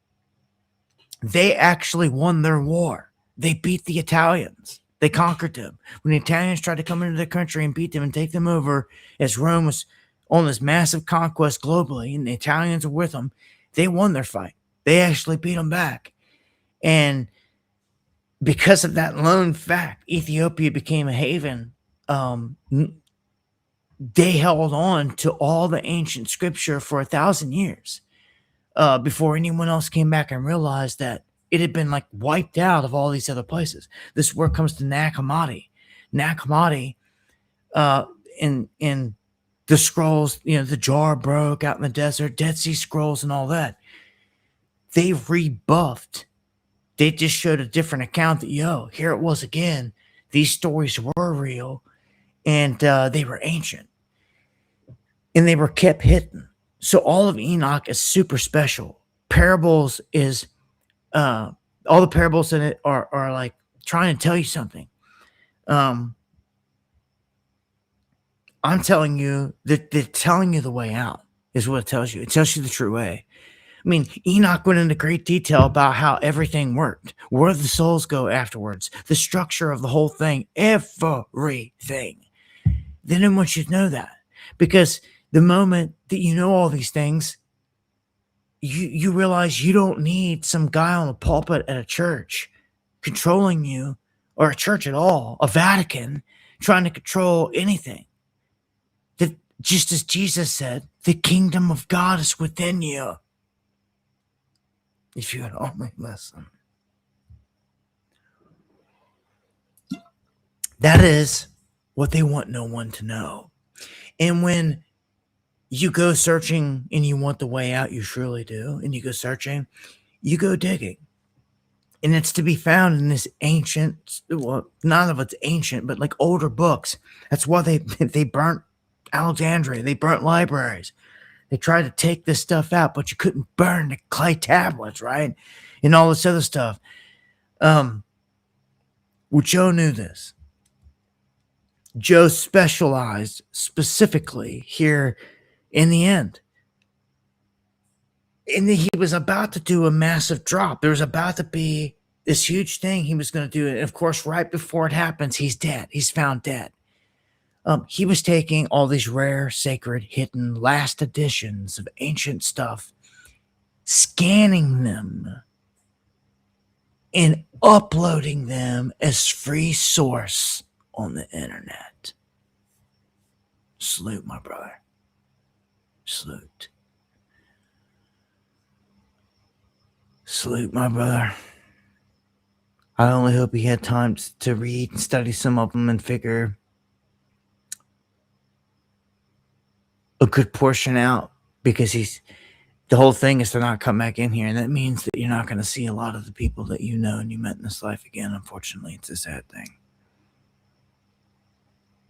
they actually won their war. They beat the Italians. They conquered them. When the Italians tried to come into the country and beat them and take them over, as Rome was on this massive conquest globally, and the Italians were with them, they won their fight. They actually beat them back. And because of that lone fact, Ethiopia became a haven. They held on to all the ancient scripture for 1,000 years before anyone else came back and realized that it had been like wiped out of all these other places. This word comes to Nag Hammadi. Nag Hammadi, in the scrolls, you know, the jar broke out in the desert, Dead Sea Scrolls and all that. They rebuffed. They just showed a different account that, here it was again. These stories were real and they were ancient. And they were kept hidden. So all of Enoch is super special. Parables is, all the parables in it are like trying to tell you something. I'm telling you that they're telling you the way out is what it tells you. It tells you the true way. I mean, Enoch went into great detail about how everything worked, where the souls go afterwards, the structure of the whole thing, everything. They didn't want you to know that, because the moment that you know all these things, you realize you don't need some guy on the pulpit at a church controlling you, or a church at all, a Vatican trying to control anything. That, just as Jesus said, the kingdom of God is within you. If you would only listen. That is what they want no one to know. And when you go searching and you want the way out, you surely do, and you go searching, you go digging. And it's to be found in this ancient, well, none of it's ancient, but like older books. That's why they burnt Alexandria. They burnt libraries. They tried to take this stuff out, but you couldn't burn the clay tablets, right? And all this other stuff. Well, Joe knew this. Joe specialized specifically here in the end. And he was about to do a massive drop. There was about to be this huge thing he was going to do. And of course, right before it happens, he's dead. He's found dead. He was taking all these rare, sacred, hidden, last editions of ancient stuff, scanning them, and uploading them as free source on the internet. Salute, my brother. Salute. Salute, my brother. I only hope he had time to read and study some of them and figure a good portion out, because the whole thing is to not come back in here, and that means that you're not going to see a lot of the people that you know and you met in this life again. Unfortunately, it's a sad thing.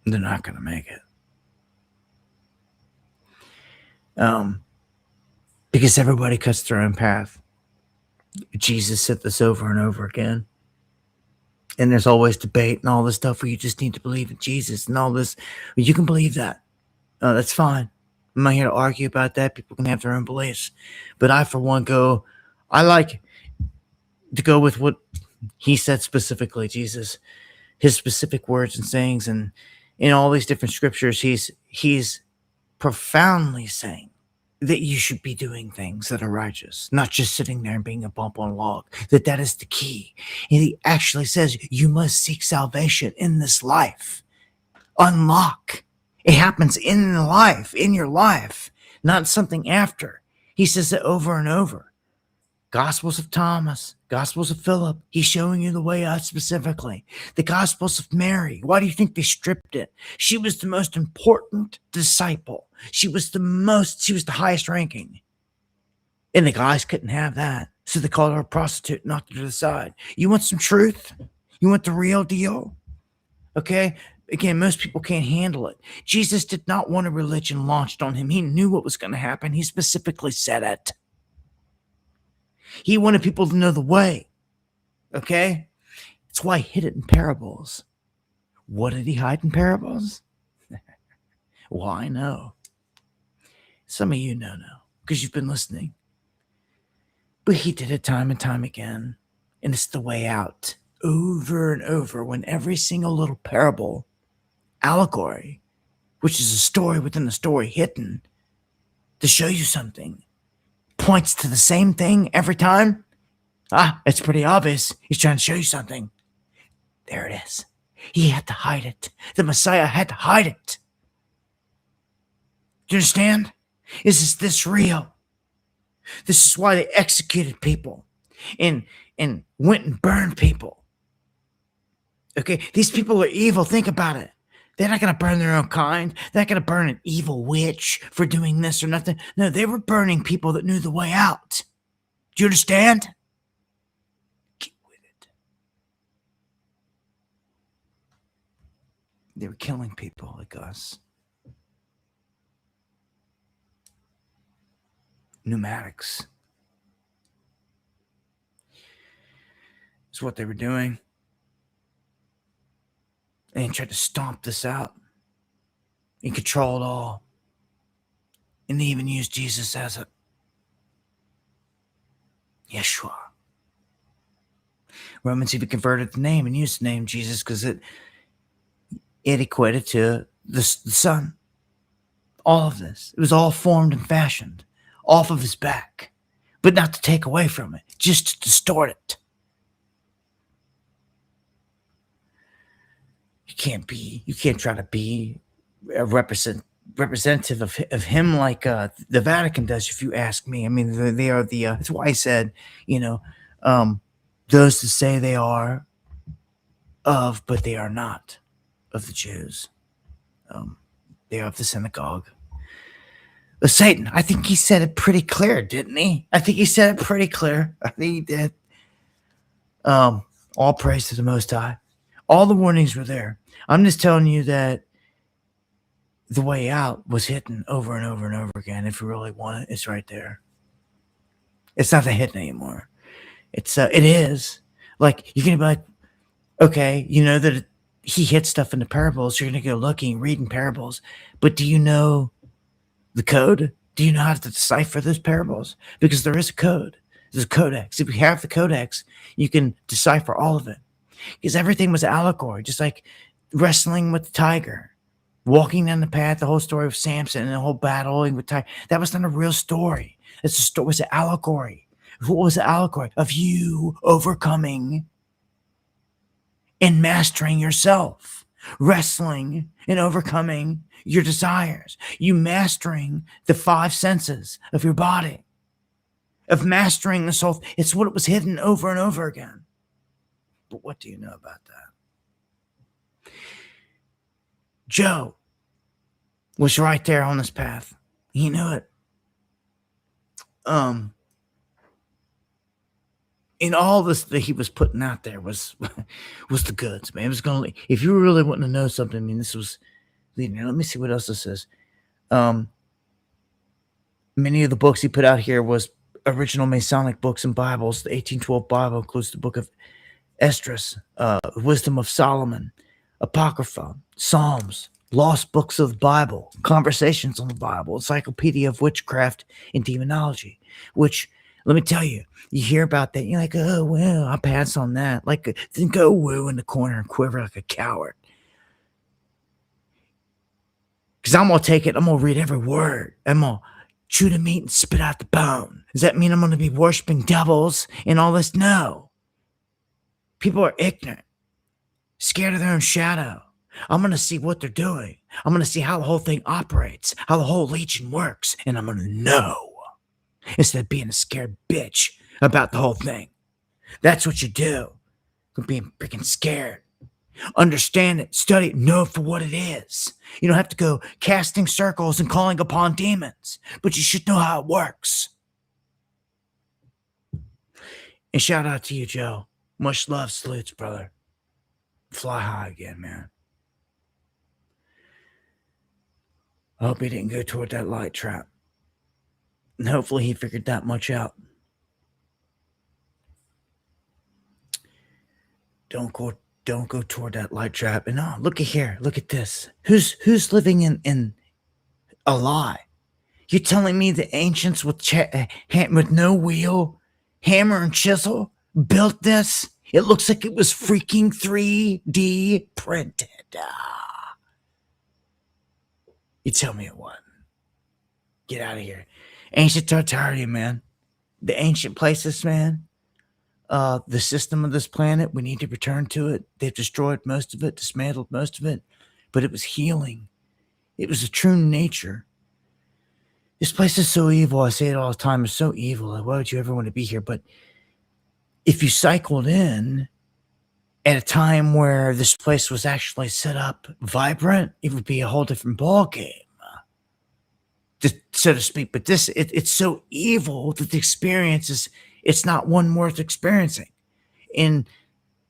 They're not going to make it. Because everybody cuts their own path. Jesus said this over and over again. And there's always debate and all this stuff where you just need to believe in Jesus and all this. You can believe that. That's fine. I'm not here to argue about that. People can have their own beliefs. But I, for one, I like to go with what he said specifically, Jesus, his specific words and sayings. And in all these different scriptures, he's profoundly saying that you should be doing things that are righteous, not just sitting there and being a bump on a log, that is the key. And he actually says you must seek salvation in this life. Unlock. It happens in your life, not something after. He says it over and over. Gospels of Thomas, Gospels of Philip, he's showing you the way out specifically. The Gospels of Mary, why do you think they stripped it? She was the most important disciple. She was the highest ranking. And the guys couldn't have that. So they called her a prostitute, knocked her to the side. You want some truth? You want the real deal? Okay? Again, most people can't handle it. Jesus did not want a religion launched on him. He knew what was going to happen. He specifically said it. He wanted people to know the way. Okay? That's why he hid it in parables. What did he hide in parables? Well, I know. Some of you know now because you've been listening. But he did it time and time again. And it's the way out. Over and over, when every single little parable, allegory, which is a story within a story hidden to show you something, points to the same thing every time. It's pretty obvious. He's trying to show you something. There it is. He had to hide it. The Messiah had to hide it. Do you understand? Is this real? This is why they executed people and went and burned people. Okay, these people are evil. Think about it. They're not going to burn their own kind. They're not going to burn an evil witch for doing this or nothing. No, they were burning people that knew the way out. Do you understand? Get with it. They were killing people like us. Pneumatics. That's what they were doing. And he tried to stomp this out and control it all. And they even used Jesus as a Yeshua. Romans even converted the name and used the name Jesus because it equated to the Son. All of this. It was all formed and fashioned off of his back. But not to take away from it. Just to distort it. You can't try to be a representative of him like the Vatican does, if you ask me. I mean, they are the, that's why I said, those that say they are of, but they are not of the Jews. They are of the synagogue. But Satan, I think he said it pretty clear, didn't he? I think he said it pretty clear. I think he did. All praise to the Most High. All the warnings were there. I'm just telling you that the way out was hidden over and over and over again. If you really want it, it's right there. It's not that hidden anymore. It is. Like, you're going to be like, okay, you know that he hid stuff in the parables. You're going to go looking, reading parables. But do you know the code? Do you know how to decipher those parables? Because there is a code. There's a codex. If you have the codex, you can decipher all of it. Because everything was allegory, just like wrestling with the tiger, walking down the path, the whole story of Samson and the whole battling with tiger. That was not a real story. It's a story. It was an allegory. What was the allegory? Of you overcoming and mastering yourself, wrestling and overcoming your desires, you mastering the 5 senses of your body, of mastering the soul. It's what it was hidden over and over again. But what do you know about that? Joe was right there on this path. He knew it. And all this that he was putting out there was the goods, man. It was gonna. If you really wanting to know something, I mean, this was leading. Let me see what else this says. Many of the books he put out here was original Masonic books and Bibles. The 1812 Bible includes the book of Esdras, Wisdom of Solomon, Apocrypha, Psalms, Lost Books of the Bible, Conversations on the Bible, Encyclopedia of Witchcraft and Demonology, which, let me tell you, you hear about that, you're like, oh, well, I'll pass on that. Like, then go woo in the corner and quiver like a coward. Because I'm going to take it, I'm going to read every word. I'm going to chew the meat and spit out the bone. Does that mean I'm going to be worshiping devils and all this? No. People are ignorant, scared of their own shadow. I'm going to see what they're doing. I'm going to see how the whole thing operates, how the whole legion works, and I'm going to know instead of being a scared bitch about the whole thing. That's what you do. Being freaking scared. Understand it, study it, know it for what it is. You don't have to go casting circles and calling upon demons, but you should know how it works. And shout out to you, Joe. Much love, salutes, brother. Fly high again, man. I hope he didn't go toward that light trap. And hopefully he figured that much out. Don't go toward that light trap. And oh, look at here. Look at this. Who's living in a lie? You're telling me the ancients with no wheel, hammer and chisel built this? It looks like it was freaking 3D printed. You tell me it wasn't. Get out of here. Ancient Tartaria, man. The ancient places, man. The system of this planet, we need to return to it. They've destroyed most of it, dismantled most of it, but it was healing. It was a true nature. This place is so evil. I say it all the time. It's so evil. Like, why would you ever want to be here? But if you cycled in at a time where this place was actually set up vibrant, it would be a whole different ball game, so to speak. But this, it's so evil that the experience is, it's not one worth experiencing. And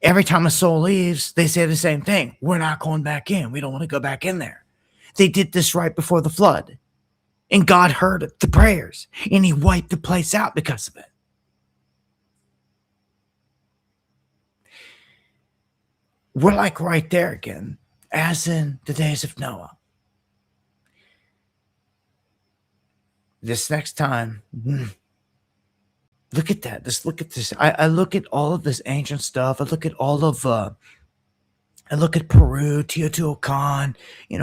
every time a soul leaves, they say the same thing. We're not going back in. We don't want to go back in there. They did this right before the flood. And God heard the prayers. And he wiped the place out because of it. We're like right there again, as in the days of Noah. This next time, look at that. Just look at this. I look at all of this ancient stuff. I look at all of, I look at Peru, Teotihuacan,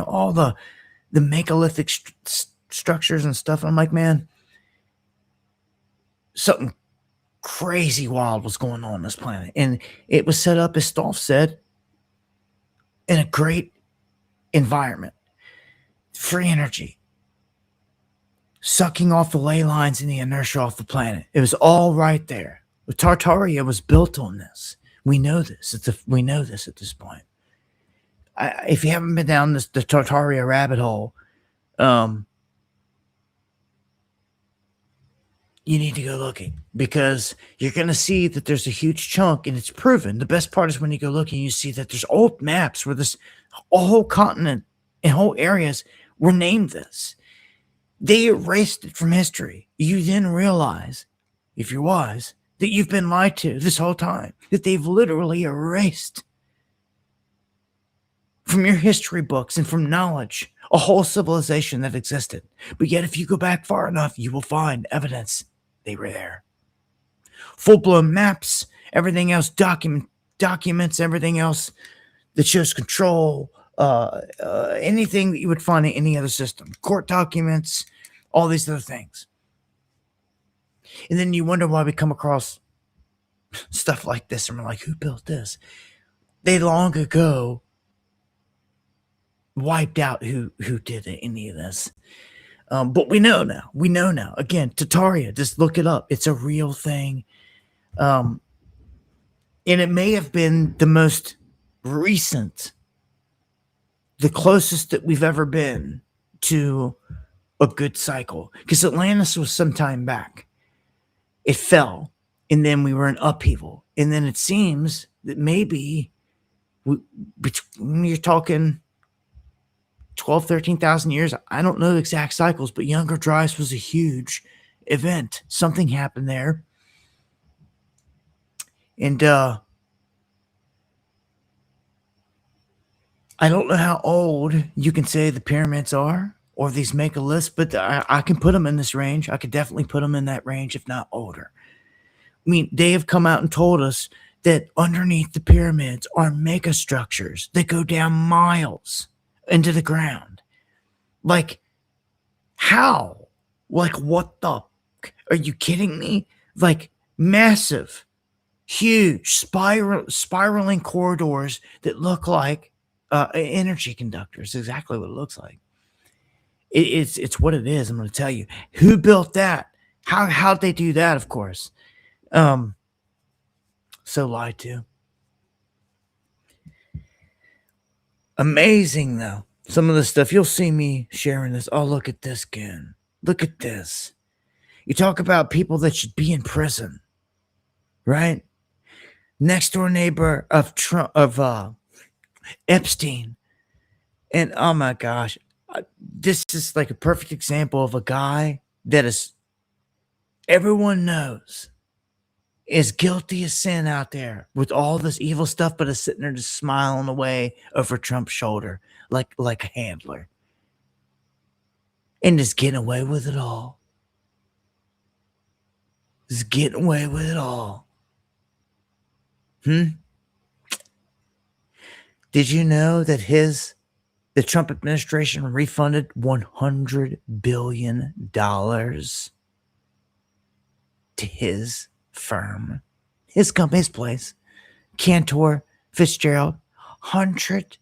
all the megalithic structures and stuff. And I'm like, man, something crazy wild was going on this planet. And it was set up, as Stolf said, in a great environment. Free energy. Sucking off the ley lines and the inertia off the planet. It was all right there. Tartaria was built on this. We know this. We know this at this point. If you haven't been down the Tartaria rabbit hole, you need to go looking, because you're going to see that there's a huge chunk, and it's proven. The best part is when you go looking, you see that there's old maps where a whole continent and whole areas were named this. They erased it from history. You then realize, if you're wise, that you've been lied to this whole time, that they've literally erased from your history books and from knowledge a whole civilization that existed. But yet, if you go back far enough, you will find evidence they were there. Full-blown maps, everything else, documents, everything else that shows control, anything that you would find in any other system. Court documents, all these other things. And then you wonder why we come across stuff like this, and we're like, who built this? They long ago wiped out who did any of this. But we know now. Again, Tartaria, just look it up. It's a real thing. And it may have been the most recent, the closest that we've ever been to a good cycle. Because Atlantis was some time back. It fell, and then we were in upheaval. And then it seems that maybe you're talking 12, 13,000 years. I don't know the exact cycles, but Younger Dryas was a huge event. Something happened there. And I don't know how old you can say the pyramids are, or these megaliths, but I can put them in this range. I could definitely put them in that range, if not older. I mean, they have come out and told us that underneath the pyramids are mega structures that go down miles into the ground. Like, how? Like, what the? Are you kidding me? Like, massive, huge, spiraling corridors that look like energy conductors. Exactly what it looks like. It's what it is. I'm going to tell you. Who built that? How'd they do that? Of course. So lied to. Amazing though. Some of the stuff you'll see me sharing this. Oh, look at this again. Look at this. You talk about people that should be in prison, right? Next door neighbor of Epstein. And oh my gosh, this is like a perfect example of a guy that is, everyone knows, is guilty as sin out there with all this evil stuff, but is sitting there just smiling away over Trump's shoulder like a handler. And just getting away with it all. Just getting away with it all. Did you know that the Trump administration refunded $100 billion to his firm, his company, his place, Cantor Fitzgerald? $100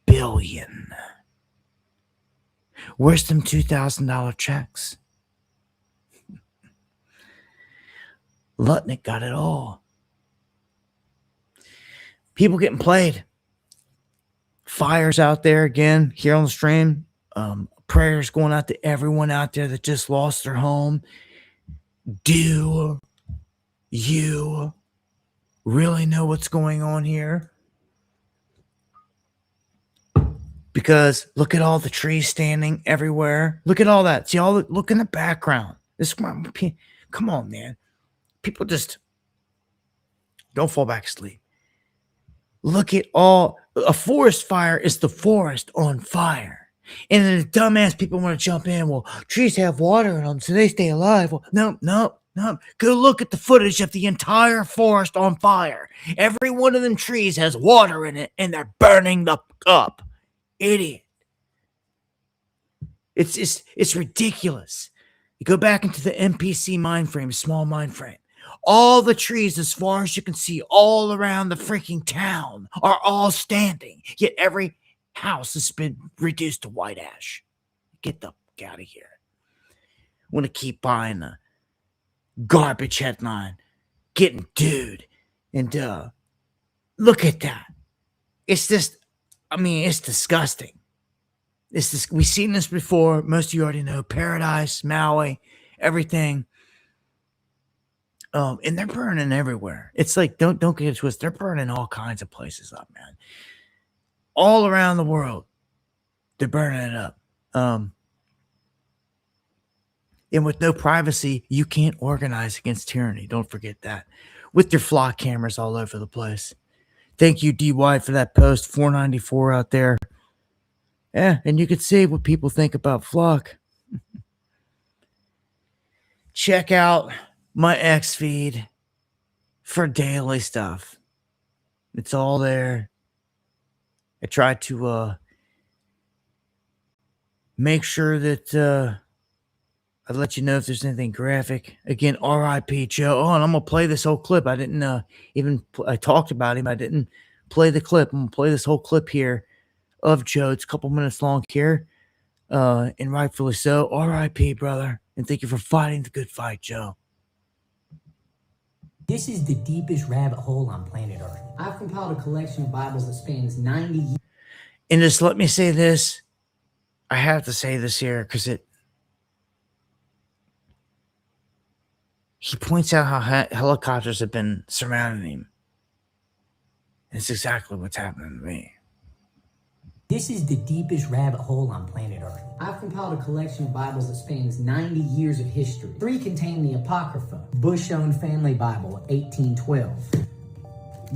billion. Where's them $2,000 checks? Lutnick got it all. People getting played. Fires out there again here on the stream. Prayers going out to everyone out there that just lost their home. Do you really know what's going on here? Because look at all the trees standing everywhere. Look at all that. See look in the background. Come on, man. People just don't fall back asleep. Look at a forest fire is the forest on fire. And then the dumbass people want to jump in. Well, trees have water in them, so they stay alive. Well, no. Go look at the footage of the entire forest on fire. Every one of them trees has water in it, and they're burning up. Idiot. It's ridiculous. You go back into the MPC mind frame, small mind frame. All the trees, as far as you can see, all around the freaking town are all standing. Yet every house has been reduced to white ash. Get the fuck out of here. Want to keep buying the garbage headline. Getting dude. And look at that. It's just, it's disgusting. We've seen this before. Most of you already know. Paradise, Maui, everything. And they're burning everywhere. It's like, don't get it twisted. They're burning all kinds of places up, man. All around the world, they're burning it up. And with no privacy, you can't organize against tyranny. Don't forget that. With your flock cameras all over the place. Thank you, DY, for that post. 494 out there. Yeah, and you can see what people think about flock. Check out my X feed for daily stuff. It's all there. I try to make sure that I let you know if there's anything graphic. Again, R.I.P. Joe. Oh, and I'm gonna play this whole clip. I didn't I talked about him. I didn't play the clip. I'm gonna play this whole clip here of Joe. It's a couple minutes long here, and rightfully so. R.I.P. brother, and thank you for fighting the good fight, Joe. This is the deepest rabbit hole on planet Earth. I've compiled a collection of Bibles that spans 90 years. And just let me say this. I have to say this here because he points out how helicopters have been surrounding him. It's exactly what's happening to me. This is the deepest rabbit hole on planet Earth. I've compiled a collection of Bibles that spans 90 years of history. 3 contain the Apocrypha, Bush-owned family Bible, 1812.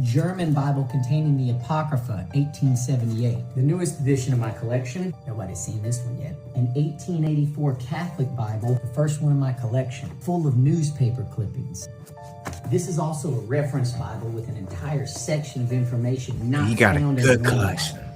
German Bible containing the Apocrypha, 1878. The newest edition of my collection, nobody's seen this one yet, an 1884 Catholic Bible, the first one in my collection, full of newspaper clippings. This is also a reference Bible with an entire section of information not You got a found in good the normal collection. Bible.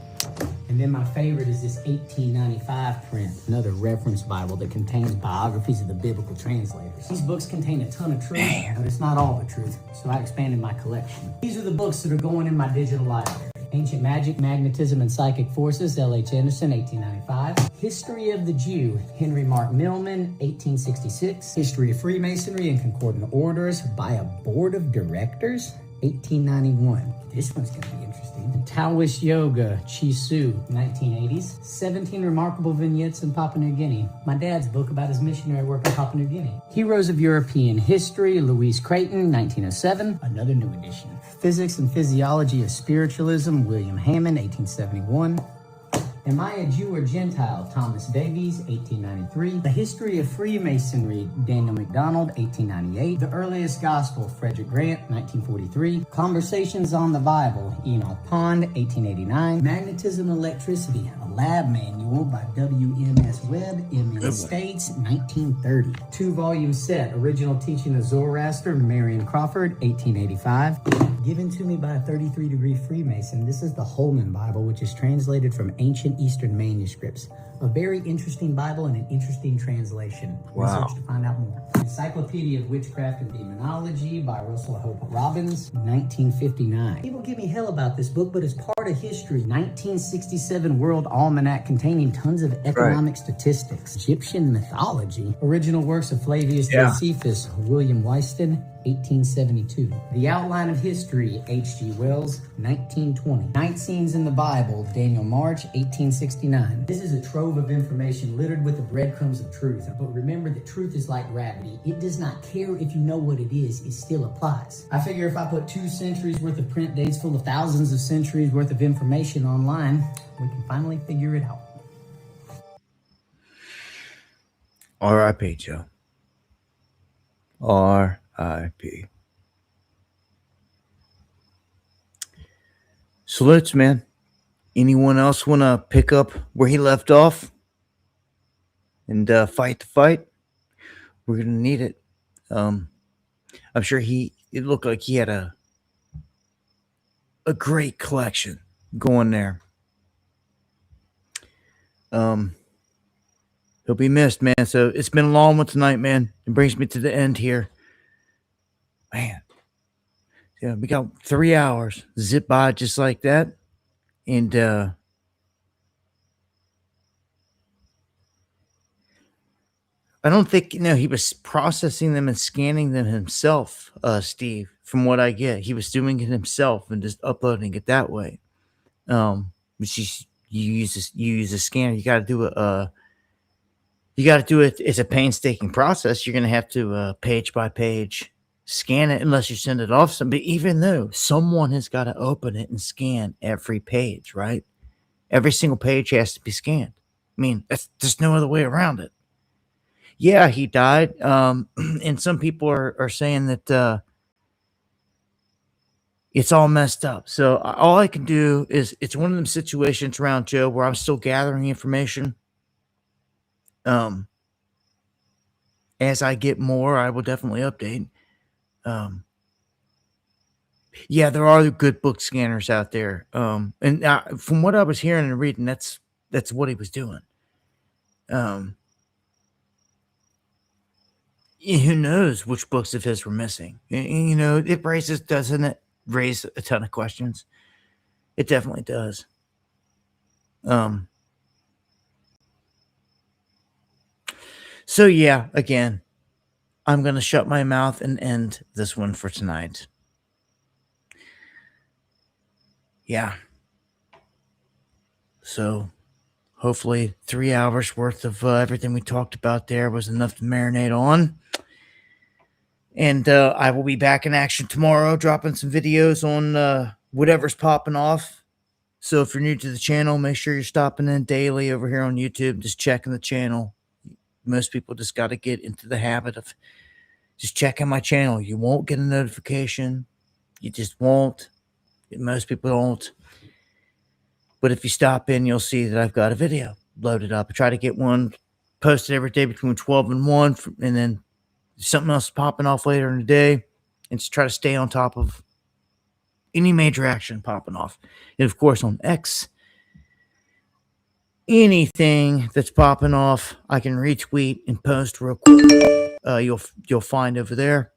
And then my favorite is this 1895 print, another reference Bible that contains biographies of the biblical translators. These books contain a ton of truth, but it's not all the truth, so I expanded my collection. These are the books that are going in my digital library. Ancient Magic, Magnetism, and Psychic Forces, L.H. Anderson, 1895. History of the Jew, Henry Mark Millman, 1866. History of Freemasonry and Concordant Orders by a Board of Directors, 1891. This one's going to be interesting. Taoist Yoga, Chi Su, 1980s. 17 Remarkable Vignettes in Papua New Guinea. My dad's book about his missionary work in Papua New Guinea. Heroes of European History, Louise Creighton, 1907. Another new edition. Physics and Physiology of Spiritualism, William Hammond, 1871. Am I a Jew or Gentile? Thomas Davies, 1893. The History of Freemasonry, Daniel MacDonald, 1898. The Earliest Gospel, Frederick Grant, 1943. Conversations on the Bible, Enoch Pond, 1889. Magnetism and Electricity, a lab manual by W.M.S. Webb, M.N. States, 1930. 2-volume set, Original Teaching of Zoroaster, Marion Crawford, 1885. Given to me by a 33-degree Freemason, this is the Holman Bible, which is translated from ancient Eastern manuscripts. A very interesting Bible and an interesting translation. Wow. Research to find out more. Encyclopedia of Witchcraft and Demonology by Ursula Hope Robbins, 1959. People give me hell about this book, but it's part of history. 1967 World Almanac containing tons of economic statistics. Egyptian mythology. Original works of Flavius Josephus, William Wyston, 1872. The Outline of History, H.G. Wells, 1920. Night Scenes in the Bible, Daniel March, 1869. This is a trove of information littered with the breadcrumbs of truth. But remember that truth is like gravity. It does not care if you know what it is, it still applies. I figure if I put 2 centuries worth of print dates full of thousands of centuries worth of information online, we can finally figure it out. R.I.P. Joe. R.I.P. Salutes, man. Anyone else want to pick up where he left off and fight the fight? We're going to need it. I'm sure it looked like he had a great collection going there. He'll be missed, man. So it's been a long one tonight, man. It brings me to the end here. Man. Yeah, we got 3 hours. Zip by just like that. And I don't think, he was processing them and scanning them himself, Steve, from what I get. He was doing it himself and just uploading it that way. Which you use a scanner. You got to do it. It's a painstaking process. You're going to have to page by page scan it unless you send it off somebody, even though someone has got to open it and scan every page, right? Every single page has to be scanned. I mean, there's no other way around it. Yeah, he died. And some people are saying that it's all messed up. So all I can do is, it's one of them situations around Joe where I'm still gathering information. As I get more, I will definitely update. Yeah, there are good book scanners out there. And from what I was hearing and reading, that's what he was doing. Who knows which books of his were missing? Doesn't it raise a ton of questions? It definitely does. So yeah, again, I'm going to shut my mouth and end this one for tonight. Yeah. So hopefully 3 hours worth of everything we talked about there was enough to marinate on. And I will be back in action tomorrow, dropping some videos on whatever's popping off. So if you're new to the channel, make sure you're stopping in daily over here on YouTube, just checking the channel. Most people just got to get into the habit of just checking my channel. You won't get a notification. You just won't. Most people don't. But if you stop in, you'll see that I've got a video loaded up. I try to get one posted every day between 12 and 1, and then something else popping off later in the day, and to try to stay on top of any major action popping off. And of course, on X, anything that's popping off, I can retweet and post real quick. You'll find over there.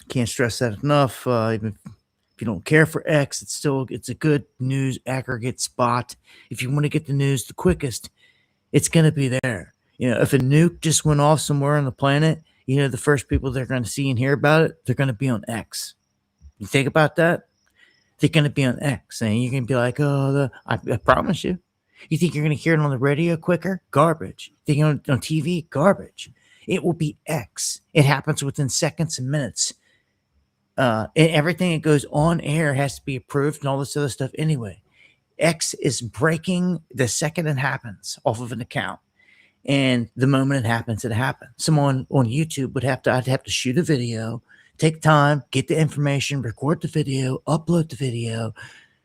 Can't stress that enough. Even if you don't care for X, it's a good news aggregate spot. If you want to get the news the quickest, it's going to be there. If a nuke just went off somewhere on the planet, the first people they're going to see and hear about it, they're going to be on X. You think about that? They're going to be on X, and you're going to be like, I promise you. You think you're going to hear it on the radio quicker? Garbage. You think on TV? Garbage. It will be X. It happens within seconds and minutes. And everything that goes on air has to be approved and all this other stuff anyway. X is breaking the second it happens off of an account. And the moment it happens, it happens. Someone on YouTube I'd have to shoot a video, take time, get the information, record the video, upload the video,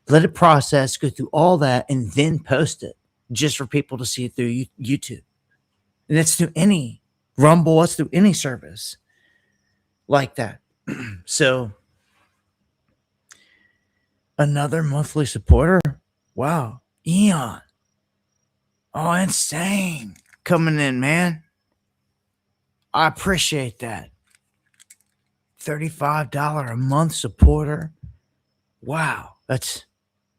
let it process, go through all that, and then post it just for people to see it through YouTube. And that's through any Rumble, that's through any service like that. So, another monthly supporter. Wow. Eon. Oh, insane. Coming in, man. I appreciate that. $35 a month supporter. Wow. That's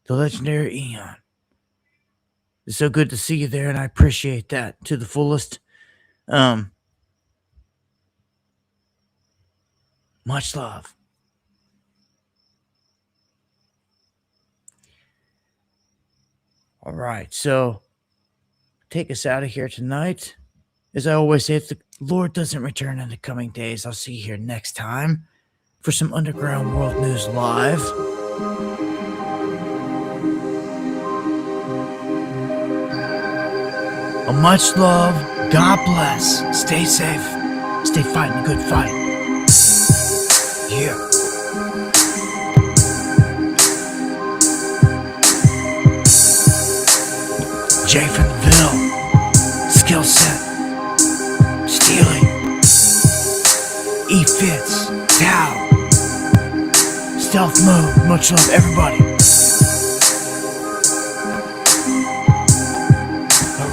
the legendary Eon. It's so good to see you there, and I appreciate that to the fullest. Much love. All right, so take us out of here tonight. As I always say, if the Lord doesn't return in the coming days, I'll see you here next time for some Underground World News Live. Much love. God bless. Stay safe. Stay fighting a good fight. Yeah. Jay from the Ville. Skill set. Steely. E Fitz. Tao. Stealth mode. Much love, everybody.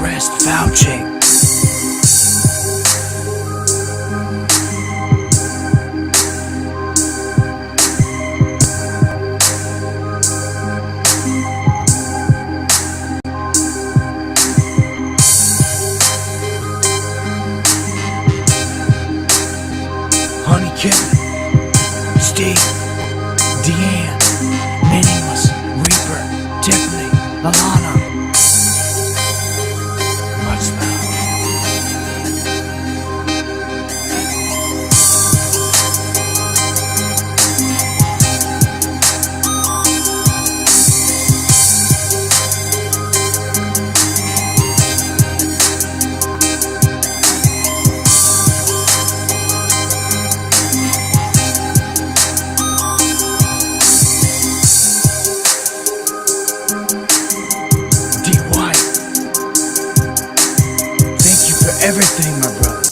Arrest Fauci. Honey Kevin, Steve, Deanne, Meaningless, Reaper, Tiffany, Alana. Much love. Everything, my brother.